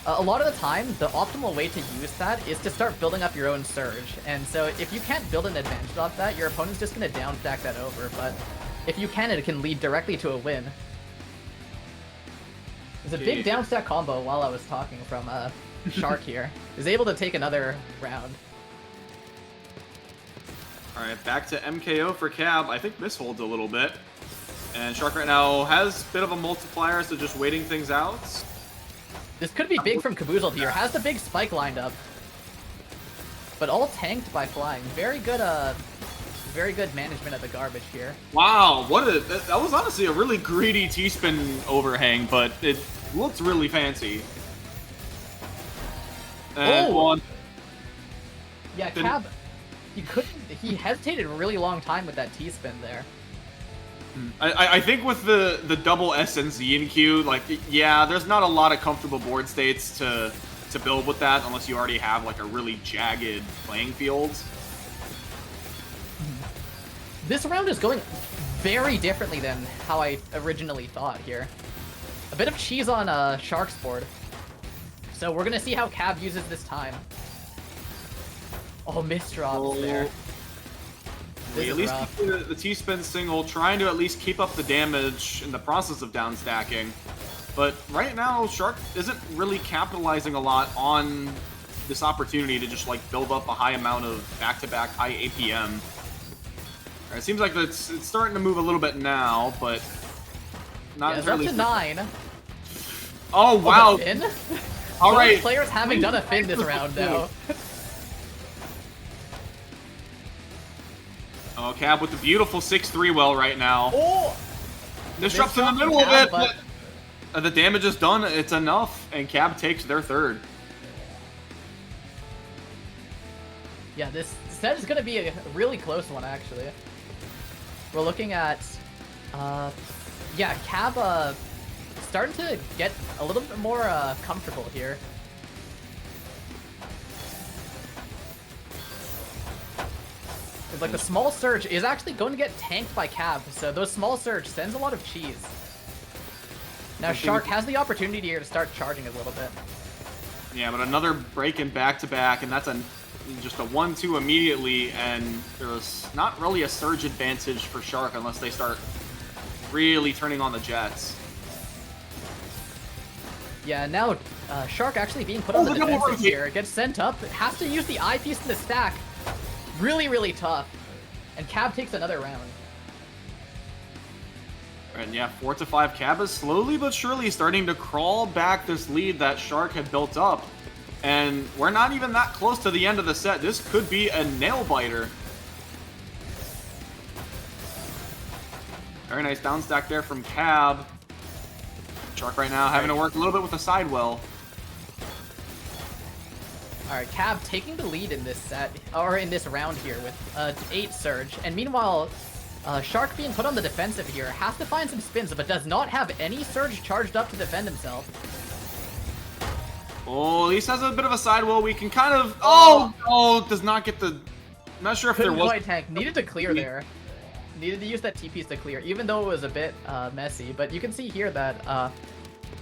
A lot of the time, the optimal way to use that is to start building up your own surge. And so if you can't build an advantage off that, your opponent's just going to down stack that over. But if you can, it can lead directly to a win. There's a big down stack combo while I was talking from Shark here. Is able to take another round. Alright, back to MKO for Cab. I think misholds a little bit. And Shark right now has a bit of a multiplier, so just waiting things out. This could be big from Caboozled here. Has the big spike lined up. But all tanked by flying. Very good management of the garbage here. Wow, that was honestly a really greedy T-spin overhang, but it looks really fancy. And one. Yeah, Cab, he hesitated a really long time with that T-spin there. I think with the double S and Z in Q, like, yeah, there's not a lot of comfortable board states to build with that unless you already have like a really jagged playing field. This round is going very differently than how I originally thought here. A bit of cheese on Shark's board. So we're gonna see how Cab uses this time. Oh, misdrops there. At least the T-spin single, trying to at least keep up the damage in the process of down stacking. But right now, Shark isn't really capitalizing a lot on this opportunity to just like build up a high amount of back-to-back high APM. It seems like it's starting to move a little bit now, but not really. Up to 9. Oh wow! All right, players having done a fin this round now. Oh, Cab with the beautiful 6-3 well right now. Oh! Disrupts in the middle of it, but the damage is done. It's enough, and Cab takes their third. Yeah, this set is going to be a really close one, actually. We're looking at, yeah, Cab starting to get a little bit more comfortable here. It's like the small surge is actually going to get tanked by Cab, so those small surge sends a lot of cheese. Now Shark has the opportunity here to start charging a little bit. Yeah, but another break in back-to-back, and that's just a 1-2 immediately, and there's not really a surge advantage for Shark unless they start really turning on the jets. Yeah, now Shark actually being put on the defensive here, gets sent up, has to use the eyepiece in the stack. Really, really tough. And Cab takes another round. And yeah, 4-5 Cab is slowly but surely starting to crawl back this lead that Shark had built up. And we're not even that close to the end of the set. This could be a nail-biter. Very nice down stack there from Cab. Shark right now having to work a little bit with the sidewell. Alright, Cab taking the lead in this set, or in this round here with 8 surge. And meanwhile, Shark being put on the defensive here has to find some spins, but does not have any surge charged up to defend himself. Oh, at least has a bit of a sidewell. We can kind of... Oh, does not get the... I'm not sure if there was... Quite tank. Needed to clear there. Needed to use that TPs to clear, even though it was a bit messy. But you can see here that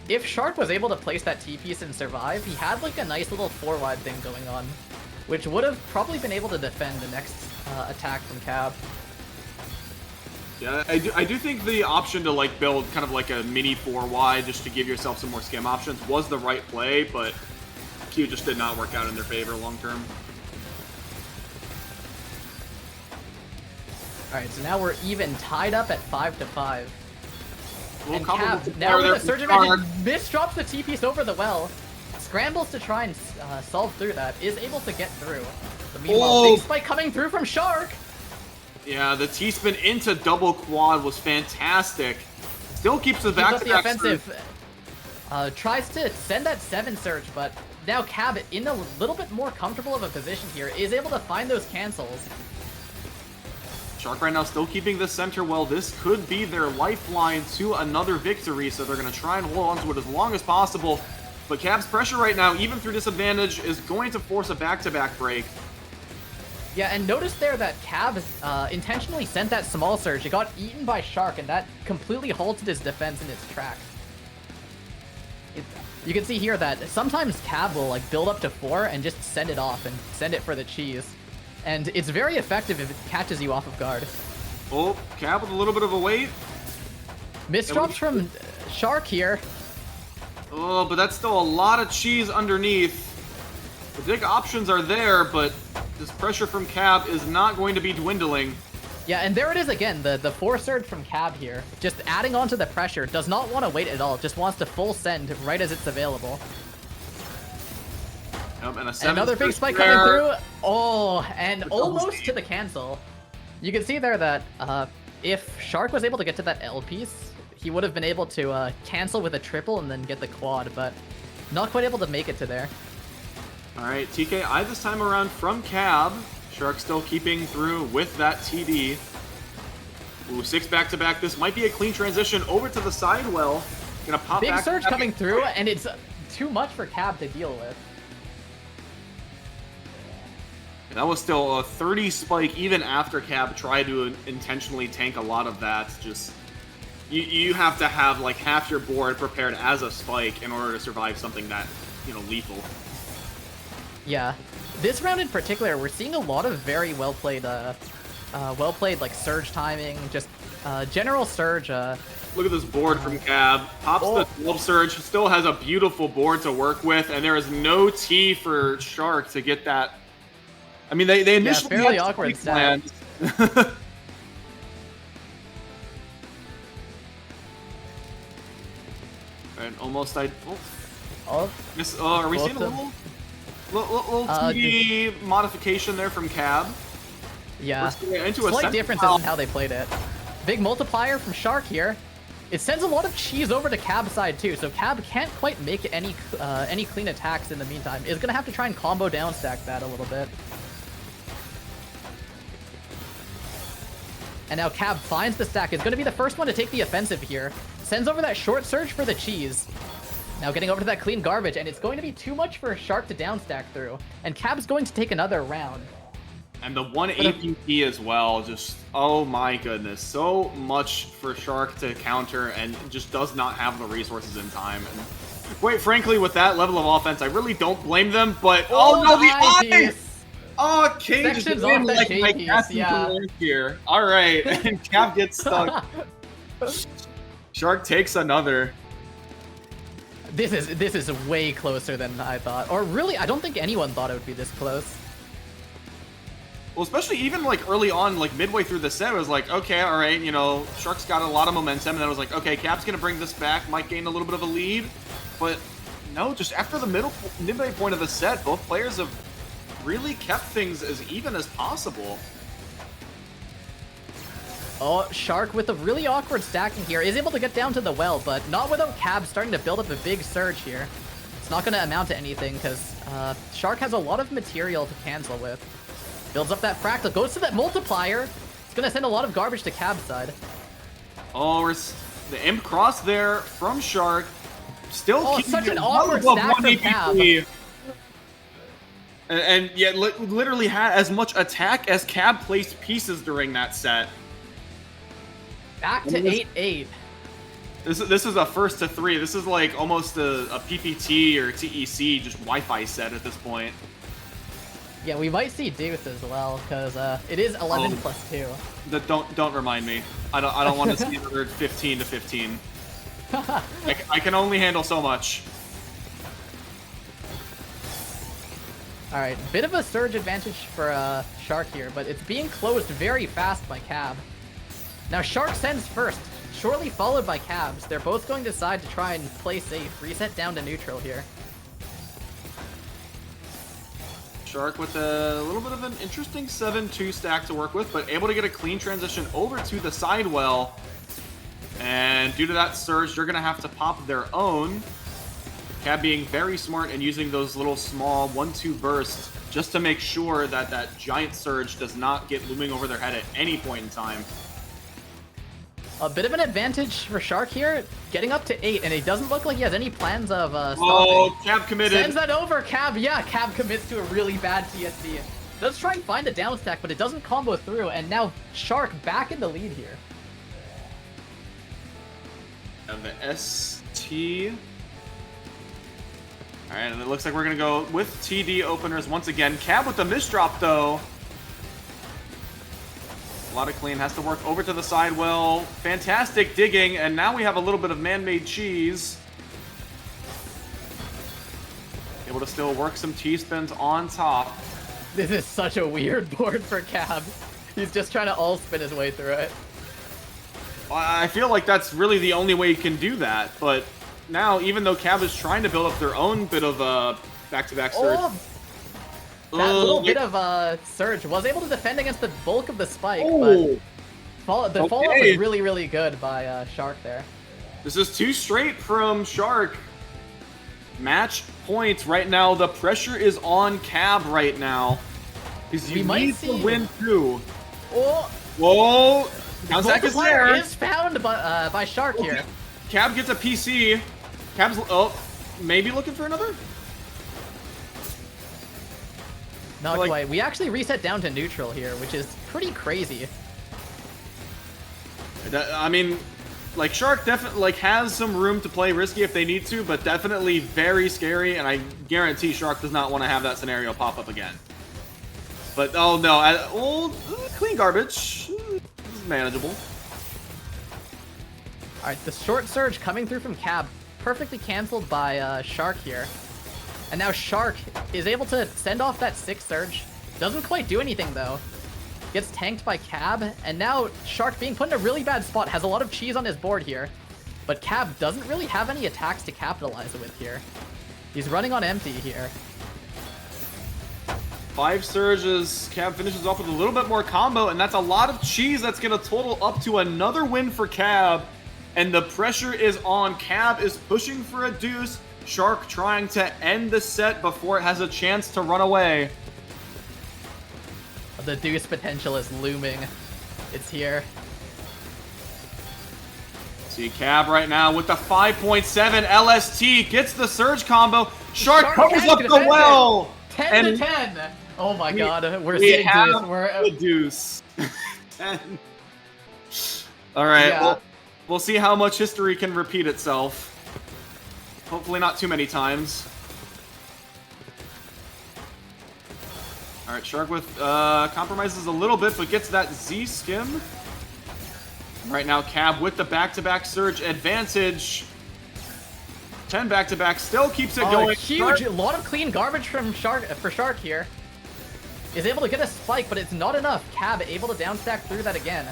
if Shark was able to place that T-piece and survive, he had like a nice little 4-wide thing going on, which would have probably been able to defend the next attack from Cab. Yeah, I do think the option to like build kind of like a mini 4-wide just to give yourself some more scam options was the right play, but Q just did not work out in their favor long term. Alright, so now we're even tied up at 5-5. And Cab, now with a surge advantage, misdrops the T-piece over the well, scrambles to try and solve through that, is able to get through. But meanwhile, big spike coming through from Shark! Yeah, the T-spin into double quad was fantastic. Still keeps the back-to-back offensive. Tries to send that 7 surge, but now Cab, in a little bit more comfortable of a position here, is able to find those cancels. Shark right now still keeping the center well. This could be their lifeline to another victory, so they're going to try and hold on to it as long as possible. But Cab's pressure right now, even through disadvantage, is going to force a back-to-back break. Yeah, and notice there that Cab intentionally sent that small surge. It got eaten by Shark, and that completely halted his defense in its tracks. You can see here that sometimes Cab will like build up to 4 and just send it off and send it for the cheese. And it's very effective if it catches you off of guard. Oh, Cab with a little bit of a wait. Misdrops from Shark here. Oh, but that's still a lot of cheese underneath. The big options are there, but this pressure from Cab is not going to be dwindling. Yeah, and there it is again, the 4 surge from Cab here. Just adding on to the pressure, does not want to wait at all, just wants to full send right as it's available. Yep, and And another big spike coming through. Oh, and almost to the cancel. You can see there that if Shark was able to get to that L piece, he would have been able to cancel with a triple and then get the quad, but not quite able to make it to there. Alright, TKI this time around from Cab. Shark still keeping through with that TD. Ooh, 6 back-to-back. This might be a clean transition over to the side well. Gonna pop Big back surge coming through, and it's too much for Cab to deal with. That was still a 30 spike even after Cab tried to intentionally tank a lot of that. Just you have to have like half your board prepared as a spike in order to survive something that, lethal. Yeah. This round in particular, we're seeing a lot of very well-played like surge timing, just general surge. Look at this board from Cab. Pops the 12 surge, still has a beautiful board to work with, and there is no T for Shark to get that. I mean, they initially fairly had awkward plans. And almost I. Oh, Miss, are we seeing a little TD modification there from Cab? yeah. Into a Slight center differences pile. in how they played it. Big multiplier from Shark here. It sends a lot of cheese over to Cab side too, so Cab can't quite make any clean attacks in the meantime. Is gonna have to try and combo down stack that a little bit. And now Cab finds the stack. Is gonna be the first one to take the offensive here. Sends over that short surge for the cheese. Now getting over to that clean garbage, and it's going to be too much for Shark to down stack through. And Cab's going to take another round. And the 1 APP as well, just, oh my goodness. So much for Shark to counter and just does not have the resources in time. And quite frankly, with that level of offense, I really don't blame them, but oh no, the eye! Oh, Cage is Sections in off the like K my piece, casting yeah. career here. Alright, and Cap gets stuck. Shark takes another. This is way closer than I thought. Or really, I don't think anyone thought it would be this close. Well, especially even like early on, like midway through the set, it was like, okay, all right, Shark's got a lot of momentum, and then it was like, okay, Cap's gonna bring this back, might gain a little bit of a lead, but no, just after the midway point of the set, both players have really kept things as even as possible. Oh, Shark with a really awkward stacking here is able to get down to the well, but not without Cab starting to build up a big surge here. It's not going to amount to anything because Shark has a lot of material to cancel with. Builds up that fractal, goes to that multiplier. It's going to send a lot of garbage to Cab's side. Oh, the imp cross there from Shark. Still keeping such an it awkward well above stack 1 from Cab. APP. And yet literally had as much attack as Cab placed pieces during that set. Back to 8-8. This is a first to 3. This is like almost a PPT or TEC, just Wi-Fi set at this point. Yeah, we might see Deuce as well, because it is 11 plus 2. Don't remind me. I don't want to see another 15 to 15. I can only handle so much. Alright, bit of a surge advantage for Shark here, but it's being closed very fast by Cab. Now Shark sends first, shortly followed by Cabs. They're both going to decide to try and play safe, reset down to neutral here. Shark with a little bit of an interesting 7-2 stack to work with, but able to get a clean transition over to the side well. And due to that surge, they're going to have to pop their own. Cab being very smart and using those little small 1-2 bursts just to make sure that that giant surge does not get looming over their head at any point in time. A bit of an advantage for Shark here, getting up to 8, and it doesn't look like he has any plans of stopping. Oh, Cab committed. Sends that over, Cab. Yeah, Cab commits to a really bad TSD. Does try and find a down stack, but it doesn't combo through, and now Shark back in the lead here. And the ST All right, and it looks like we're gonna go with TD openers once again. Cab with the misdrop though. A lot of clean, has to work over to the side well. Fantastic digging, and now we have a little bit of man-made cheese. Able to still work some T-spins on top. This is such a weird board for Cab. He's just trying to all spin his way through it. I feel like that's really the only way you can do that, but now, even though Cab is trying to build up their own bit of back-to-back surge. Oh, that little bit of surge was able to defend against the bulk of the spike, but the follow-up was really, really good by Shark there. This is 2 straight from Shark. Match points right now. The pressure is on Cab right now. Because you need to win too. Oh, whoa! Downstack is there. Is found by Shark here. Cab gets a PC. Cab's maybe looking for another. Not quite. We actually reset down to neutral here, which is pretty crazy. I mean, like Shark definitely has some room to play risky if they need to, but definitely very scary. And I guarantee Shark does not want to have that scenario pop up again. But oh no, clean garbage. This is manageable. All right, the short surge coming through from Cab, perfectly canceled by Shark here. And now Shark is able to send off that 6th surge. Doesn't quite do anything though. Gets tanked by Cab, and now Shark being put in a really bad spot, has a lot of cheese on his board here. But Cab doesn't really have any attacks to capitalize with here. He's running on empty here. 5 surges. Cab finishes off with a little bit more combo, and that's a lot of cheese. That's going to total up to another win for Cab. And the pressure is on. Cab is pushing for a deuce. Shark trying to end the set before it has a chance to run away. The deuce potential is looming. It's here. See Cab right now with the 5.7 LST. Gets the surge combo. Shark covers up the well. 10 to 10. Oh my god. We're we seeing have deuce. We're the deuce. 10. All right. Yeah. We'll see how much history can repeat itself. Hopefully not too many times. All right, Shark with compromises a little bit, but gets that Z skim. Right now, Cab with the back-to-back surge advantage. 10 back-to-back still keeps it going. Huge, a lot of clean garbage from Shark for Shark here. Is able to get a spike, but it's not enough. Cab able to downstack through that again.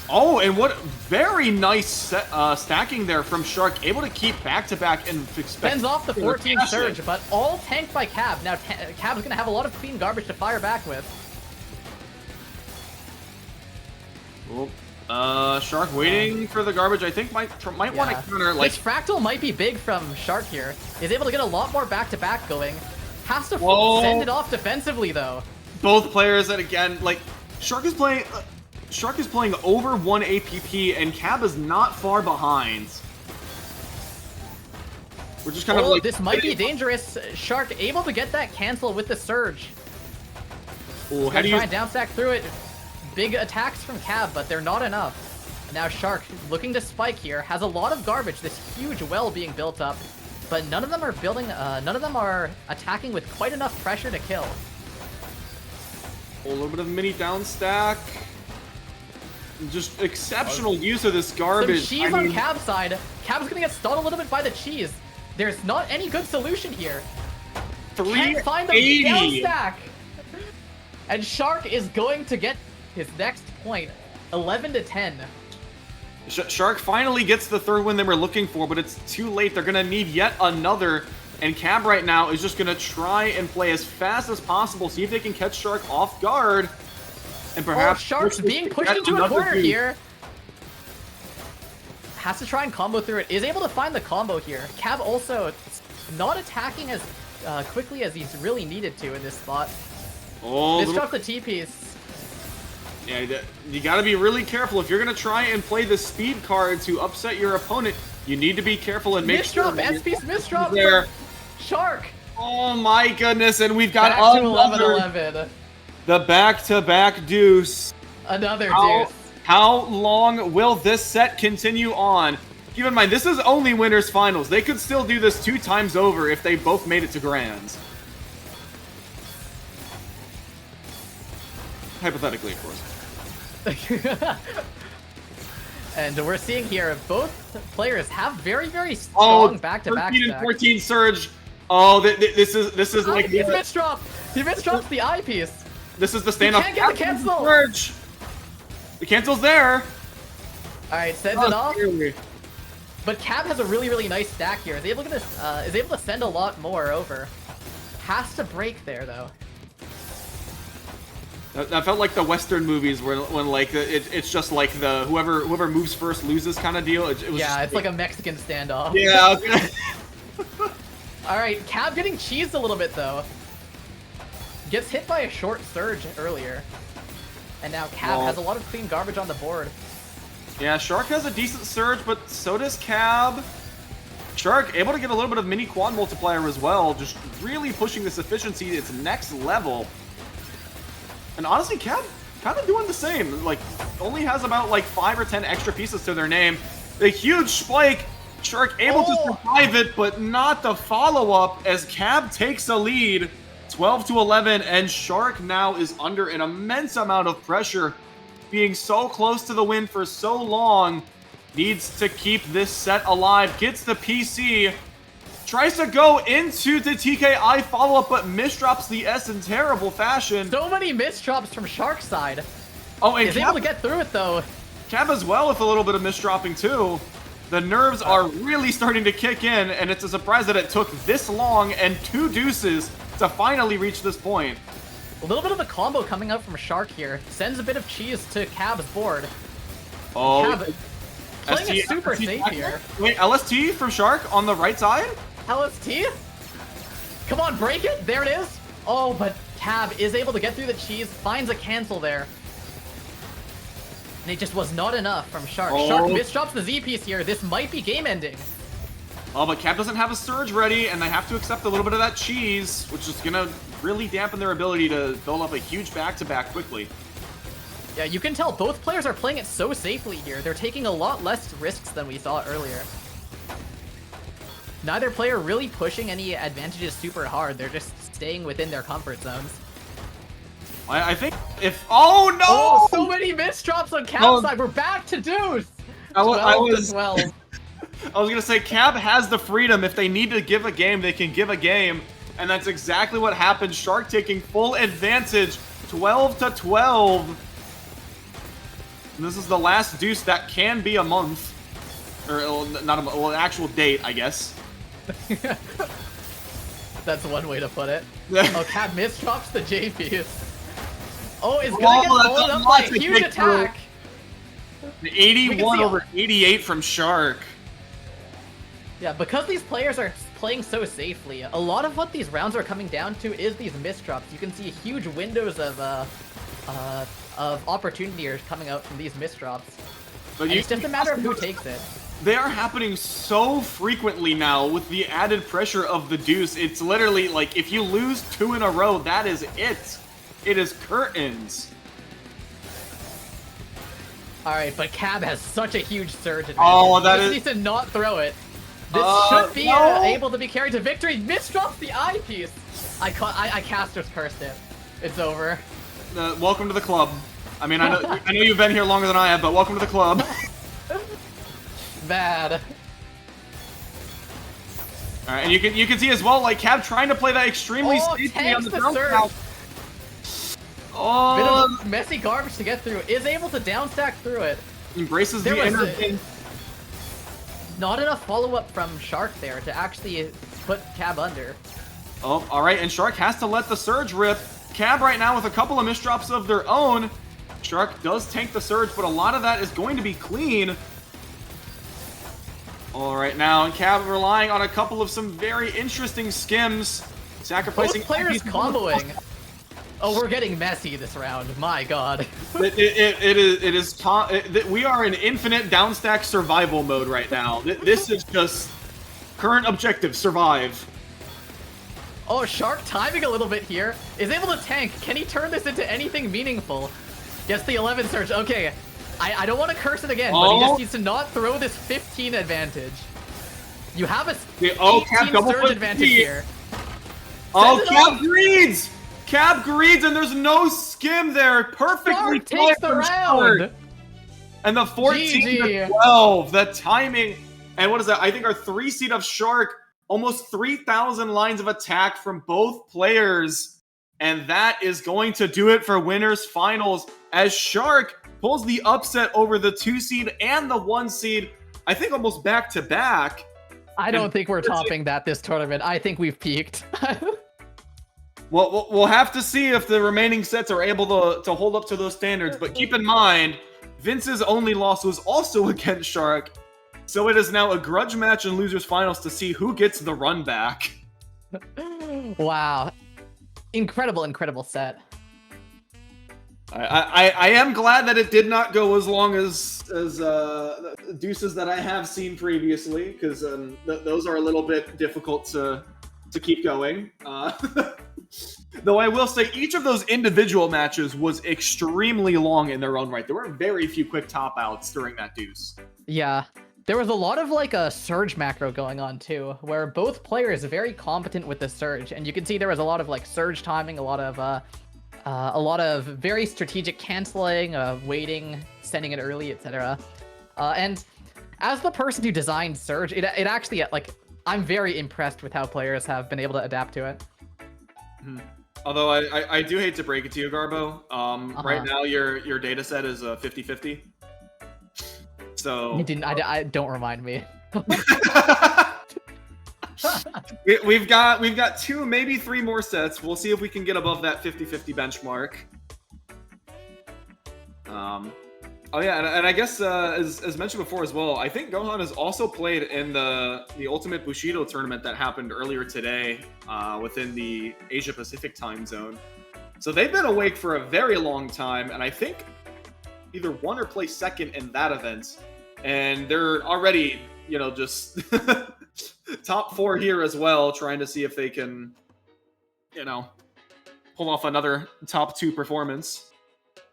Oh, and what very nice stacking there from Shark. Able to keep back-to-back and Fends off the 14 surge, but all tanked by Cab. Now Cab's going to have a lot of clean garbage to fire back with. Shark waiting for the garbage. I think might want to counter. Like this fractal might be big from Shark here. Is able to get a lot more back-to-back going. Has to send it off defensively though. Both players, and again, like Shark is playing over 1 APP, and Cab is not far behind. We're just kind of like this might be dangerous. Shark able to get that cancel with the surge. Oh, how do you try and downstack through it? Big attacks from Cab, but they're not enough. Now Shark looking to spike here, has a lot of garbage. This huge well being built up, but none of them are building. None of them are attacking with quite enough pressure to kill. A little bit of mini down stack. Just exceptional use of this garbage. Some cheese on Cab's side. Cab's gonna get stalled a little bit by the cheese. There's not any good solution here. Can't find the down stack. And Shark is going to get his next point, 11 to 10. Shark finally gets the third win they were looking for, but it's too late. They're gonna need yet another. And Cab right now is just gonna try and play as fast as possible, see if they can catch Shark off guard. And perhaps Shark's being pushed into a corner here. Has to try and combo through it. Is able to find the combo here. Cab also not attacking as quickly as he's really needed to in this spot. Oh, Misdrop the T-piece. Yeah, you gotta be really careful. If you're gonna try and play the speed card to upset your opponent, you need to be careful and make sure. S-piece misdrop there. Shark. Oh my goodness, and we've got back to 11-11. The back-to-back deuce. Another deuce. How long will this set continue on? Keep in mind, this is only winners finals. They could still do this 2 times over if they both made it to grands. Hypothetically, of course. And we're seeing here, both players have very, very strong back-to-back 13 and attacks. 14 surge. Oh, this is like He misdropped! He misdrops the eyepiece! this is the standoff. can't get the cancel! Surge. The cancel's there. Alright, sends it off. But Cab has a really, really nice stack here. Is able to send a lot more over. Has to break there though. That felt like the Western movies when like it's just like the whoever moves first loses kind of deal. It was Yeah, just, it's like a Mexican standoff. yeah. Alright, Cab getting cheesed a little bit though. Gets hit by a short surge earlier. And now Cab has a lot of clean garbage on the board. Yeah, Shark has a decent surge, but so does Cab. Shark able to get a little bit of mini quad multiplier as well, just really pushing this efficiency to its next level. And honestly, Cab kind of doing the same. Like, only has about like 5 or 10 extra pieces to their name. The huge spike, Shark able to survive it, but not the follow-up as Cab takes a lead, 12-11, and Shark now is under an immense amount of pressure. Being so close to the win for so long, needs to keep this set alive, gets the PC, tries to go into the TKI follow-up, but misdrops the S in terrible fashion. So many misdrops from Shark's side. Oh, and Is able to get through it though. Cab as well with a little bit of misdropping too. The nerves are really starting to kick in, and it's a surprise that it took this long and 2 deuces to finally reach this point. A little bit of a combo coming out from Shark here. Sends a bit of cheese to Cab's board. Oh, Cab playing it super safe here. Wait, LST from Shark on the right side? LST? Come on, break it! There it is! Oh, but Cab is able to get through the cheese, finds a cancel there. And it just was not enough from Shark. Shark misdrops the Z piece here. This might be game ending. Oh, but Cab doesn't have a surge ready, and they have to accept a little bit of that cheese, which is gonna really dampen their ability to build up a huge back-to-back quickly. Yeah, you can tell both players are playing it so safely here. They're taking a lot less risks than we saw earlier. Neither player really pushing any advantages super hard. They're just staying within their comfort zones. I think if... Oh, no! Oh, so many misdrops on Cab's side. We're back to deuce! I 12 was to 12. I was gonna say, Cab has the freedom. If they need to give a game, they can give a game. And that's exactly what happened. Shark taking full advantage, 12-12. And this is the last deuce that can be a month. Or, not a month, well, an actual date, I guess. That's one way to put it. Oh, Cab misdrops the J piece. Oh, it's gonna get followed up by a huge attack. The 81 over 88 from Shark. Yeah, because these players are playing so safely, a lot of what these rounds are coming down to is these misdrops. You can see huge windows of opportunity are coming out from these misdrops. But it's just a matter of who takes it. They are happening so frequently now with the added pressure of the deuce. It's literally like if you lose 2 in a row, that is it. It is curtains. Alright, but Cab has such a huge surge advantage. Oh, that Just is... needs to not throw it. This should be able to be carried to victory. Misdrops the eyepiece. I caster's cursed it. It's over. Welcome to the club. I mean, I know you've been here longer than I have, but welcome to the club. Bad. All right, and you can see as well, like Cab trying to play that extremely safely on the down surge. Oh, bit of messy garbage to get through. Is able to downstack through it. Embraces the inner pin. Not enough follow-up from Shark there to actually put Cab under. Oh, all right, and Shark has to let the surge rip. Cab right now with a couple of misdrops of their own. Shark does tank the surge, but a lot of that is going to be clean. All right, now Cab relying on a couple of some very interesting skims, sacrificing. Both players comboing. Oh, we're getting messy this round. My God. We are in infinite downstack survival mode right now. This is just current objective: survive. Oh, Shark timing a little bit here. Is able to tank. Can he turn this into anything meaningful? Gets the 11 surge. Okay. I don't want to curse it again, but he just needs to not throw this 15 advantage. You have a 18 surge advantage here. Oh, Cab greeds! Cab greeds, and there's no skim there. Perfectly Shark takes the round. And the 14 to 12, the timing. And what is that? I think our 3 seed of Shark, almost 3,000 lines of attack from both players. And that is going to do it for winners finals as Shark pulls the upset over the 2 seed and the 1 seed, I think almost back to back. I don't think we're topping that this tournament. I think we've peaked. Well, we'll have to see if the remaining sets are able to hold up to those standards. But keep in mind, Vince's only loss was also against Shark. So it is now a grudge match in losers finals to see who gets the run back. Wow. Incredible set. I am glad that it did not go as long as deuces that I have seen previously, because those are a little bit difficult to keep going. Though I will say each of those individual matches was extremely long in their own right. There were very few quick top outs during that deuce. Yeah. There was a lot of like a surge macro going on too, where both players are very competent with the surge, and you can see there was a lot of like surge timing, a lot of very strategic canceling, waiting, sending it early, etc. And as the person who designed surge, it actually like I'm very impressed with how players have been able to adapt to it. Although I do hate to break it to you, Garbo. Right now your data set is 50-50. So You didn't. I don't remind me. we've got 2, maybe 3 more sets. We'll see if we can get above that 50-50 benchmark. Oh yeah, and I guess as mentioned before as well, I think Gohan has also played in the Ultimate Bushido tournament that happened earlier today within the Asia Pacific time zone. So they've been awake for a very long time, and I think either won or placed second in that event. And they're already, just top 4 here as well, trying to see if they can, pull off another top 2 performance.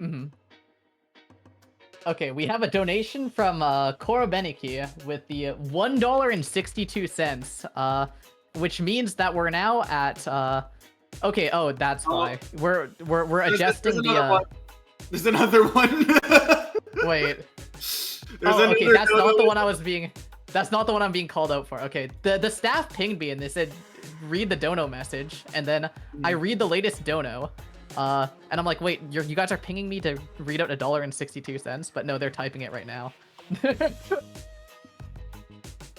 Mm-hmm. Okay, we have a donation from Korobeniki with the $1.62, which means that we're now at okay. Oh, that's why we're adjusting There's another one. Wait. Okay, that's not the one I was being. That's not the one I'm being called out for. Okay, the staff pinged me and they said, read the dono message, and then I read the latest dono. And I'm like, wait, you guys are pinging me to read out $1.62, but no, they're typing it right now.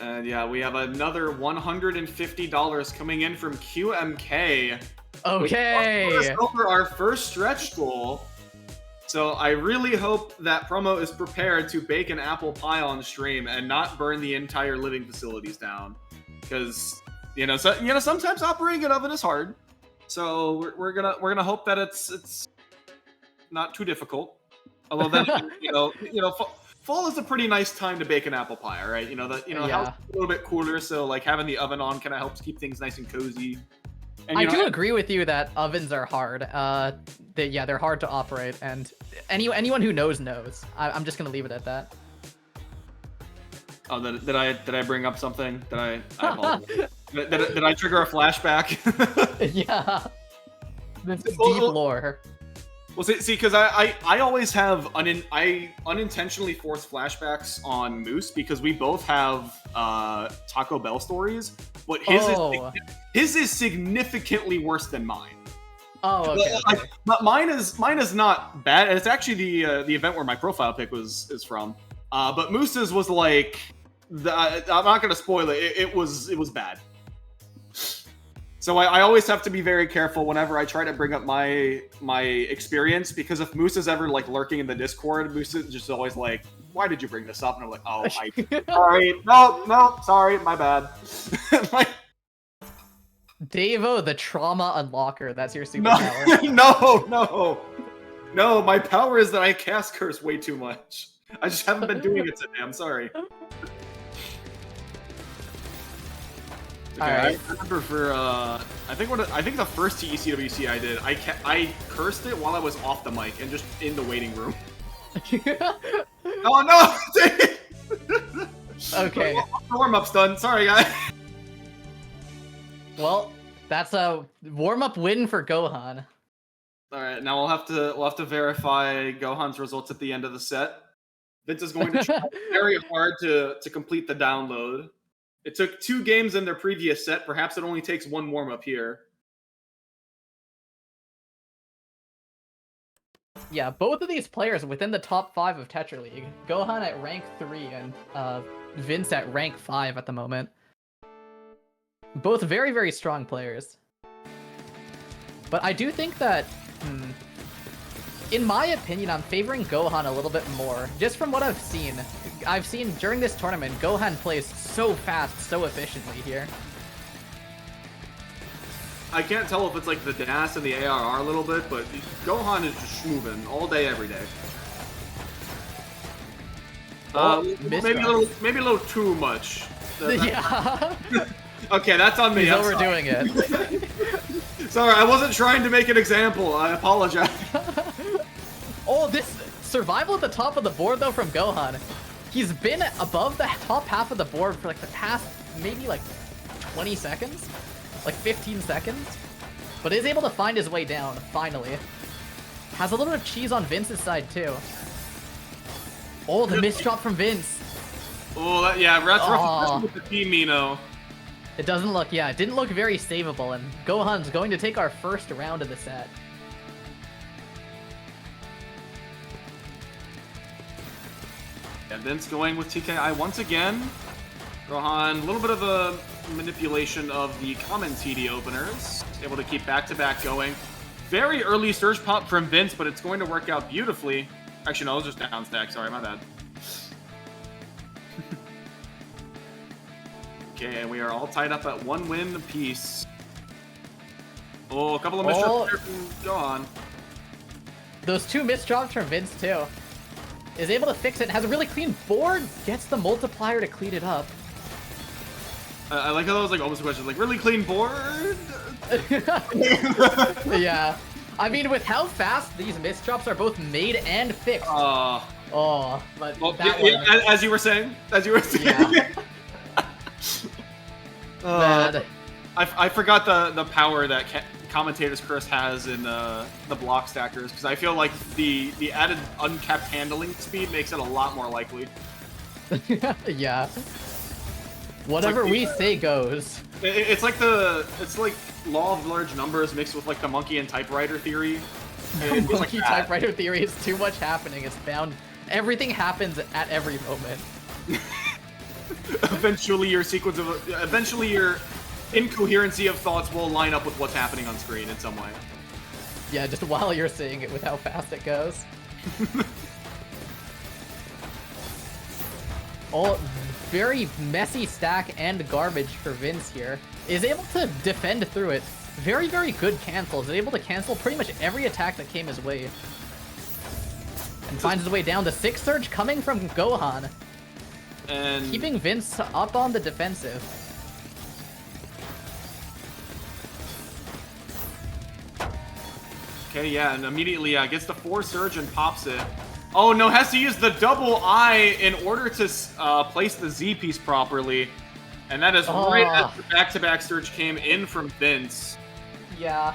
And yeah, we have another $150 coming in from QMK. Okay. Over our first stretch goal. So I really hope that promo is prepared to bake an apple pie on stream and not burn the entire living facilities down, because sometimes operating an oven is hard. So we're gonna hope that it's not too difficult. Although then fall is a pretty nice time to bake an apple pie, all right? The house is a little bit cooler, so like having the oven on kind of helps keep things nice and cozy. And, I do agree with you that ovens are hard. They're hard to operate, and anyone who knows. I'm just gonna leave it at that. Oh, did I bring up something? Did I apologize. Did I trigger a flashback? Yeah. This is deep lore. Well, see, because I always have I unintentionally force flashbacks on Moose because we both have Taco Bell stories, but his is significantly worse than mine. Oh, okay. Mine is not bad, and it's actually the event where my profile pic is from. But Moose's was like, I'm not gonna spoil it. It was bad. So I always have to be very careful whenever I try to bring up my experience, because if Moose is ever like lurking in the Discord, Moose is just always like, "Why did you bring this up?" And I'm like, "Oh, sorry, no, sorry, my bad." Devo, the trauma unlocker. That's your superpower. No. My power is that I cast curse way too much. I just haven't been doing it today. I'm sorry. Okay, Alright. I remember for I think the first TECWC I did, I cursed it while I was off the mic and just in the waiting room. Oh no! Okay. The warm-up's done. Sorry, guys. Well, that's a warm-up win for Gohan. All right, now we'll have to verify Gohan's results at the end of the set. Vince is going to try very hard to complete the download. It took 2 games in their previous set. Perhaps it only takes 1 warm-up here. Yeah, both of these players within the top 5 of Tetra League. Gohan at rank 3 and Vince at rank 5 at the moment. Both very, very strong players. But I do think that, in my opinion, I'm favoring Gohan a little bit more. Just from what I've seen. I've seen during this tournament, Gohan plays so fast, so efficiently here. I can't tell if it's like the DAS and the ARR a little bit, but Gohan is just moving all day, every day. Maybe a little too much. Yeah. Okay, that's on me. He's overdoing it. Sorry, I wasn't trying to make an example. I apologize. Oh, this survival at the top of the board, though, from Gohan. He's been above the top half of the board for, like, the past maybe, like, 20 seconds? Like, 15 seconds? But is able to find his way down, finally. Has a little bit of cheese on Vince's side, too. Oh, the misdrop from Vince. Oh, that's rough with the Team Mino. It doesn't look, yeah, it didn't look very savable, and Gohan's going to take our first round of the set. And Vince going with TKI once again. Gohan, a little bit of a manipulation of the common TD openers. Able to keep back-to-back going. Very early surge pop from Vince, but it's going to work out beautifully. Actually, no, it was just down stack. Sorry, my bad. Okay, and we are all tied up at 1 win apiece. Oh, a couple of misdrops here from Gohan. Those 2 misdrops from Vince, too. Is able to fix it, has a really clean board, gets the multiplier to clean it up. I like how that was like almost a question, like, really clean board? Yeah. I mean, with how fast these misdrops are both made and fixed. But well, that one... as you were saying. Yeah. I forgot the power that Commentator's Curse has in the block stackers, because I feel like the added uncapped handling speed makes it a lot more likely. Yeah. Whatever we say goes. It's like law of large numbers mixed with like the monkey and typewriter theory. Monkey typewriter theory is too much happening. It's bound. Everything happens at every moment. Eventually your incoherency of thoughts will line up with what's happening on screen in some way. Yeah, just while you're saying it with how fast it goes. Oh, very messy stack and garbage for Vince here. Is able to defend through it. Very, very good cancels. Is able to cancel pretty much every attack that came his way. And finds his way down. The 6 surge coming from Gohan. And keeping Vince up on the defensive. Okay, yeah, and immediately gets the 4 surge and pops it. Oh no, has to use the double I in order to place the Z piece properly. And that is right as the back-to-back surge came in from Vince. Yeah.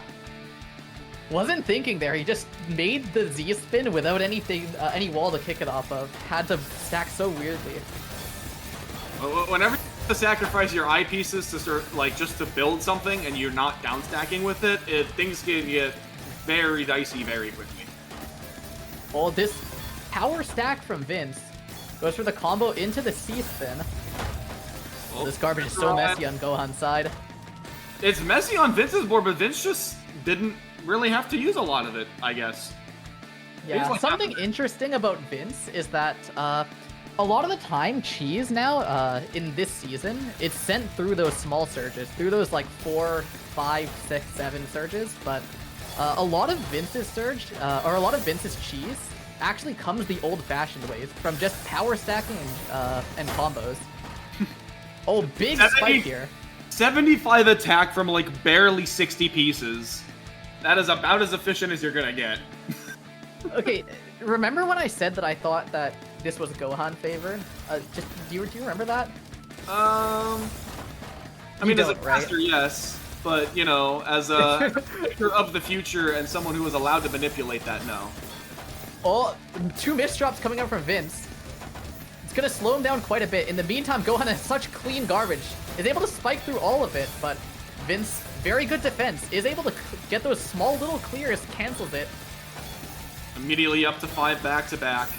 Wasn't thinking there. He just made the Z spin without anything, any wall to kick it off of. Had to stack so weirdly. Whenever you sacrifice your I pieces to sort like just to build something and you're not down stacking with it, things can get very dicey very quickly. Oh, this power stack from Vince goes for the combo into the C spin. Oh, this garbage is so messy on Gohan's side. It's messy on Vince's board, but Vince just didn't really have to use a lot of it, I guess. Yeah, something interesting about Vince is that a lot of the time, cheese now, in this season, it's sent through those small surges, through those like 4, 5, 6, 7 surges, but a lot of Vince's surge, or a lot of Vince's cheese, actually comes the old-fashioned ways, from just power stacking and combos. Oh, big spike here. 75 attack from like barely 60 pieces. That is about as efficient as you're gonna get. Okay, remember when I said that I thought that this was Gohan favor. Just do you remember that? I You mean, as a don't, right? caster, yes, but you know, as a predictor of the future and someone who was allowed to manipulate that, no. Oh, 2 misdrops coming up from Vince. It's gonna slow him down quite a bit. In the meantime, Gohan has such clean garbage. Is able to spike through all of it, but Vince, very good defense, is able to get those small little clears, cancels it. Immediately up to 5 back-to-back.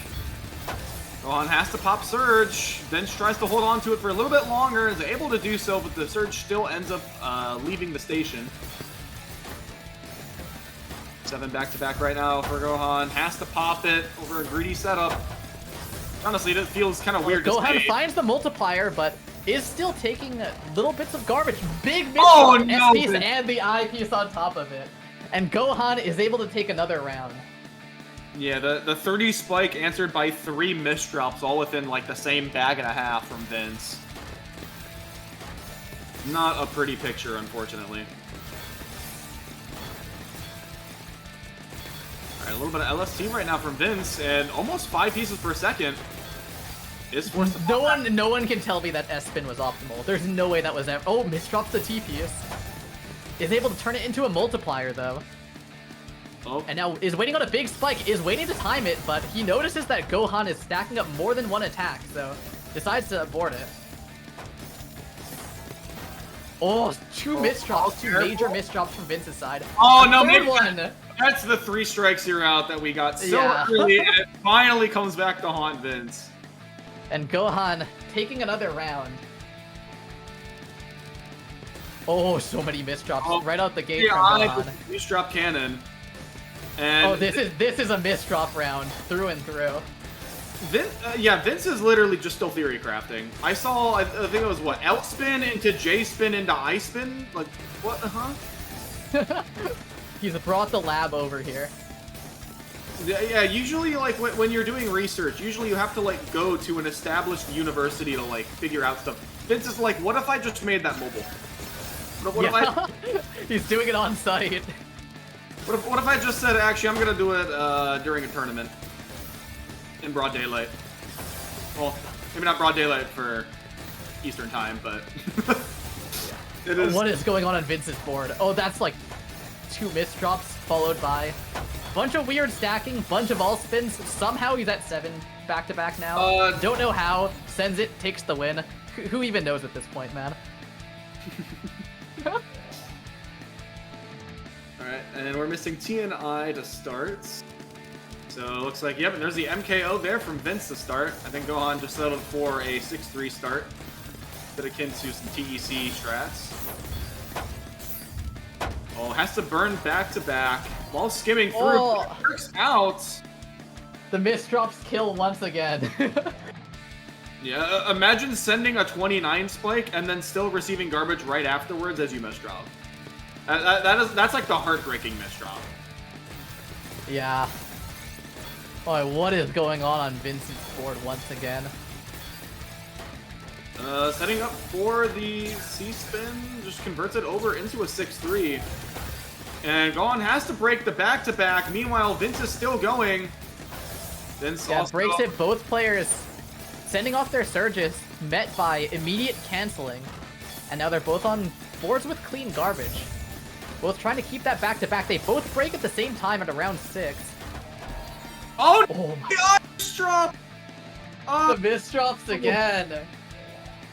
Gohan has to pop Surge. Vince tries to hold on to it for a little bit longer, is able to do so, but the Surge still ends up leaving the station. 7 back-to-back right now for Gohan. Has to pop it over a greedy setup. Honestly, it feels kind of weird to Gohan say. finds the multiplier, but is still taking little bits of garbage. Big misdrop, Oh, no, S-piece Vince. and the I-piece on top of it. And Gohan is able to take another round. Yeah, the 30 spike answered by 3 misdrops, all within like the same bag and a half from Vince. Not a pretty picture, unfortunately. Alright, a little bit of LST right now from Vince, and almost 5 pieces per second. Is forced to No one can tell me that S-spin was optimal. There's no way that was ever. Oh, misdrops the T-piece. Is able to turn it into a multiplier though. Oh, And now is waiting on a big spike, is waiting to time it, but he notices that Gohan is stacking up more than one attack, so decides to abort it. Oh, 2 misdrops, 2 careful. major misdrops from Vince's side. Oh, The no, third maybe- one. that's the 3 strikes you're out that we got so Yeah. early, and it finally comes back to haunt Vince. And Gohan taking another round. Oh, so many misdrops Oh, right out the gate Yeah, from I Gohan. misdrop cannon. And Oh, this is a misdrop round through and through. Vince is literally just still theory crafting. I saw, I think it was what, L spin into J spin into I spin? Like, what, huh? He's brought the lab over here. Yeah, usually, like, when you're doing research, usually you have to, like, go to an established university to, like, figure out stuff. Vince is like, what if I just made that mobile? What if I... He's doing it on site. What if I just said, actually, I'm gonna do it during a tournament in broad daylight? Well, maybe not broad daylight for Eastern time, but it is. What is going on Vince's board? Oh, that's like 2 misdrops followed by bunch of weird stacking, bunch of all spins. Somehow he's at 7 back to back now. Don't know how. Sends it, takes the win. Who even knows at this point, man? Alright, and we're missing T and I to start. So it looks like, yep, and there's the MKO there from Vince to start. I think Gohan just settled for a 6-3 start. Bit akin to some TEC strats. Oh, has to burn back to back while skimming through. Oh. It works out. The misdrops kill once again. Yeah, imagine sending a 29 spike and then still receiving garbage right afterwards as you misdrop. That's like the heartbreaking misdrop. Yeah. Oh, what is going on Vincent's board once again? Setting up for the C-spin, just converts it over into a 6-3. And Gohan has to break the back-to-back. Meanwhile, Vince is still going. Vince Yeah, also breaks it. Both players sending off their surges, met by immediate canceling. And now they're both on boards with clean garbage. Both trying to keep that back-to-back. They both break at the same time at around 6. Oh, Oh my God, drop! The misdrops again.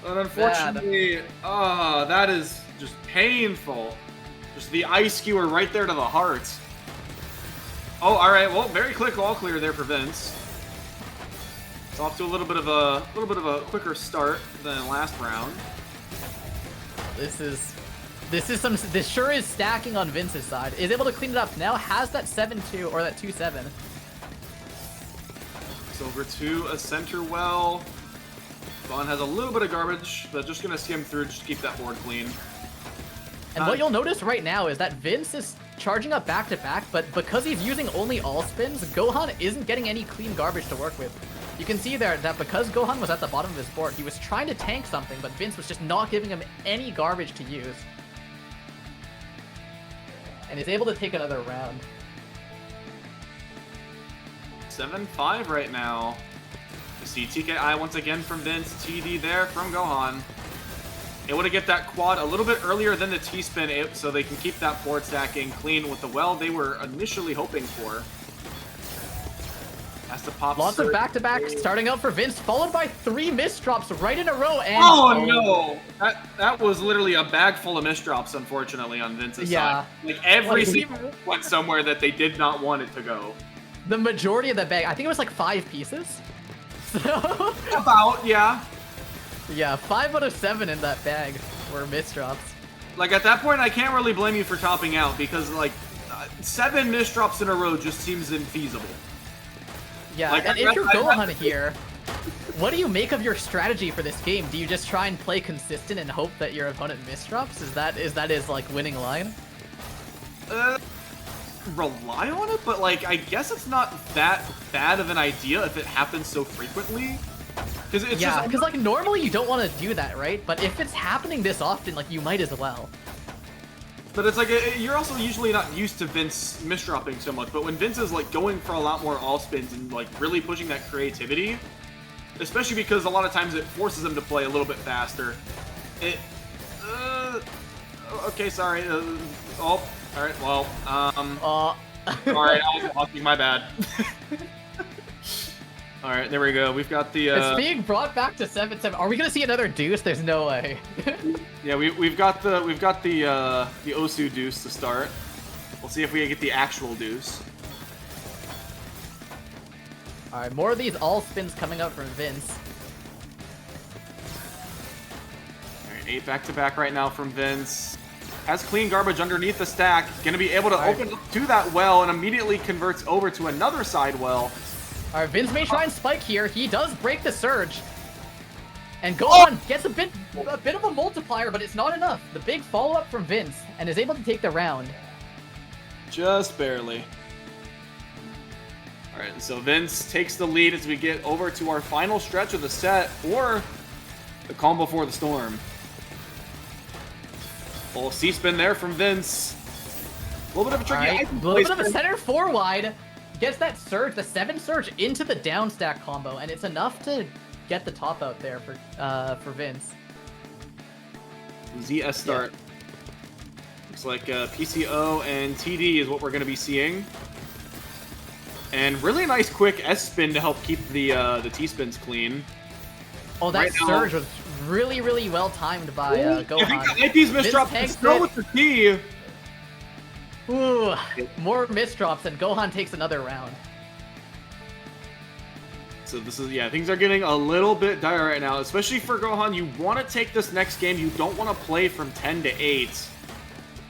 And unfortunately, that is just painful. Just the ice skewer right there to the heart. Oh, all right. Well, very quick all clear there for Vince. It's off to a little bit of a quicker start than last round. This sure is stacking on Vince's side. Is able to clean it up now. Has that 7-2 or that 2-7. It's over to a center well. Vaughn has a little bit of garbage, but just gonna skim through just to keep that board clean. And what you'll notice right now is that Vince is charging up back to back, but because he's using only all spins, Gohan isn't getting any clean garbage to work with. You can see there that because Gohan was at the bottom of his board, he was trying to tank something, but Vince was just not giving him any garbage to use. And he's able to take another round. 7-5 right now. see TKI once again from Vince, TD there from Gohan. Able to get that quad a little bit earlier than the T-spin so they can keep that forward stacking clean with the well they were initially hoping for. Has to pop. Lots of back-to-back starting out for Vince, followed by 3 misdrops right in a row. And Oh no! That was literally a bag full of misdrops, unfortunately, on Vince's Yeah. side. Like every Like, single went somewhere that they did not want it to go. the majority of the bag, I think it was like 5 pieces. So, About, yeah. yeah, 5 out of 7 in that bag were misdrops. Like at that point, I can't really blame you for topping out because like 7 misdrops in a row just seems infeasible. Yeah, Like, and I- if you're I- Gohan here, what do you make of your strategy for this game? Do you just try and play consistent and hope that your opponent misdrops? Is that his like winning line? Rely on it, but like I guess it's not that bad of an idea if it happens so frequently. Because it's Yeah, just because like normally you don't want to do that, right? But if it's happening this often, like you might as well. But it's like, you're also usually not used to Vince misdropping so much, but when Vince is like going for a lot more all spins and like really pushing that creativity, especially because a lot of times it forces him to play a little bit faster. Okay, sorry. Alright, well, alright, I was watching, my bad. Alright, there we go. We've got the, It's being brought back to 7-7. Are we gonna see another deuce? There's no way. yeah, we've got the Osu deuce to start. We'll see if we get the actual deuce. Alright, more of these all spins coming up from Vince. Alright, 8 back-to-back right now from Vince. Has clean garbage underneath the stack. Gonna be able to open up to that well and immediately converts over to another side well. Alright, Vince may try and spike here. He does break the surge. And Gohan gets a bit of a multiplier, but it's not enough. The big follow-up from Vince, and is able to take the round. Just barely. Alright, so Vince takes the lead as we get over to our final stretch of the set, or the calm before the storm. Full C-spin there from Vince. A little bit of a tricky Alright, a item little bit of a placement. center 4 wide. Gets that surge, the 7 surge into the down stack combo, and it's enough to get the top out there for Vince. ZS start. Looks like PCO and TD is what we're going to be seeing. And really nice quick S spin to help keep the T spins clean. Oh, that Right now- surge was really, really well timed by I think Gohan. the IP's misdrop tanks is still it. with the T. Ooh, more misdrops, and Gohan takes another round. So this is, yeah, things are getting a little bit dire right now, especially for Gohan. You want to take this next game. You don't want to play from 10 to 8.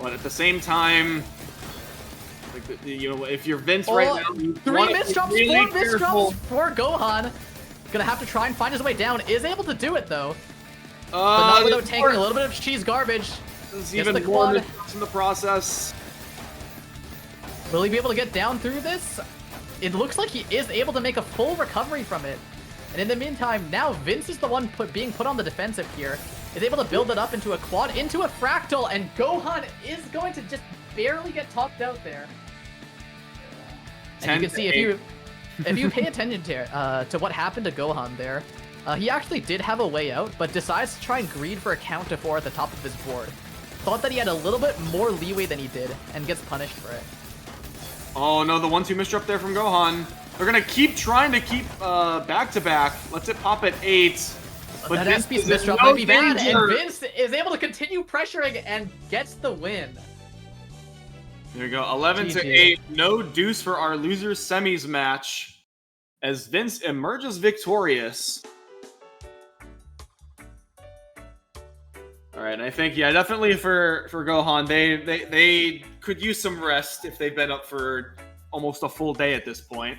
But at the same time, like, you know, if you're Vince right now, you 3 want to be misdrops, really 4 careful. misdrops for Gohan. Gonna have to try and find his way down. Is able to do it though, but not without tanking a little bit of cheese garbage. There's Gets even the more quad. misdrops in the process. Will he be able to get down through this? It looks like he is able to make a full recovery from it. And in the meantime, now Vince is the one being put on the defensive here. Is able to build it up into a quad, into a fractal, and Gohan is going to just barely get topped out there. And you can see if you pay attention to what happened to Gohan there, he actually did have a way out, but decides to try and greed for a count to 4 at the top of his board. Thought that he had a little bit more leeway than he did, and gets punished for it. Oh no, the 1-2 misdrop there from Gohan. They're gonna keep trying to keep back-to-back. Lets it pop at 8. But That Vince SP's is in misdrop no might be bad, danger. and Vince is able to continue pressuring and gets the win. There we go, 11 to GG. 8. No deuce for our losers semis match as Vince emerges victorious. All right, I think, yeah, definitely for Gohan, they could use some rest if they've been up for almost a full day at this point.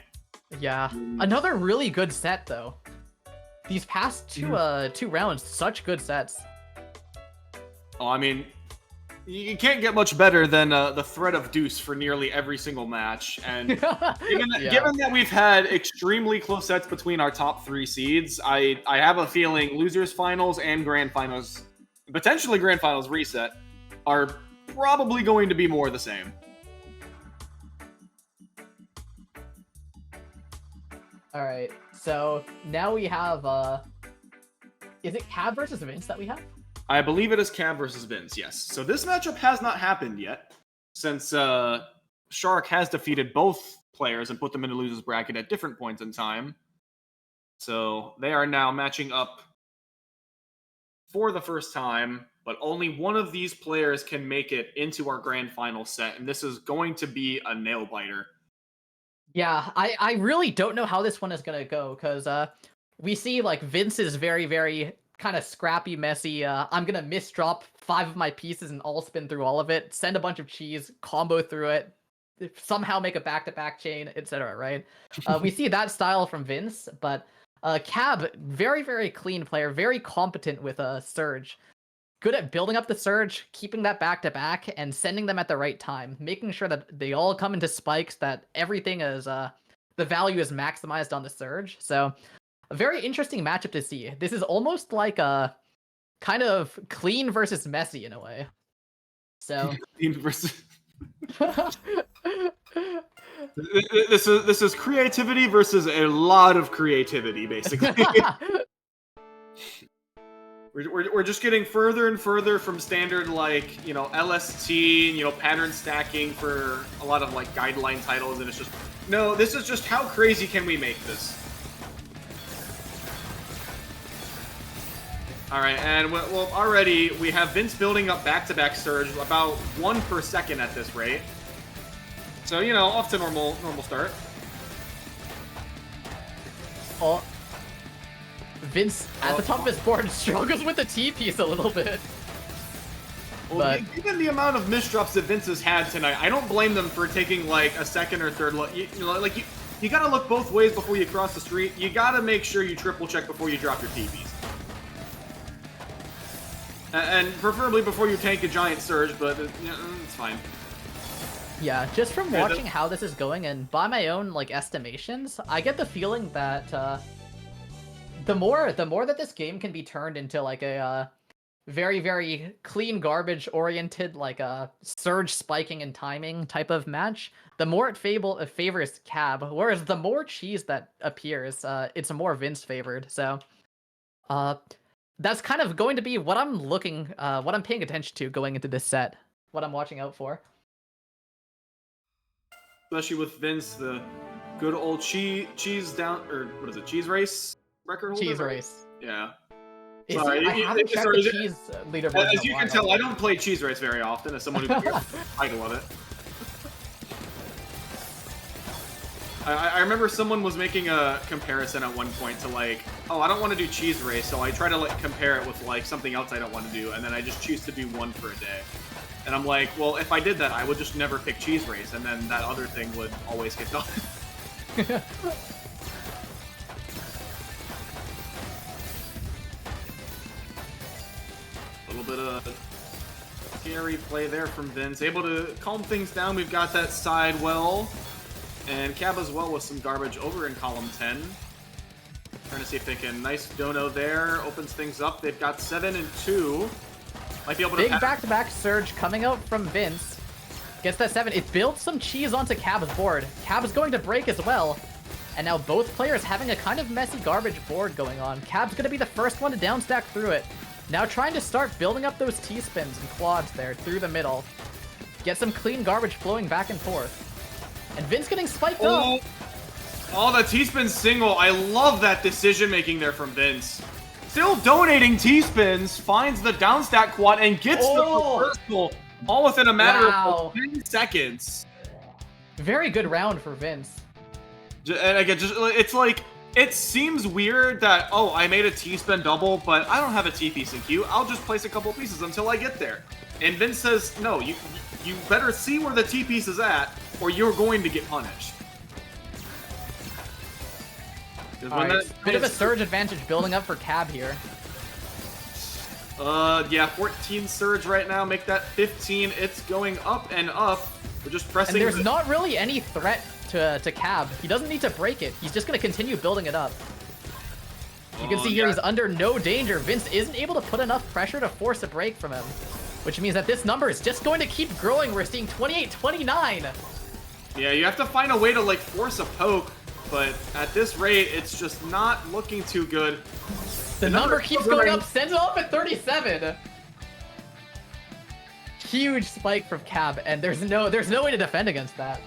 Yeah, another really good set though. These past two rounds, such good sets. Oh, I mean, you can't get much better than the threat of deuce for nearly every single match. And given that we've had extremely close sets between our top 3 seeds, I have a feeling losers finals and grand finals, potentially grand finals reset, are probably going to be more the same. All right, So now we have is it Cab versus Vince that we have? I believe it is Cab versus Vince, yes. So this matchup has not happened yet, since Shark has defeated both players and put them in a loser's bracket at different points in time. So they are now matching up for the first time, but only one of these players can make it into our grand final set, and this is going to be a nail biter. Yeah, I really don't know how this one is gonna go, because we see like Vince is very, very kind of scrappy, messy. I'm gonna misdrop 5 of my pieces and all spin through all of it, send a bunch of cheese, combo through it, somehow make a back-to-back chain, etc. Right? We see that style from Vince, but Cab, very, very clean player, very competent with a Surge. Good at building up the Surge, keeping that back-to-back, and sending them at the right time, making sure that they all come into spikes, that everything is, the value is maximized on the Surge. So, a very interesting matchup to see. This is almost like a kind of clean versus messy in a way. So... This is creativity versus a lot of creativity, basically. We're just getting further and further from standard, like, you know, LST, you know, pattern stacking for a lot of, like, guideline titles, and it's just, no, this is just how crazy can we make this? Alright, and well, already we have Vince building up back-to-back Surge, about 1 per second at this rate. So, you know, off to normal start. Oh. Vince, at the top of his board, struggles with the T-piece a little bit. Well, But- given the amount of misdrops that Vince has had tonight, I don't blame them for taking, like, a second or third look. You know, like, you gotta look both ways before you cross the street. You gotta make sure you triple check before you drop your TVs. And preferably before you tank a giant Surge, but yeah, it's fine. Yeah, just from Yeah, watching how this is going, and by my own like estimations, I get the feeling that the more that this game can be turned into like a very, very clean garbage oriented, like a Surge spiking and timing type of match, the more it favors Cab. Whereas the more cheese that appears, it's more Vince favored. So that's kind of going to be what I'm paying attention to going into this set, what I'm watching out for. Especially with Vince, the good old cheese down, or what is it, cheese race record holder? Cheese race. Yeah. I Sorry, haven't checked sorry, the cheese leaderboard. As you can tell, I don't play cheese race very often as someone who plays the title of it. I remember someone was making a comparison at one point to like, oh, I don't want to do cheese race, so I try to like compare it with like something else I don't want to do, and then I just choose to do one for a day. And I'm like, well, if I did that, I would just never pick cheese race, and then that other thing would always get done. A little bit of scary play there from Vince. Able to calm things down. We've got that side well. And Cab as well with some garbage over in column 10. Trying to see if they can. Nice dono there. Opens things up. They've got 7 and 2. Might be able to. Big back-to-back Surge coming out from Vince. Gets that 7. It builds some cheese onto Cab's board. Cab is going to break as well. And now both players having a kind of messy garbage board going on. Cab's going to be the first one to downstack through it. Now trying to start building up those T-spins and quads there through the middle. Get some clean garbage flowing back and forth. And Vince getting spiked up. Oh, the T-spin single. I love that decision-making there from Vince. Still donating T-spins, finds the downstack quad, and gets the reversal all within a matter of 10 seconds. Very good round for Vince. And again, it's like, it seems weird that, oh, I made a T-spin double, but I don't have a T-piece in queue. I'll just place a couple pieces until I get there. And Vince says, no, you better see where the T-piece is at, or you're going to get punished. Bit of a Surge advantage building up for Cab here. Yeah, 14 Surge right now, make that 15. It's going up and up. We're just pressing. And there's not really any threat to Cab. He doesn't need to break it. He's just going to continue building it up. You can see here he's under no danger. Vince isn't able to put enough pressure to force a break from him, which means that this number is just going to keep growing. We're seeing 28-29. Yeah, you have to find a way to like force a poke but at this rate, it's just not looking too good. The number keeps going up. Sends it off at 37. Huge spike from Cab, and there's no way to defend against that.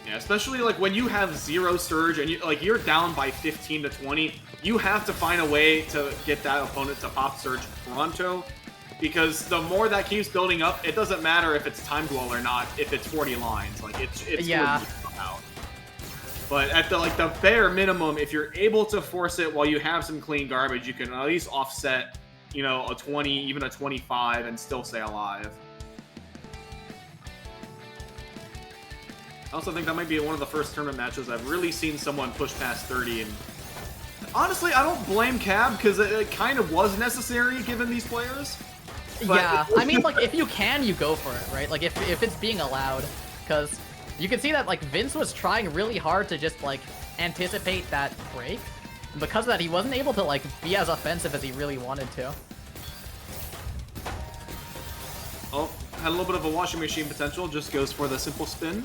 Yeah, especially like when you have 0 surge and you're down by 15 to 20, you have to find a way to get that opponent to pop surge pronto, because the more that keeps building up, it doesn't matter if it's time dwell or not. If it's 40 lines, like it's yeah. Out. But at the bare minimum, if you're able to force it while you have some clean garbage, you can at least offset, you know, a 20, even a 25, and still stay alive. I also think that might be one of the first tournament matches I've really seen someone push past 30. And honestly, I don't blame Cab, because it kind of was necessary given these players. But yeah, I mean, like, if you can, you go for it, right? Like, if it's being allowed, because you can see that, like, Vince was trying really hard to just, like, anticipate that break. And because of that, he wasn't able to, like, be as offensive as he really wanted to. Oh, had a little bit of a washing machine potential, just goes for the simple spin.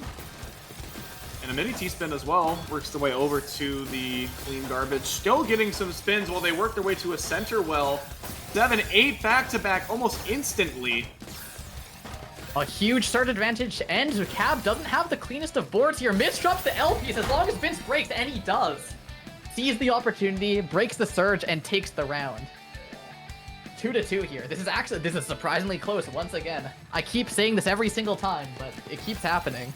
And a mini T-spin as well, works their way over to the clean garbage. Still getting some spins while they work their way to a center well. 7-8 back-to-back almost instantly. A huge surge advantage, and Cab doesn't have the cleanest of boards here. Misdrops the LPs as long as Vince breaks, and he does. Sees the opportunity, breaks the surge, and takes the round. 2-2 here. This is surprisingly close once again. I keep saying this every single time, but it keeps happening.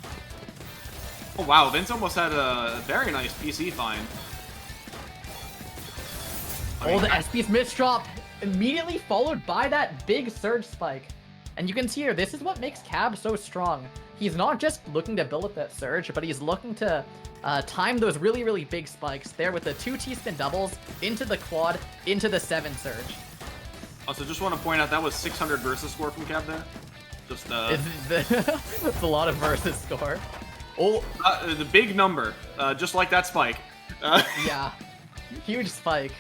Oh wow, Vince almost had a very nice PC find. The SP's misdrop, immediately followed by that big surge spike. And you can see here, this is what makes Cab so strong. He's not just looking to build up that surge, but he's looking to time those really, really big spikes there with the 2 T-spin doubles into the quad, into the 7 surge. Also, just want to point out that was 600 versus score from Cab there. Just It's a lot of versus score. Oh, the big number, just like that spike. Yeah, huge spike.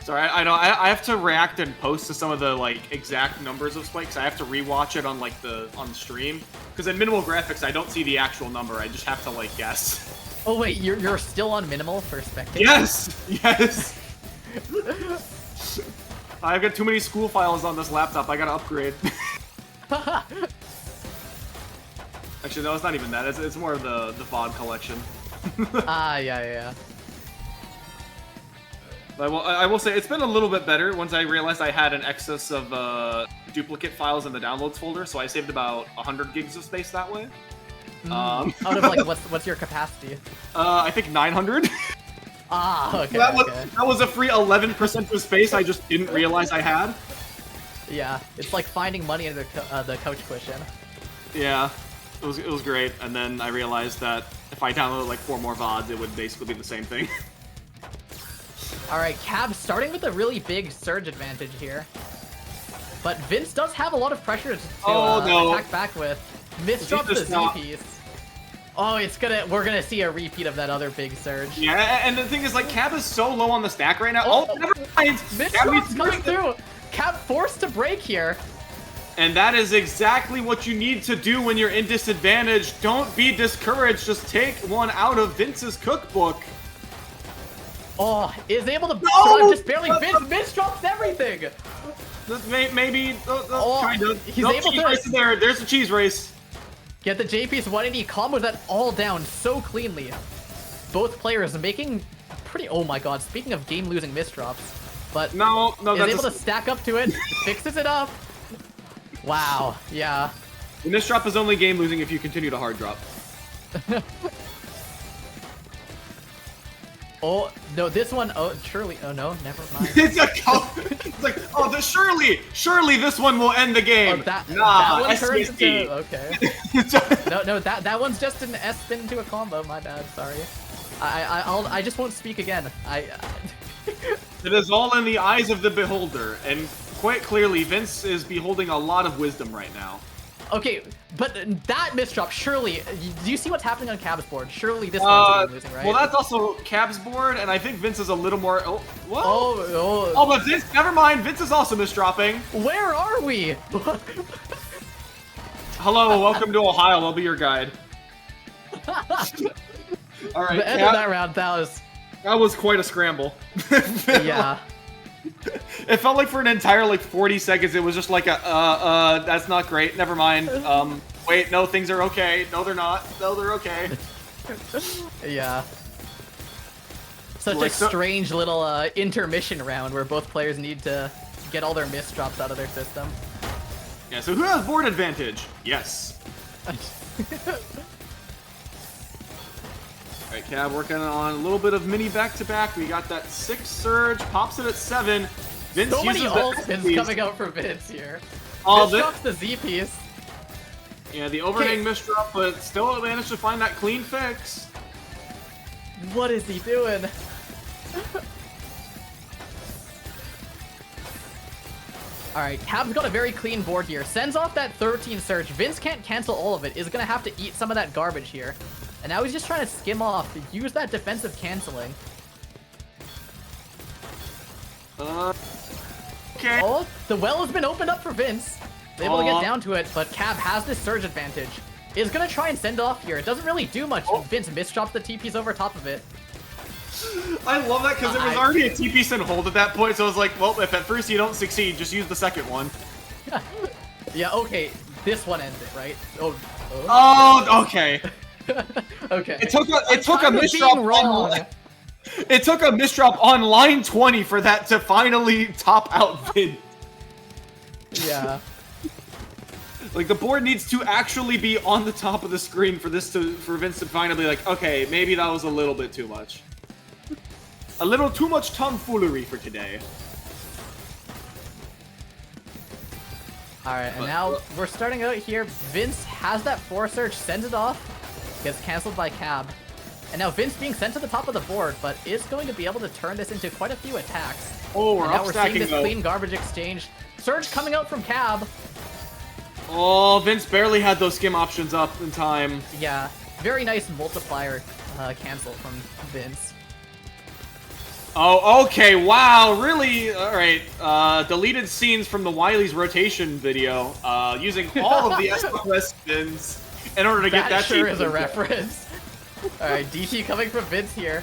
Sorry, I know I have to react and post to some of the like exact numbers of spikes. I have to rewatch it on like on the stream, because in minimal graphics I don't see the actual number. I just have to like guess. Oh wait, you're still on minimal for spectating? Yes, yes. I've got too many school files on this laptop. I gotta upgrade. Actually, no, it's not even that. It's more of the VOD collection. Yeah. I will say it's been a little bit better once I realized I had an excess of duplicate files in the downloads folder, so I saved about 100 gigs of space that way. Out of like what's your capacity? I think 900. Okay. That was a free 11% of space I just didn't realize I had. Yeah, it's like finding money in the couch cushion. Yeah, it was great, and then I realized that if I downloaded like 4 more VODs, it would basically be the same thing. Alright, Cab starting with a really big surge advantage here. But Vince does have a lot of pressure to attack back with. Misdrops the Z-piece. Oh, we're gonna see a repeat of that other big surge. Yeah, and the thing is, like, Cab is so low on the stack right now. Oh, never mind! Misdrop's coming through! Cab forced to break here. And that is exactly what you need to do when you're in disadvantage. Don't be discouraged, just take one out of Vince's cookbook. Oh, is able to survive just barely. Vince drops everything. Maybe, kind of. He's able to. There's a cheese race. Get the JP's 180 combos that all down so cleanly. Both players making pretty. Oh my god! Speaking of game-losing misdrops, but no, is able to stack up to it, fixes it up. Wow. Yeah. The misdrop is only game-losing if you continue to hard drop. Oh, no, this one, oh, surely, oh no, never mind. It's like, oh, surely this one will end the game. Oh, that one turns into, okay. no, that one's just an S spin into a combo, my bad, sorry. I just won't speak again. It is all in the eyes of the beholder, and quite clearly, Vince is beholding a lot of wisdom right now. Okay, but that misdrop, surely, do you see what's happening on Cab's board? Surely this one's losing, right? Well, that's also Cab's board, and I think Vince is a little more... Oh, what? Oh, but Vince, never mind, Vince is also misdropping. Where are we? Hello, welcome to Ohio. I'll be your guide. All right, The end of that round, that was quite a scramble. yeah. It felt like for an entire like 40 seconds, it was just like a that's not great. Never mind. Wait, no, things are okay. No, they're not. No, they're okay. Yeah. Such Like, a strange little intermission round where both players need to get all their misdrops out of their system. Yeah. So who has board advantage? Yes. All right, Cab working on a little bit of mini back-to-back. We got that 6 surge, pops it at 7. Vince So many uses the ult S spins piece. coming out for Vince here. Oh, Vince drops the Z piece. Yeah, the overhang misdrop, but still managed to find that clean fix. What is he doing? Alright, Cab's got a very clean board here. Sends off that 13 surge. Vince can't cancel all of it. Is gonna have to eat some of that garbage here. And now he's just trying to skim off, use that defensive canceling. Okay. Oh, the well has been opened up for Vince. Able to Aw. get down to it, but Cab has this surge advantage. Is gonna try and send off here. It doesn't really do much. Vince misdrops the TPs over top of it. I love that because it was already a TP send hold at that point, so I was like, well, if at first you don't succeed, just use the second one. Yeah, okay. This one ends it, right? Oh. Oh, okay. Okay. It took a I'm misdrop being wrong. on, it took a misdrop on line 20 for that to finally top out Vin. Yeah. Like the board needs to actually be on the top of the screen for Vince to finally be like, okay, maybe that was a little bit too much. A little too much tomfoolery for today. Alright, and now we're starting out here. Vince has that 4 surge, sends it off, gets cancelled by Cab. And now Vince being sent to the top of the board, but is going to be able to turn this into quite a few attacks. Oh, we're And now up we're seeing stacking this though. clean garbage exchange. Surge coming out from Cab. Oh, Vince barely had those skim options up in time. Yeah, very nice multiplier cancel from Vince. Oh, okay, wow, really? Alright, deleted scenes from the Wily's rotation video, using all of the SOS spins in order to get that sure cheap is a info. reference. Alright, DT coming from Vince here.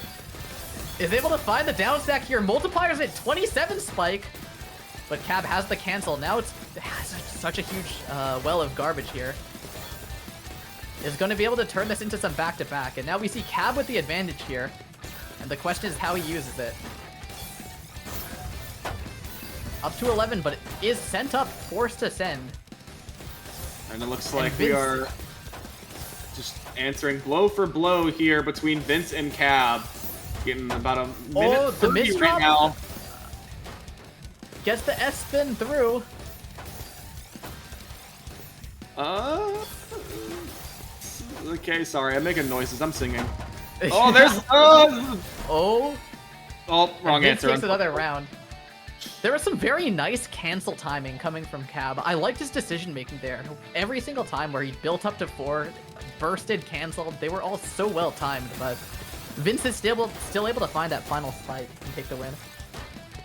Is able to find the down stack here. Multipliers at 27 spike. But Cab has the cancel. Now it has such a huge well of garbage here. Is going to be able to turn this into some back-to-back. And now we see Cab with the advantage here. And the question is how he uses it. Up to 11, but it is sent up, forced to send. And it looks like Vince- we are just answering blow for blow here between Vince and Cab. Getting about a minute Oh, the 30 right misdrop? now. Gets the S spin through. Okay, sorry, I'm making noises. I'm singing. Oh, there's Oh, wrong Vince answer. takes another round. There was some very nice cancel timing coming from Cab. I liked his decision making there. Every single time where he built up to 4, bursted, canceled, they were all so well timed. But Vince is still able to find that final spike and take the win.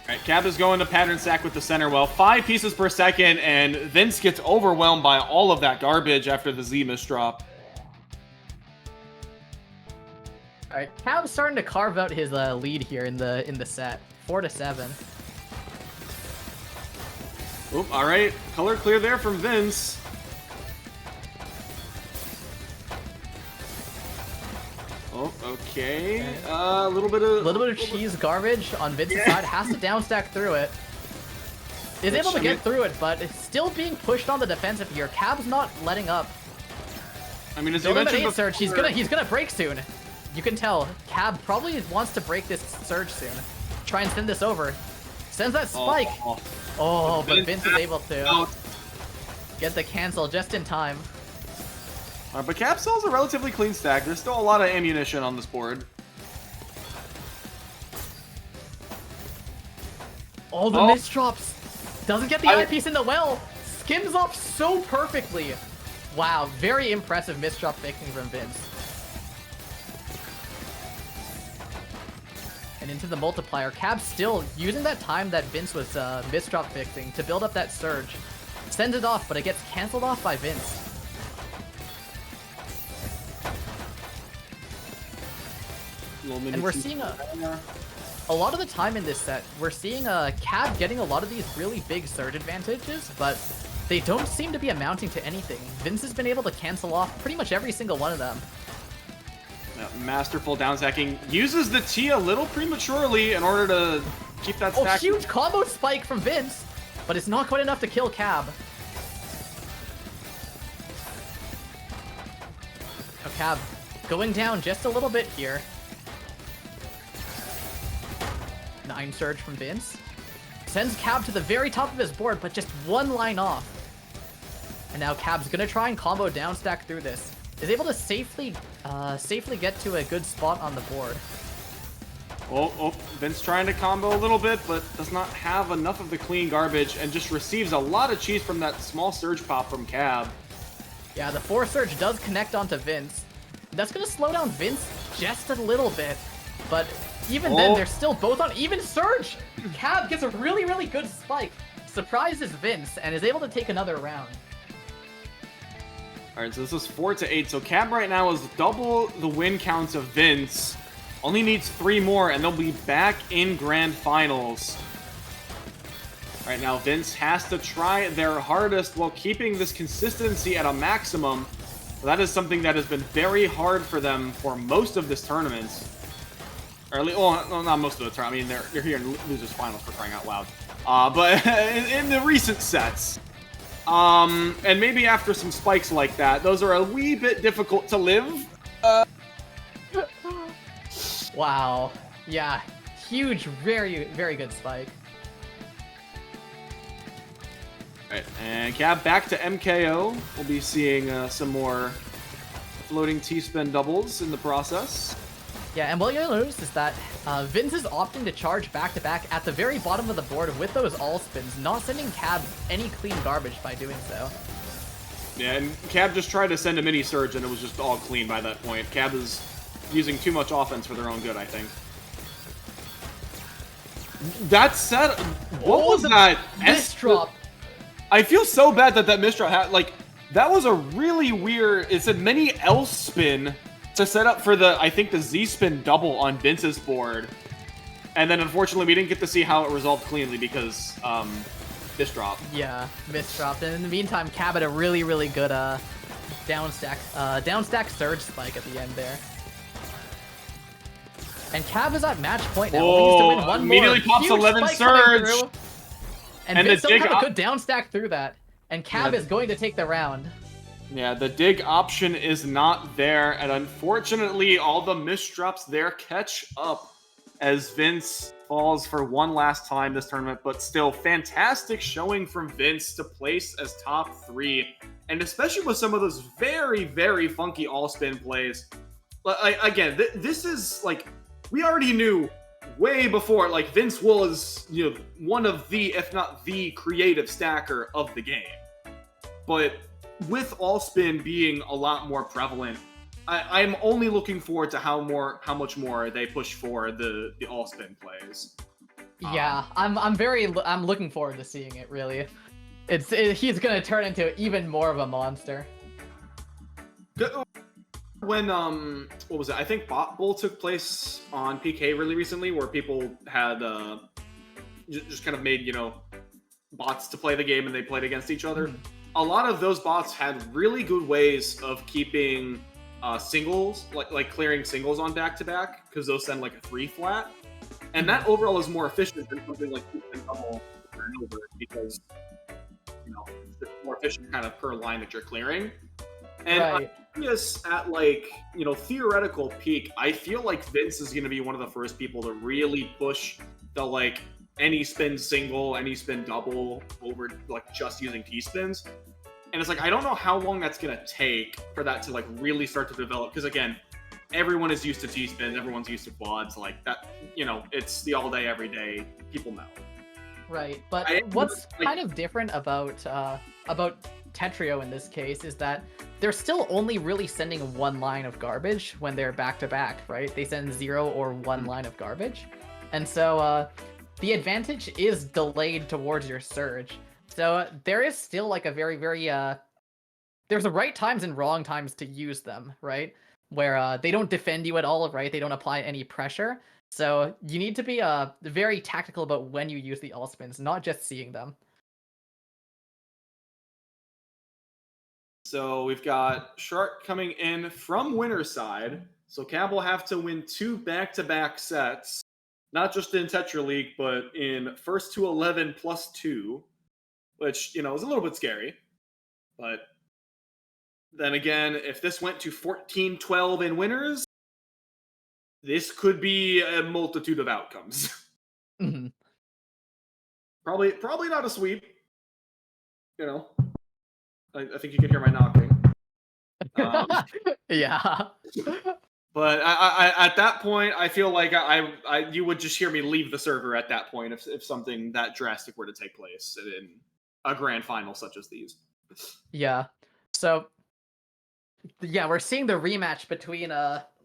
Alright, Cab is going to pattern sack with the center well. 5 pieces per second, and Vince gets overwhelmed by all of that garbage after the Z misdrop. All right, Cab's starting to carve out his lead here in the set, 4-7. Oop, alright. Color clear there from Vince. Oh, okay. A little bit of cheese garbage on Vince's side. Has to downstack through it. Is able to get through it, but it's still being pushed on the defensive here. Cab's not letting up. I mean, as The you mentioned eliminate surge. before- He's gonna break soon. You can tell. Cab probably wants to break this surge soon. Try and send this over. Sends that spike. Oh, but Vince is able to get the cancel just in time. Alright, but Cab still has a relatively clean stack. There's still a lot of ammunition on this board. Oh, the misdrops. Doesn't get the eyepiece in the well. Skims off so perfectly. Wow, very impressive misdrop fixing from Vince. And into the multiplier. Cab still using that time that Vince was misdrop fixing to build up that surge. Sends it off, but it gets canceled off by Vince. And we're seeing a lot of the time in this set, we're seeing Cab getting a lot of these really big surge advantages, but they don't seem to be amounting to anything. Vince has been able to cancel off pretty much every single one of them. Masterful down stacking. Uses the T a little prematurely in order to keep that Oh, stack. huge combo spike from Vince, but it's not quite enough to kill Cab. Oh, Cab going down just a little bit here. 9 surge from Vince. Sends Cab to the very top of his board, but just one line off. And now Cab's gonna try and combo down stack through this. Is able to safely get to a good spot on the board. Oh, Vince trying to combo a little bit, but does not have enough of the clean garbage and just receives a lot of cheese from that small surge pop from Cab. Yeah, the 4 surge does connect onto Vince. That's gonna slow down Vince just a little bit, but even then, they're still both on even surge. Cab gets a really, really good spike, surprises Vince, and is able to take another round. All right, so this is 4-8. So Cab right now is double the win counts of Vince. Only needs 3 more, and they'll be back in grand finals. Right now, Vince has to try their hardest while keeping this consistency at a maximum. That is something that has been very hard for them for most of this tournament. Well, not most of the tournament. I mean, they're here in losers finals for crying out loud. But in the recent sets. And maybe after some spikes like that, those are a wee bit difficult to live. Wow. Yeah. Huge, very, very good spike. Alright, and Cab back to MKO. We'll be seeing some more floating T-spin doubles in the process. Yeah, and what you'll notice is that Vince is opting to charge back-to-back at the very bottom of the board with those all-spins, not sending Cab any clean garbage by doing so. Yeah, and Cab just tried to send a mini surge and it was just all clean by that point. Cab is using too much offense for their own good, I think. That said, what was that? Misdrop. I feel so bad that misdrop had, like, that was a really weird, it said mini L spin to set up for the, I think, the Z-spin double on Vince's board. And then, unfortunately, we didn't get to see how it resolved cleanly because, misdrop. Yeah, misdropped. And in the meantime, Cab had a really, really good, down stack surge spike at the end there. And Cab is at match point now. He needs to win one immediately more. pops Huge 11 spike coming surge. through. And And Vince the doesn't dig have a up- good down stack through that. And Cab Yeah. is going to take the round. Yeah, the dig option is not there, and unfortunately, all the misdrops there catch up as Vince falls for one last time this tournament, but still, fantastic showing from Vince to place as top 3, and especially with some of those very, very funky all-spin plays. Again, this is, like, we already knew way before, like, Vince was, you know, one of the, if not the creative stacker of the game. But with all spin being a lot more prevalent, I'm only looking forward to how much more they push for the all spin plays. Yeah, I'm looking forward to seeing it, really. He's gonna turn into even more of a monster. When what was it? I think Bot Bowl took place on PK really recently, where people had just kind of made, you know, bots to play the game and they played against each other. Mhm. A lot of those bots had really good ways of keeping singles, like clearing singles on back-to-back, because those send like a 3 flat. And that overall is more efficient than something like double over and over, because, you know, it's more efficient kind of per line that you're clearing. And Right. I'm curious at, like, you know, theoretical peak, I feel like Vince is going to be one of the first people to really push the, like, any spin single, any spin double over, like, just using T-spins. And it's like, I don't know how long that's going to take for that to, like, really start to develop. Because, again, everyone is used to T-spins, everyone's used to quads. Like, that, you know, it's the all-day, everyday, people know. Right, but I- what's like- kind of different about Tetrio in this case is that they're still only really sending one line of garbage when they're back-to-back, right? They send 0 or 1 line of garbage. And so the advantage is delayed towards your surge. So there is still like a very, very there's the right times and wrong times to use them, right? where they don't defend you at all, right? They don't apply any pressure. So you need to be very tactical about when you use the all spins, not just seeing them. So we've got Shark coming in from winner's side. So Cab will have to win 2 back-to-back sets, not just in Tetra League, but in first to 11 plus 2, which, is a little bit scary. But then again, if this went to 14-12 in winners, this could be a multitude of outcomes. Mm-hmm. Probably not a sweep. I think you can hear my knocking. Yeah. But I at that point, I feel like you would just hear me leave the server at that point if something that drastic were to take place in a grand final such as these. Yeah. So, yeah, we're seeing the rematch between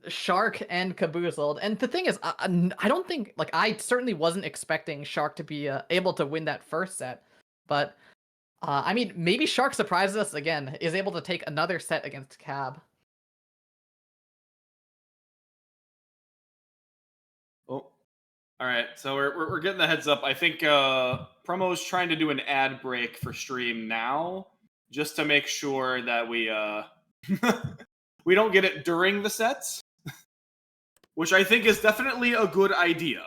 Shark and Caboozled, and the thing is, I don't think I certainly wasn't expecting Shark to be able to win that first set, but I mean, maybe Shark surprises us again, is able to take another set against Cab. Oh, all right. So we're getting the heads up. I think Promo is trying to do an ad break for stream now, just to make sure that we we don't get it during the sets, which I think is definitely a good idea.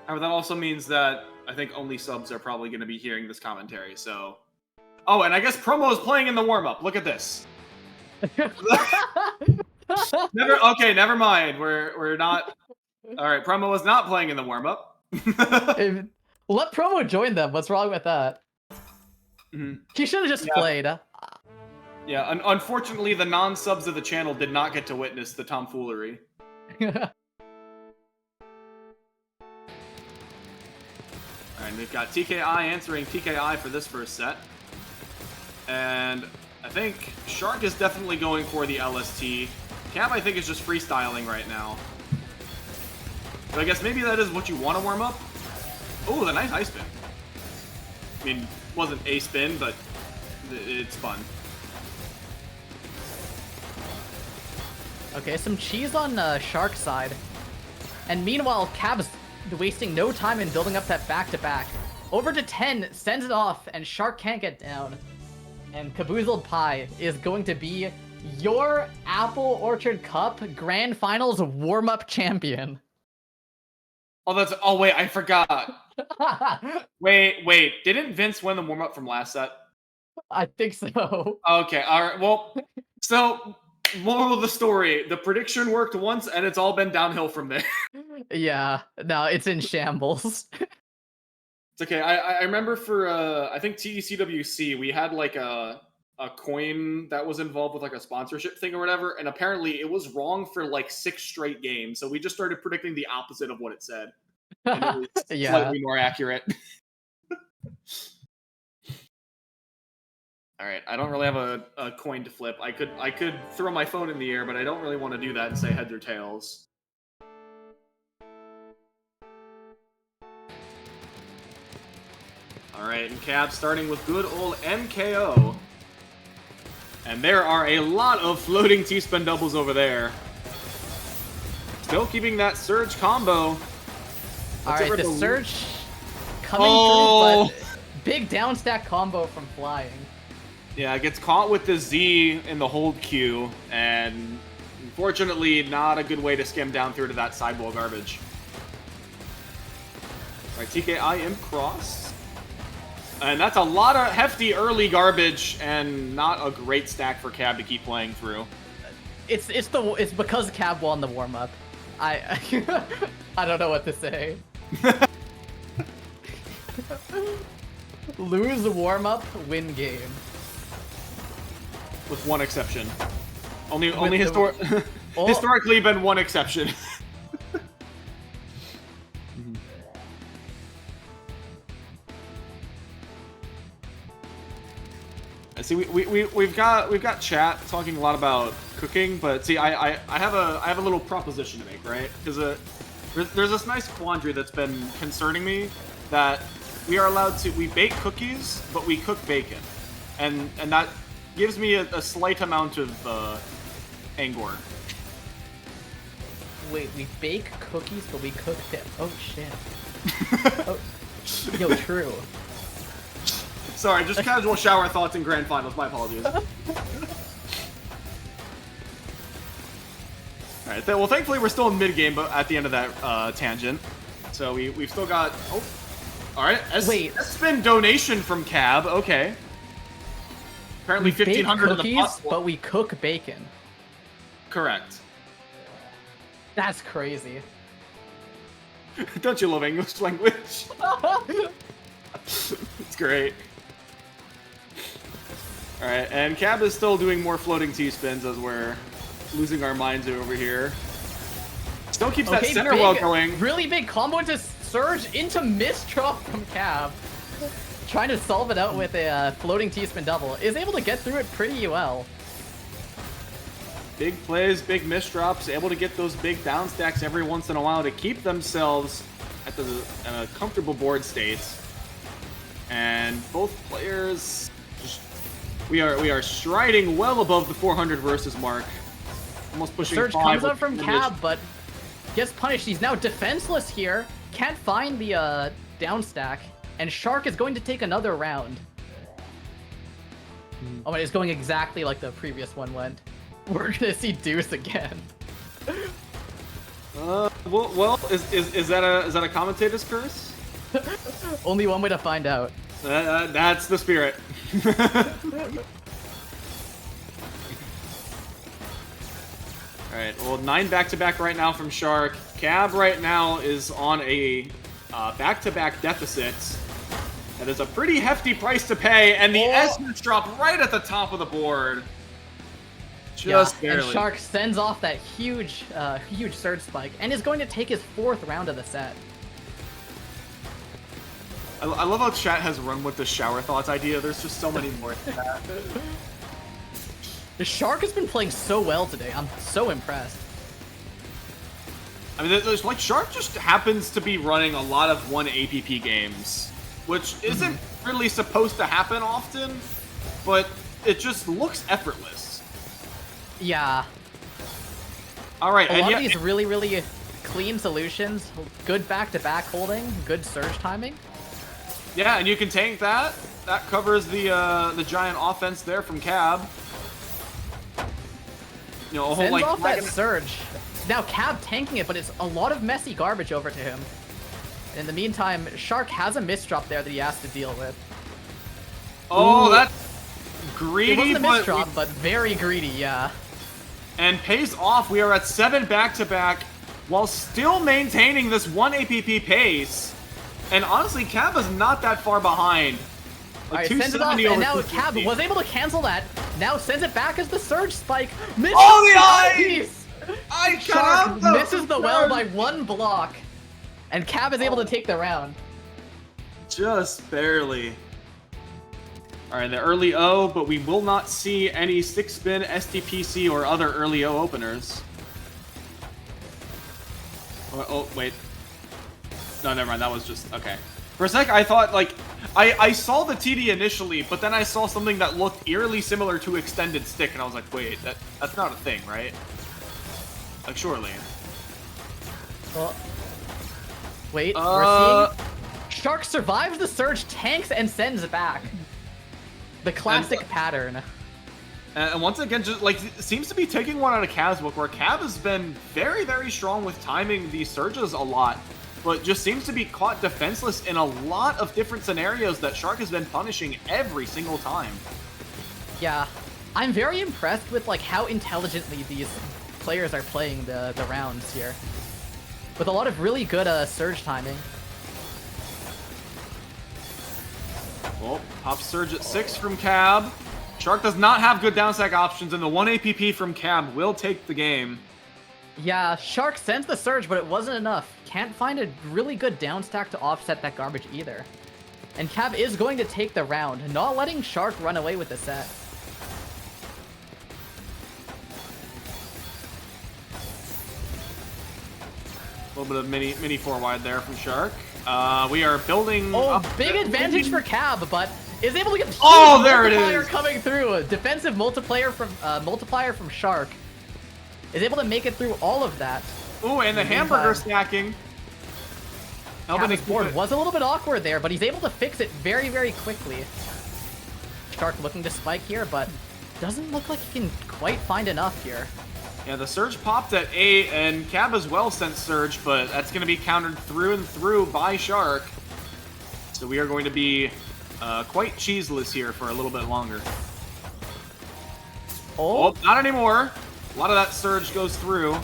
However, that also means that I think only subs are probably going to be hearing this commentary. So, oh, and I guess Promo is playing in the warm up. Look at this. Never mind. We're not. All right, Promo is not playing in the warm up. Let Promo join them. What's wrong with that? Mm-hmm. He should have just played. Yeah, unfortunately, the non-subs of the channel did not get to witness the tomfoolery. Alright, we've got TKI answering TKI for this first set. And I think Shark is definitely going for the LST. Cab, I think, is just freestyling right now. But I guess maybe that is what you want to warm up. Oh, the nice high spin. I mean, wasn't a spin, but it's fun. Okay, some cheese on Shark's side. And meanwhile, Cab's wasting no time in building up that back-to-back. Over to 10, sends it off, and Shark can't get down. And Caboozled Pie is going to be your Apple Orchard Cup Grand Finals warm-up champion. Oh, wait, I forgot. Wait, didn't Vince win the warm-up from last set? I think so. Okay, alright, well, so, moral of the story, the prediction worked once, and it's all been downhill from there. Yeah, no, it's in shambles. It's okay, I remember for, I think TECWC, we had, like, a coin that was involved with, like, a sponsorship thing or whatever, and apparently it was wrong for, like, 6 straight games, so we just started predicting the opposite of what it said. And it was Yeah. slightly more accurate. Alright, I don't really have a coin to flip. I could throw my phone in the air, but I don't really want to do that and say heads or tails. Alright, and Cab starting with good old MKO. And there are a lot of floating T-spin doubles over there. Still keeping that Surge combo. Alright, the Surge coming through, but big down stack combo from flying. Yeah, gets caught with the Z in the hold queue, and unfortunately not a good way to skim down through to that sidewall garbage. Alright, TKI imp cross. And that's a lot of hefty early garbage, and not a great stack for Cab to keep playing through. It's because Cab won the warm up. I don't know what to say. Lose warm up, win game. With one exception. Only historically been one exception. See, we've got chat talking a lot about cooking, but see, I have a little proposition to make, right? Because there's this nice quandary that's been concerning me, that we are allowed to bake cookies, but we cook bacon, and that gives me a slight amount of Angor. Wait, we bake cookies, but we cook them. Oh shit. Oh, yo, true. Sorry, just casual shower thoughts in grand finals. My apologies. Alright, well, thankfully we're still in mid-game, but at the end of that tangent. So we've still got... Oh, alright. Wait. S-spin donation from Cab. Okay. Apparently We bake 1,500 in the cookies, pot. but we cook bacon. Correct. That's crazy. Don't you love English language? It's great. Alright, and Cab is still doing more floating T-spins as we're losing our minds over here. Still keeps that center well going. Really big combo into Surge into Mistral from Cab. Trying to solve it out with a floating T-spin double. Is able to get through it pretty well. Big plays, big misdrops, able to get those big down stacks every once in a while to keep themselves at a comfortable board state. And both players, we are striding well above the 400 versus mark. Almost pushing Surge 5 comes with up from damage. Cab, but gets punished. He's now defenseless here. Can't find the down stack. And Shark is going to take another round. Oh, and it's going exactly like the previous one went. We're gonna see Deuce again. Well, is that a commentator's curse? Only one way to find out. That's the spirit. Alright, well, 9 back-to-back right now from Shark. Cab right now is on a back-to-back deficit. That is a pretty hefty price to pay, and the S drop right at the top of the board. Just barely. And Shark sends off that huge surge spike, and is going to take his 4th round of the set. I love how chat has run with the shower thoughts idea. There's just so many more than that. The Shark has been playing so well today. I'm so impressed. I mean, there's like Shark just happens to be running a lot of 1 APP games, which isn't really supposed to happen often, but it just looks effortless. Yeah. All right, A and lot yeah, of these really, really clean solutions. Good back-to-back holding. Good surge timing. yeah, and you can tank that. That covers the giant offense there from Cab. You know, a whole Sends like off that dragon- surge. Now Cab tanking it, but it's a lot of messy garbage over to him. And in the meantime, Shark has a misdrop there that he has to deal with. Oh, Ooh. that's It greedy, wasn't a but misdrop, but very greedy, yeah. and pays off. We are at 7 back-to-back while still maintaining this 1 APP pace. And honestly, Cab is not that far behind. Like Alright, sends it off, 270 and over now 250. Cab was able to cancel that. Now sends it back as the surge spike. Misses Oh, the eyes! I Shark cannot misses the well by 1 block. And Cab is able to take the round. Just barely. Alright, the early O, but we will not see any 6-spin, SDPC, or other early O openers. Oh, wait. No, never mind, that was just... okay. For a sec, I thought, like... I saw the TD initially, but then I saw something that looked eerily similar to Extended Stick, and I was like, wait, that's not a thing, right? Like, surely. Well, wait, we're seeing... Shark survives the surge, tanks, and sends it back. The classic pattern. And once again, just like seems to be taking one out of Cav's book, where Cav has been very, very strong with timing these surges a lot, but just seems to be caught defenseless in a lot of different scenarios that Shark has been punishing every single time. Yeah, I'm very impressed with like how intelligently these players are playing the rounds here, with a lot of really good surge timing. Well, pop surge at 6 from Cab. Shark does not have good downstack options, and the 1 APP from Cab will take the game. Yeah, Shark sends the surge, but it wasn't enough. Can't find a really good downstack to offset that garbage either. And Cab is going to take the round, not letting Shark run away with the set. A little bit of mini 4-wide there from Shark. We are building. Oh, up big advantage for Cab, but is able to get Oh, there it multiplier is. coming through. A defensive multiplier from Shark. is able to make it through all of that. Ooh, and the Meantime- hamburger stacking. Helping to Cabba's keep board it- was a little bit awkward there, but he's able to fix it very, very quickly. Shark looking to spike here, but doesn't look like he can quite find enough here. Yeah, the surge popped at 8, and Cab as well sent surge, but that's going to be countered through and through by Shark. So we are going to be quite cheeseless here for a little bit longer. Oh, not anymore. A lot of that surge goes through.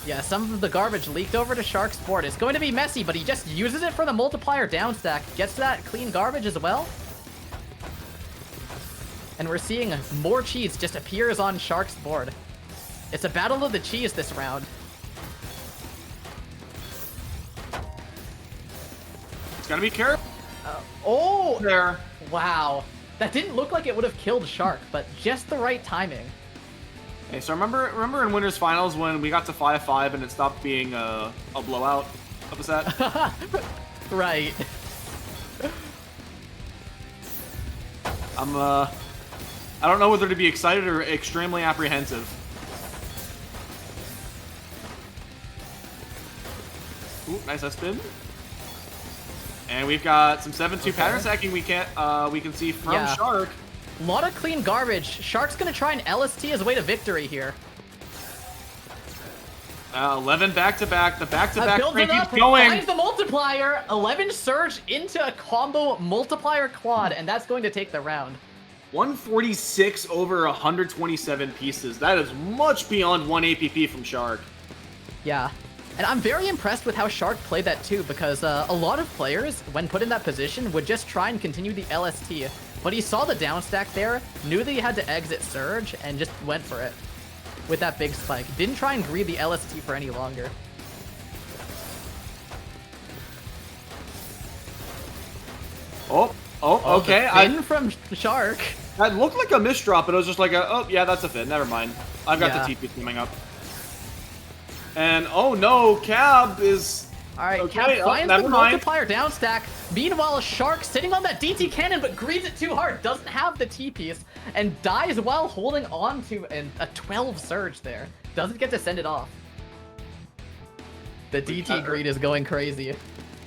Yeah, some of the garbage leaked over to Shark's board. It's going to be messy, but he just uses it for the multiplier down stack. Gets that clean garbage as well. And we're seeing more cheese just appears on Shark's board. It's a battle of the cheese this round. It's got to be careful Oh! there. Wow. That didn't look like it would have killed Shark, but just the right timing. Okay, so remember in Winners Finals when we got to 5-5 and it stopped being a blowout of a set? Right. I don't know whether to be excited or extremely apprehensive. Ooh, nice S-spin. And we've got some 7-2 pattern stacking we can see from Yeah. Shark. A lot of clean garbage. Shark's gonna try and LST his way to victory here. 11 back-to-back. The back-to-back Builds train it keeps up, going. finds the multiplier. 11 surge into a combo multiplier quad, and that's going to take the round. 146 over 127 pieces. That is much beyond 1 APP from Shark. Yeah. And I'm very impressed with how Shark played that too, because a lot of players, when put in that position, would just try and continue the LST. But he saw the down stack there, knew that he had to exit Surge, and just went for it with that big spike. Didn't try and greed the LST for any longer. Oh, okay. The fin from Shark. That looked like a misdrop, but it was just like oh, yeah, that's a fin. Never mind. I've got Yeah. the TP coming up. And, oh no, Cab is... Alright, Okay, Cap oh, finds never the mind. multiplier down stack. Meanwhile, Shark sitting on that DT cannon, but greeds it too hard. Doesn't have the T-piece, and dies while holding on to a 12 surge there. Doesn't get to send it off. The DT greed is going crazy.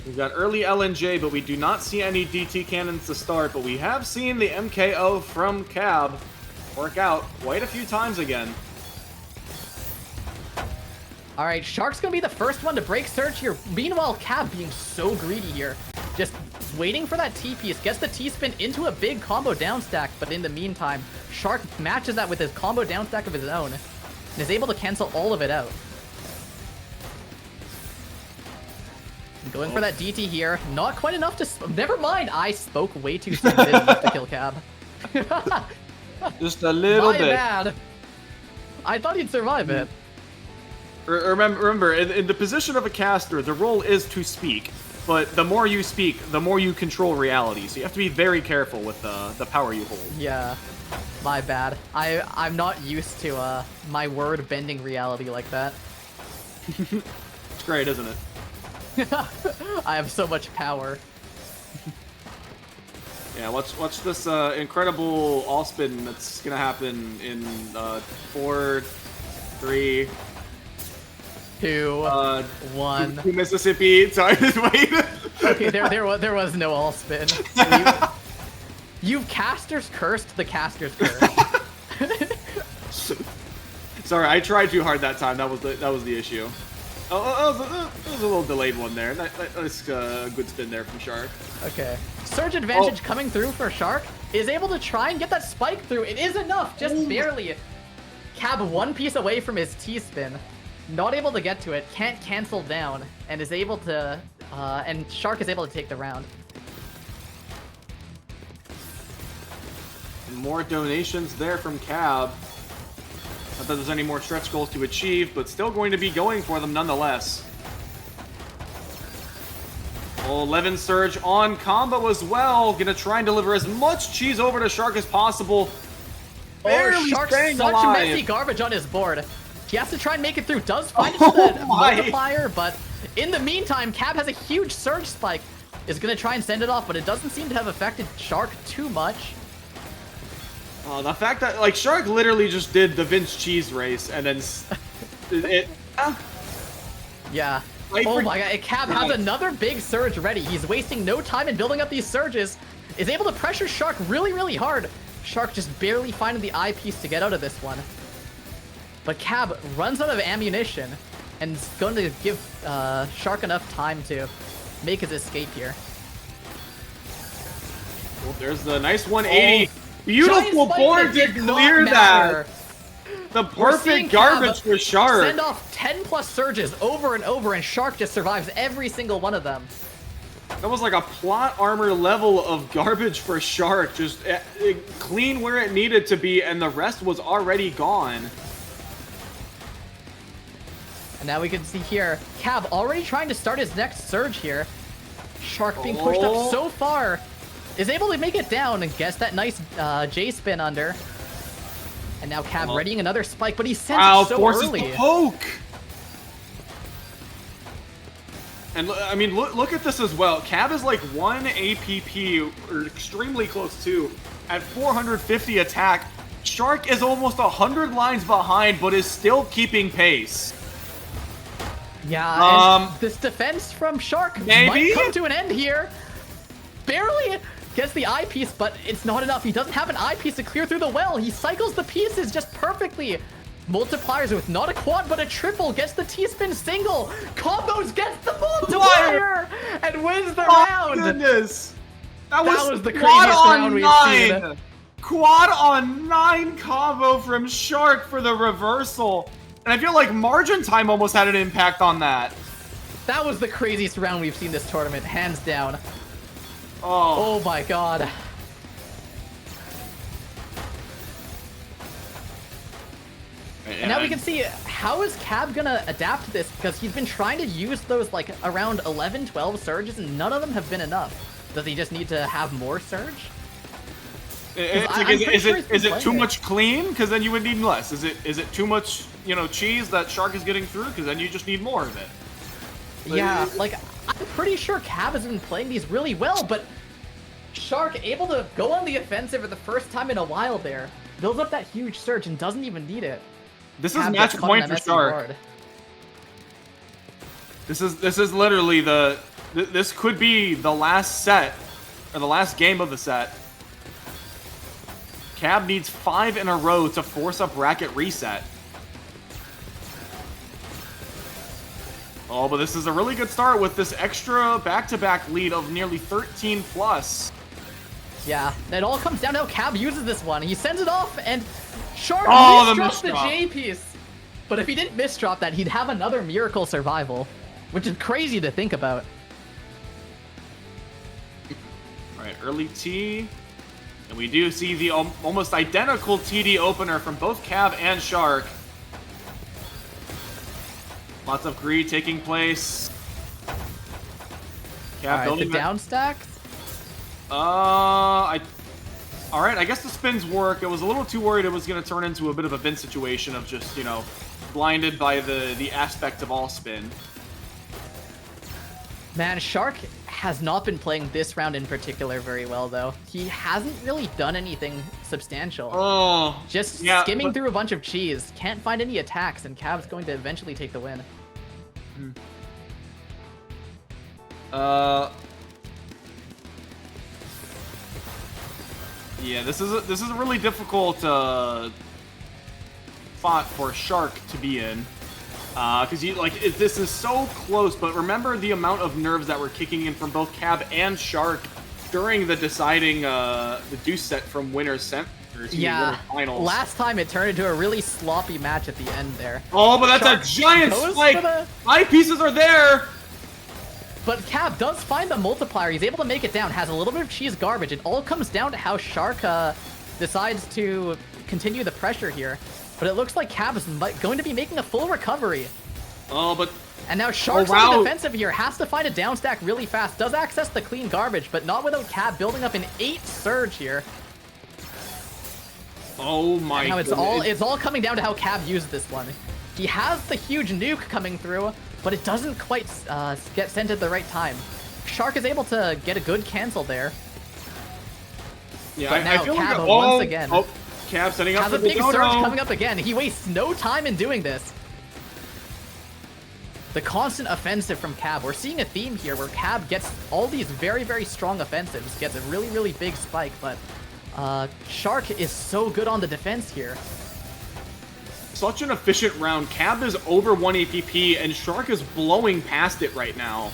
We've got early LNJ, but we do not see any DT cannons to start, but we have seen the MKO from Cab work out quite a few times again. Alright, Shark's gonna be the first one to break Surge here. Meanwhile, Cab being so greedy here. Just waiting for that T-piece. Gets the T-spin into a big combo down stack, but in the meantime, Shark matches that with his combo down stack of his own. And is able to cancel all of it out. Going for that DT here. Not quite enough to... Never mind, I spoke way too soon. Didn't enough to kill Cab. Just a little My bit. bad. I thought he'd survive it. Remember, in the position of a caster, the role is to speak. But the more you speak, the more you control reality. So you have to be very careful with the power you hold. Yeah, my bad. I'm not used to my word bending reality like that. It's great, isn't it? I have so much power. Yeah, watch this incredible all spin that's gonna happen in 4, 3, 2, 1. to Mississippi. Sorry, just wait. Okay, there was no all spin. You've casters cursed the caster's curse. Sorry, I tried too hard that time. That was the issue. Oh, it was a little delayed one there. Nice good spin there from Shark. Okay. Surge advantage coming through for Shark. Is able to try and get that spike through. It is enough, just barely. Cab one piece away from his T-spin. Not able to get to it, can't cancel down, and is able to, and Shark is able to take the round. More donations there from Cab. Not that there's any more stretch goals to achieve, but still going to be going for them nonetheless. 11 Surge on combo as well. Gonna try and deliver as much cheese over to Shark as possible. Barely Shark's staying such alive. messy garbage on his board. He has to try and make it through. Does find it with a my. multiplier, but in the meantime, Cab has a huge surge spike. Is gonna try and send it off, but it doesn't seem to have affected Shark too much. Oh, the fact that like Shark literally just did the Vince Cheese race and then Yeah. Right Oh for- my god, Cab has another big surge ready. He's wasting no time in building up these surges. Is able to pressure Shark really, really hard. Shark just barely finding the eyepiece to get out of this one. But Cab runs out of ammunition and is going to give Shark enough time to make his escape here. Well, there's the nice 180. Beautiful Giant spike board that to did not clear matter. that. The We're seeing perfect garbage Cab for Shark. Send off 10 plus surges over and over, and Shark just survives every single one of them. That was like a plot armor level of garbage for Shark. Just clean where it needed to be, and the rest was already gone. And now we can see here, Cab already trying to start his next surge here. Shark being pushed up so far, is able to make it down and gets that nice J-spin under. And now Cab readying another spike, but he sends it so forces early. the poke. And I mean, look at this as well. Cab is like 1 APP, or extremely close to, at 450 attack. Shark is almost 100 lines behind, but is still keeping pace. Yeah, and this defense from Shark maybe? might come to an end here. Barely gets the eyepiece, but it's not enough. He doesn't have an eyepiece to clear through the well. He cycles the pieces just perfectly. Multipliers with not a quad, but a triple. Gets the T-spin single. Combos gets the multiplier and wins the round. Goodness. That was the quad craziest on round we've 9. seen. Quad on 9 combo from Shark for the reversal. And I feel like Margin Time almost had an impact on that. That was the craziest round we've seen this tournament, hands down. Oh. Oh my god. And now we can see, how is Cab gonna adapt to this? Because he's been trying to use those like around 11, 12 surges and none of them have been enough. Does he just need to have more surge? Is it too much clean? Because then you would need less. Is it too much, cheese that Shark is getting through? Because then you just need more of it. Yeah, like, I'm pretty sure Cab has been playing these really well, but Shark able to go on the offensive for the first time in a while there. Builds up that huge surge and doesn't even need it. This is Cab match gets caught on point for that messy Shark. board. This is literally this could be the last set, or the last game of the set. Cab needs 5 in a row to force a bracket reset. Oh, but this is a really good start with this extra back-to-back lead of nearly 13 plus. Yeah, it all comes down to how Cab uses this one. He sends it off, and Shark misdrops the J-piece. But if he didn't misdrop that, he'd have another miracle survival, which is crazy to think about. All right, early T. And we do see the almost identical TD opener from both Cab and Shark. Lots of greed taking place. Cab building the down stacks. All right, I guess the spins work. I was a little too worried it was going to turn into a bit of a Vince situation of just, blinded by the aspect of all spin. Man, Shark has not been playing this round in particular very well, though. He hasn't really done anything substantial. Oh, just skimming through a bunch of cheese. Can't find any attacks, and Cab's going to eventually take the win. Yeah, this is a really difficult spot for Shark to be in. Because this is so close, but remember the amount of nerves that were kicking in from both Cab and Shark during the deciding the deuce set from winners finals. Last time it turned into a really sloppy match at the end there. Oh, but that's Shark a giant spike! Eyepieces are there! But Cab does find the multiplier. He's able to make it down. Has a little bit of cheese garbage. It all comes down to how Shark decides to continue the pressure here. But it looks like Cab is going to be making a full recovery. Oh, but... And now Shark's on the defensive here. Has to find a down stack really fast. Does access the clean garbage, but not without Cab building up an 8 surge here. Oh my god. It's all coming down to how Cab uses this one. He has the huge nuke coming through, but it doesn't quite get sent at the right time. Shark is able to get a good cancel there. Yeah, but now I feel Cab like once again. Cab setting up Has for a the big surge dodo. coming up again. He wastes no time in doing this. The constant offensive from Cab. We're seeing a theme here where Cab gets all these very, very strong offensives, gets a really, really big spike, but Shark is so good on the defense here. Such an efficient round. Cab is over 1 APP, and Shark is blowing past it right now.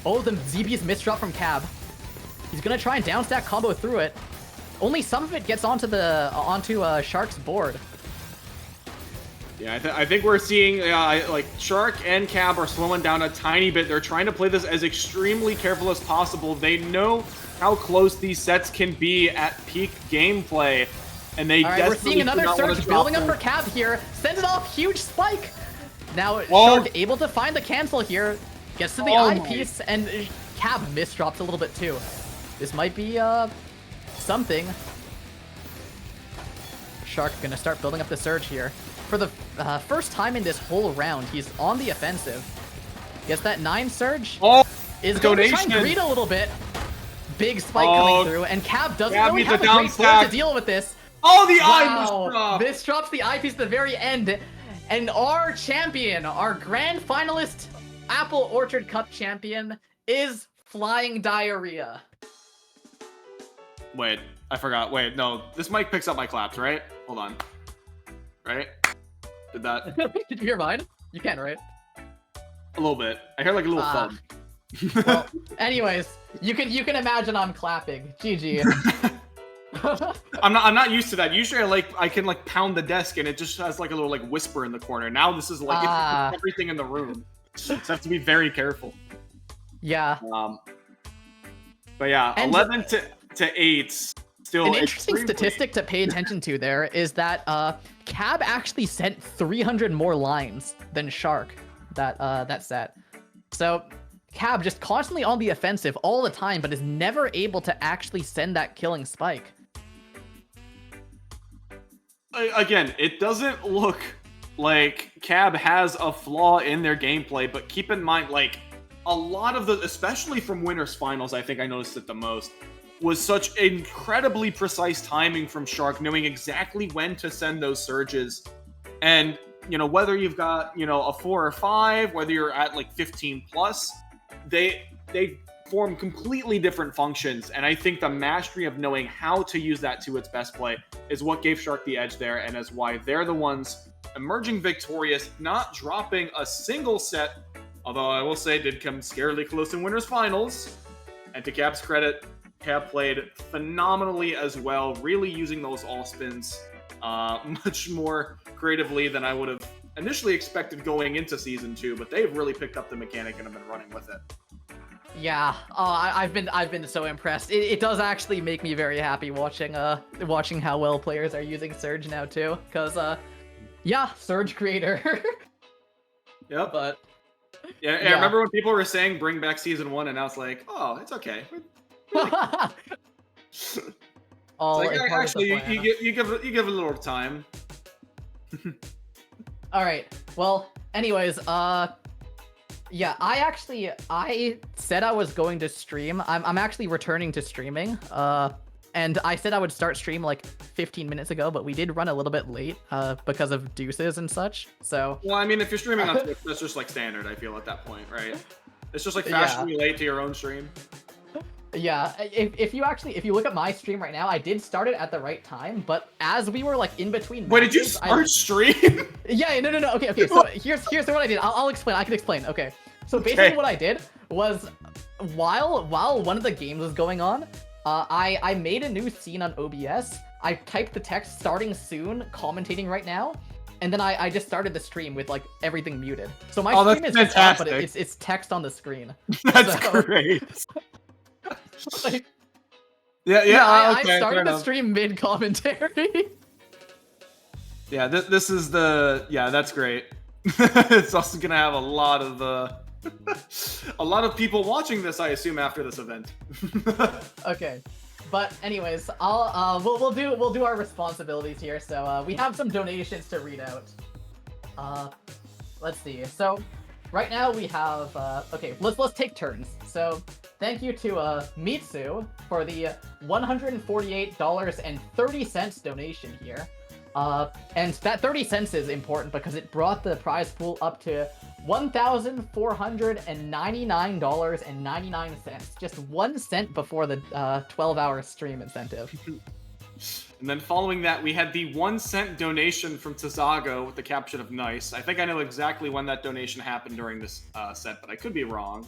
Oh, the ZB's misdrop from Cab. He's gonna try and down stack combo through it. Only some of it gets onto Shark's board. Yeah, I think we're seeing like Shark and Cab are slowing down a tiny bit. They're trying to play this as extremely careful as possible. They know how close these sets can be at peak gameplay, and they All right, we're seeing another surge building up for Cab here. Sends it off, huge spike. Now Shark able to find the cancel here, gets to the eyepiece, and Cab misdrops a little bit too. This might be something. Shark gonna start building up the surge here. For the first time in this whole round, he's on the offensive. Gets that 9 surge. Oh, is going to try and greet a little bit. Big spike coming through, and Cab doesn't really have a great board to deal with this. Oh, the eye misdrop! This drops the eyepiece at the very end, and our champion, our grand finalist, Apple Orchard Cup champion, is Flying Diarrhea. Wait, I forgot. Wait, no, this mic picks up my claps, right? Hold on. Right? Did that? Did you hear mine? You can, right? A little bit. I hear like a little thud. Well, anyways, you can imagine I'm clapping. GG. I'm not used to that. Usually I can like pound the desk and it just has like a little like whisper in the corner. Now this is like it's everything in the room. So I have to be very careful. Yeah. But yeah, and 11 to 8. Still an interesting statistic to pay attention to there is that Cab actually sent 300 more lines than Shark that set. So Cab just constantly on the offensive all the time, but is never able to actually send that killing spike. Again, it doesn't look like Cab has a flaw in their gameplay, but keep in mind, like, a lot of especially from Winners Finals, I think I noticed it the most, was such incredibly precise timing from Shark, knowing exactly when to send those surges. And, you know, whether you've got, you know, a 4 or 5, whether you're at like 15 plus, they form completely different functions. And I think the mastery of knowing how to use that to its best play is what gave Shark the edge there, and is why they're the ones emerging victorious, not dropping a single set, although I will say did come scarily close in Winners Finals. And to Cab's credit, Cab played phenomenally as well, really using those all spins much more creatively than I would have initially expected going into Season 2, but they've really picked up the mechanic and have been running with it. Yeah, I've been so impressed. It does actually make me very happy watching how well players are using Surge now too, because yeah, Surge creator. Yep. But yeah, I remember when people were saying bring back Season 1, and now it's like, oh, it's okay. All it's like, actually, you give it a little time. All right. Well, anyways, yeah, I said I was going to stream. I'm actually returning to streaming. And I said I would start stream like 15 minutes ago, but we did run a little bit late because of deuces and such. So. Well, I mean, if you're streaming on Twitch, that's just like standard, I feel, at that point, right? It's just like fashionably late to your own stream. Yeah, if you look at my stream right now, I did start it at the right time, but as we were like in between. Wait, did you start stream? Yeah, no. Okay. So here's what I did. I'll explain. I can explain. Okay. So basically, what I did was while one of the games was going on, I made a new scene on OBS. I typed the text "starting soon," commentating right now, and then I just started the stream with like everything muted. So my stream is just off, but it's text on the screen. That's great. Like, I started the stream mid commentary. Yeah, this is that's great. It's also gonna have a lot of people watching this, I assume, after this event. Okay, but anyways, we'll do our responsibilities here. So we have some donations to read out. Let's see. So right now we have okay. Let's take turns. So thank you to Mitsu for the $148.30 donation here. And that 30 cents is important because it brought the prize pool up to $1,499.99, just 1 cent before the 12-hour stream incentive. And then following that, we had the 1 cent donation from Tazago with the caption of "nice." I think I know exactly when that donation happened during this set, but I could be wrong.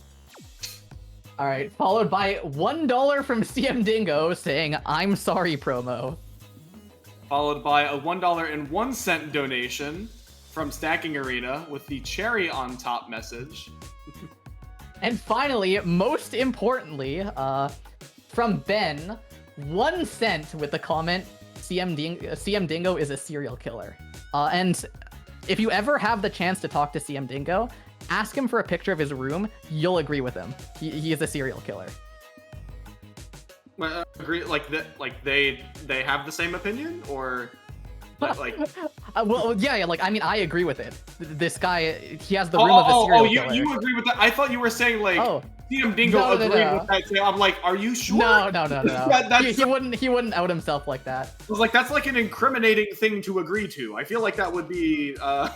All right, followed by $1 from CM Dingo saying "I'm sorry" promo. Followed by a $1.01 donation from Stacking Arena with the cherry on top message. And finally, most importantly, from Ben, 1 cent with the comment, CM Dingo is a serial killer. And if you ever have the chance to talk to CM Dingo, ask him for a picture of his room. You'll agree with him. He is a serial killer. Agree, like that, like they have the same opinion, or like well, yeah, like I mean, I agree with it. This guy, he has the room of a serial killer. You agree with that? I thought you were saying like CM Dingo No. agreed with that. I'm like, are you sure? No. He wouldn't out himself like that. I was like, that's like an incriminating thing to agree to. I feel like that would be a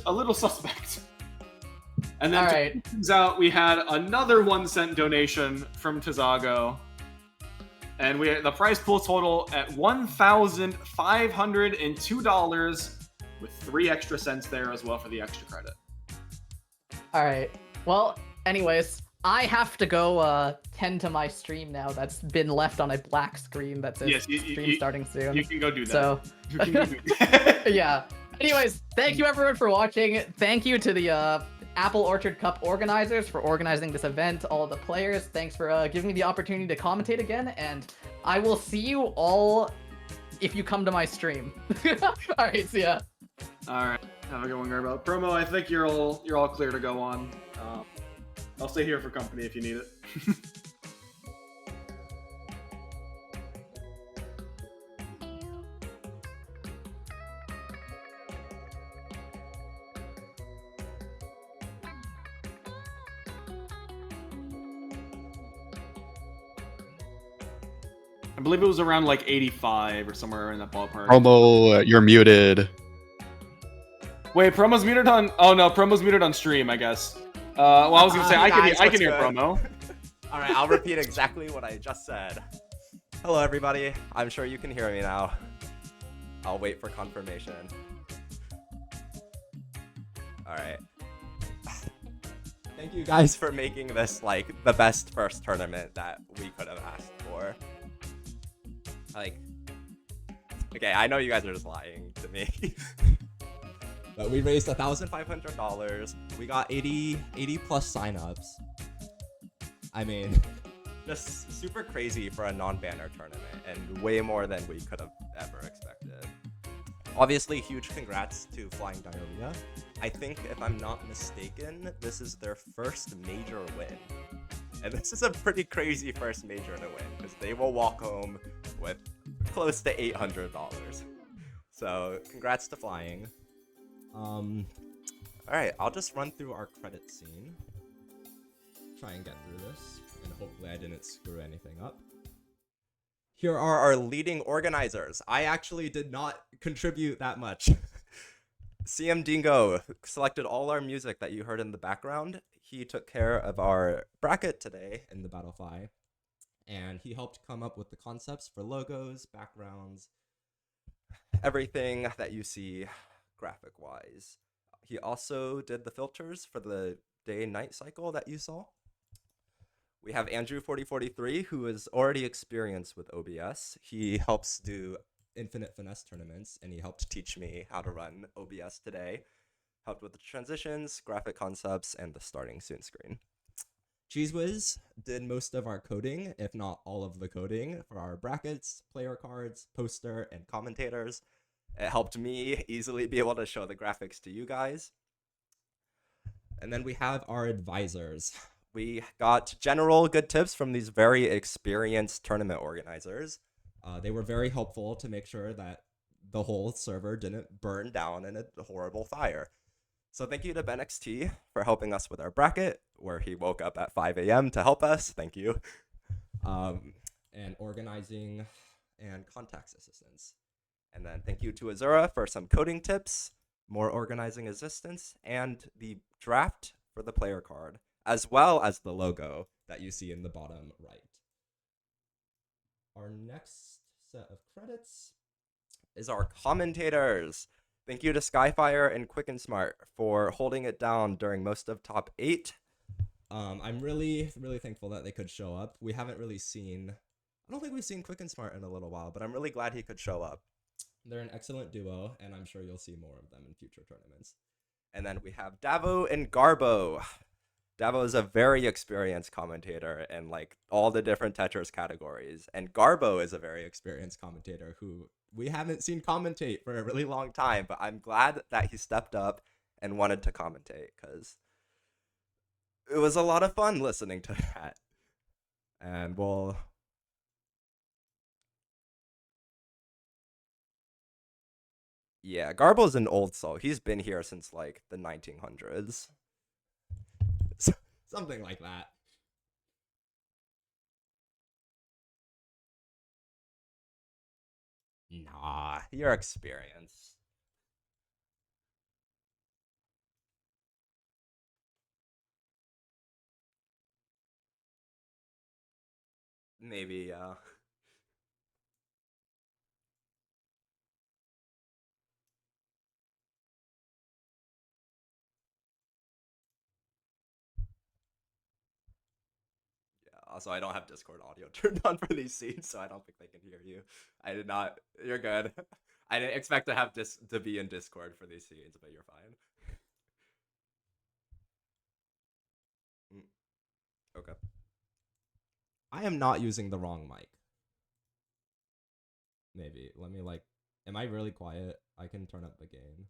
little suspect. And then turns out we had another 1 cent donation from Tazago. And the prize pool total at $1,502 with 3 extra cents there as well for the extra credit. All right. Well, anyways, I have to go tend to my stream now. That's been left on a black screen that says stream starting soon. You can go do that. So, you can go do that. yeah. Anyways, thank you everyone for watching. Thank you to the Apple Orchard Cup organizers for organizing this event, all of the players. Thanks for giving me the opportunity to commentate again, and I will see you all if you come to my stream. All right, see ya. All right, have a good one, Garbo. Promo, I think you're all clear to go on. I'll stay here for company if you need it. I believe it was around like 85 or somewhere in that ballpark. Promo, you're muted. Wait, promo's muted on. Oh no, promo's muted on stream, I guess. Well, I was gonna say I can hear promo. All right, I'll repeat exactly what I just said. Hello, everybody. I'm sure you can hear me now. I'll wait for confirmation. All right. Thank you guys for making this like the best first tournament that we could have asked for. Like, okay, I know you guys are just lying to me. But we raised $1,500. We got 80 plus signups. I mean, just super crazy for a non-banner tournament and way more than we could have ever expected. Obviously, huge congrats to Flying Diarrhea. I think, if I'm not mistaken, this is their first major win. And this is a pretty crazy first major to win, because they will walk home with close to $800. So, congrats to Flying. Alright, I'll just run through our credit scene. Try and get through this, and hopefully I didn't screw anything up. Here are our leading organizers. I actually did not contribute that much. CM Dingo selected all our music that you heard in the background. He took care of our bracket today in the Battlefy, and he helped come up with the concepts for logos, backgrounds, everything that you see graphic-wise. He also did the filters for the day-night cycle that you saw. We have Andrew4043, who is already experienced with OBS. He helps do Infinite Finesse tournaments, and he helped teach me how to run OBS today. Helped with the transitions, graphic concepts, and the starting soon screen. CheeseWiz did most of our coding, if not all of the coding, for our brackets, player cards, poster, and commentators. It helped me easily be able to show the graphics to you guys. And then we have our advisors. We got general good tips from these very experienced tournament organizers. They were very helpful to make sure that the whole server didn't burn down in a horrible fire. So thank you to BenXT for helping us with our bracket. where he woke up at 5 a.m. to help us. Thank you. And organizing and contacts assistance. And then thank you to Azura for some coding tips, more organizing assistance, and the draft for the player card, as well as the logo that you see in the bottom right. Our next set of credits is our commentators. Thank you to Skyfire and Quick and Smart for holding it down during most of top 8. I'm really, really thankful that they could show up. We haven't really seen, I don't think we've seen Quick and Smart in a little while, but I'm really glad he could show up. They're an excellent duo, and I'm sure you'll see more of them in future tournaments. And then we have Davo and Garbo. Davo is a very experienced commentator in like all the different Tetris categories, and Garbo is a very experienced commentator who we haven't seen commentate for a really long time, but I'm glad that he stepped up and wanted to commentate because it was a lot of fun listening to that. And we'll... Yeah, Garbo's an old soul. He's been here since like the 1900s. Something like that. Nah, your experience. Maybe, Also, I don't have Discord audio turned on for these scenes, so I don't think they can hear you. I did not. You're good. I didn't expect to have to be in Discord for these scenes, but you're fine. Okay. I am not using the wrong mic. Maybe. Let me like... Am I really quiet? I can turn up the gain.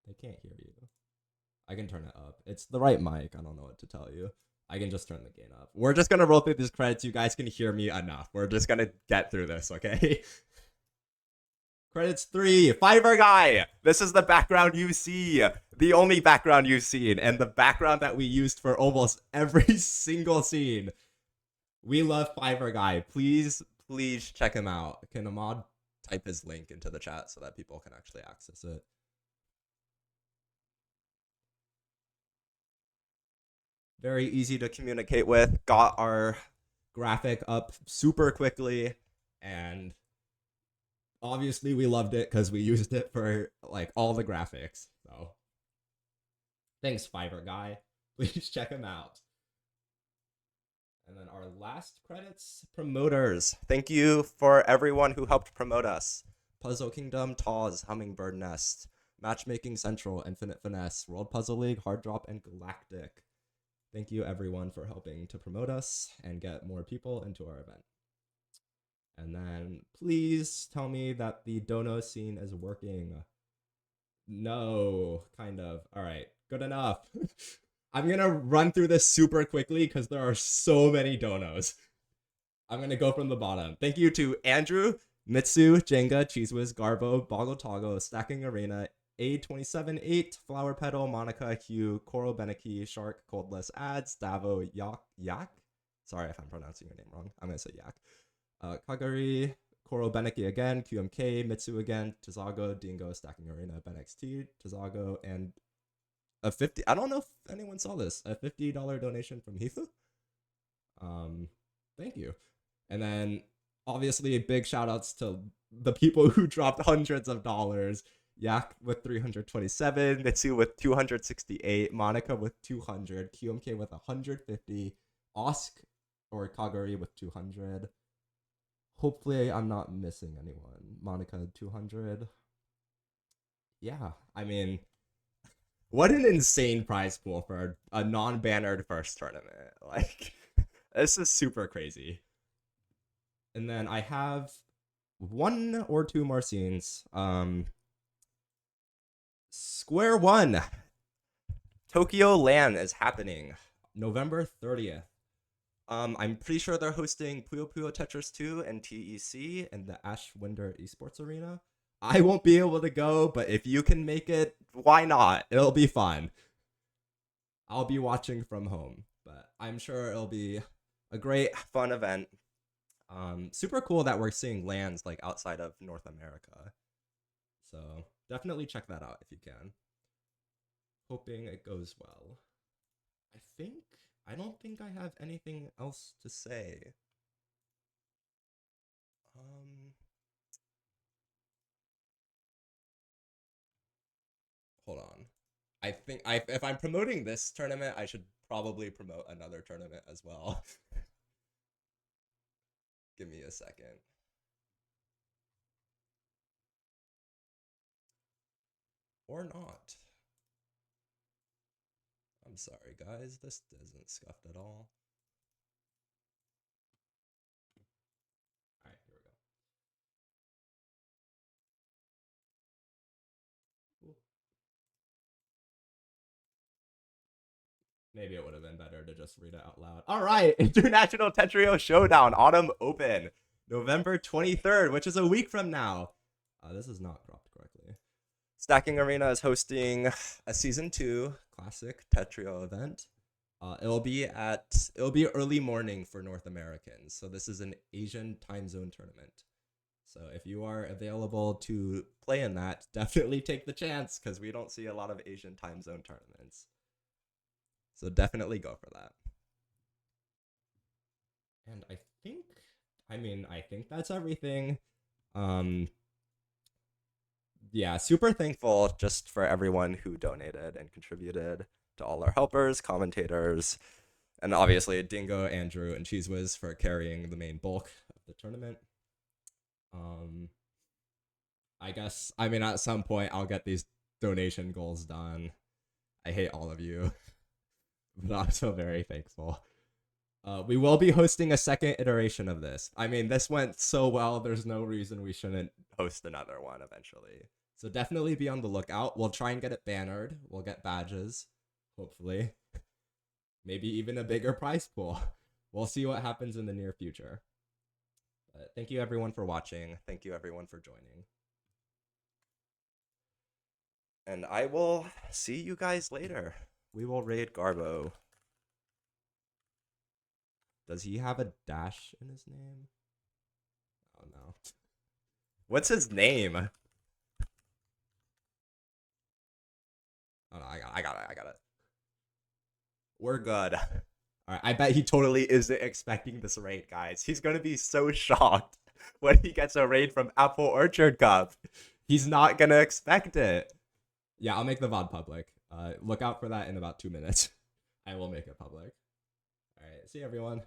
They can't hear you. I can turn it up. It's the right mic. I don't know what to tell you. I can just turn the gain up. We're just gonna roll through these credits. You guys can hear me enough. We're just gonna get through this, okay? Credits 3, Fiverr Guy. This is the background you see. The only background you've seen, and the background that we used for almost every single scene. We love Fiverr Guy. Please check him out. Can Ahmad type his link into the chat so that people can actually access it? Very easy to communicate with. Got our graphic up super quickly, and obviously we loved it because we used it for like all the graphics. So thanks, Fiverr Guy. Please check him out. And then our last credits, promoters. Thank you for everyone who helped promote us. Puzzle Kingdom, Tawz, Hummingbird Nest, Matchmaking Central, Infinite Finesse, World Puzzle League, Hard Drop, and Galactic. Thank you everyone for helping to promote us and get more people into our event. And then please tell me that the dono scene is working. No, kind of. All right, good enough. I'm gonna run through this super quickly because there are so many donos. I'm gonna go from the bottom. Thank you to Andrew, Mitsu, Jenga, Cheese Whiz, Garbo, Boggle Toggle, Stacking Arena, A278, Flower Petal, Monica, Hugh, Coral Beneki, Shark, Coldless Ads, Davo, Yak. Sorry if I'm pronouncing your name wrong. I'm gonna say Yak. Kagari, Coral Beneki again, QMK, Mitsu again, Tizago, Dingo, Stacking Arena, BenXT, Tizago, and a 50. I don't know if anyone saw this. A $50 donation from Hithu. Thank you. And then obviously big shout outs to the people who dropped hundreds of dollars. Yak with 327, Mitsu with 268, Monica with 200, QMK with 150, Osk or Kagari with 200. Hopefully I'm not missing anyone. Monica 200. Yeah, I mean, what an insane prize pool for a non-bannered first tournament. Like, this is super crazy. And then I have 1 or 2 more scenes. Square One. Tokyo LAN is happening November 30th. I'm pretty sure they're hosting Puyo Puyo Tetris 2 and TEC in the Ash Winder Esports Arena. I won't be able to go, but if you can make it, why not? It'll be fun. I'll be watching from home, but I'm sure it'll be a great, fun event. Super cool that we're seeing lands like outside of North America. So definitely check that out if you can. Hoping it goes well. I don't think I have anything else to say. Hold on. I think if I'm promoting this tournament, I should probably promote another tournament as well. Give me a second. Or not. I'm sorry, guys. This isn't scuffed at all. Alright, here we go. Ooh. Maybe it would have been better to just read it out loud. Alright, International Tetrio Showdown, Autumn Open, November 23rd, which is a week from now. This is not cropped correctly. Stacking Arena is hosting a Season 2 Classic Tetrio event. It'll be early morning for North Americans, so this is an Asian time zone tournament. So if you are available to play in that, definitely take the chance, because we don't see a lot of Asian time zone tournaments. So definitely go for that. And I think that's everything. Yeah, super thankful just for everyone who donated and contributed, to all our helpers, commentators, and obviously Dingo, Andrew, and CheeseWhiz for carrying the main bulk of the tournament. I guess, at some point I'll get these donation goals done. I hate all of you, but I'm so very thankful. We will be hosting a second iteration of this. This went so well, there's no reason we shouldn't host another one eventually. So definitely be on the lookout. We'll try and get it bannered. We'll get badges, hopefully. Maybe even a bigger prize pool. We'll see what happens in the near future. But thank you everyone for watching. Thank you everyone for joining. And I will see you guys later. We will raid Garbo. Does he have a dash in his name? Oh no. What's his name? Oh no, I got it. We're good. Alright, I bet he totally isn't expecting this raid, guys. He's gonna be so shocked when he gets a raid from Apple Orchard Cup. He's not gonna expect it. Yeah, I'll make the VOD public. Look out for that in about 2 minutes. I will make it public. Alright, see you everyone.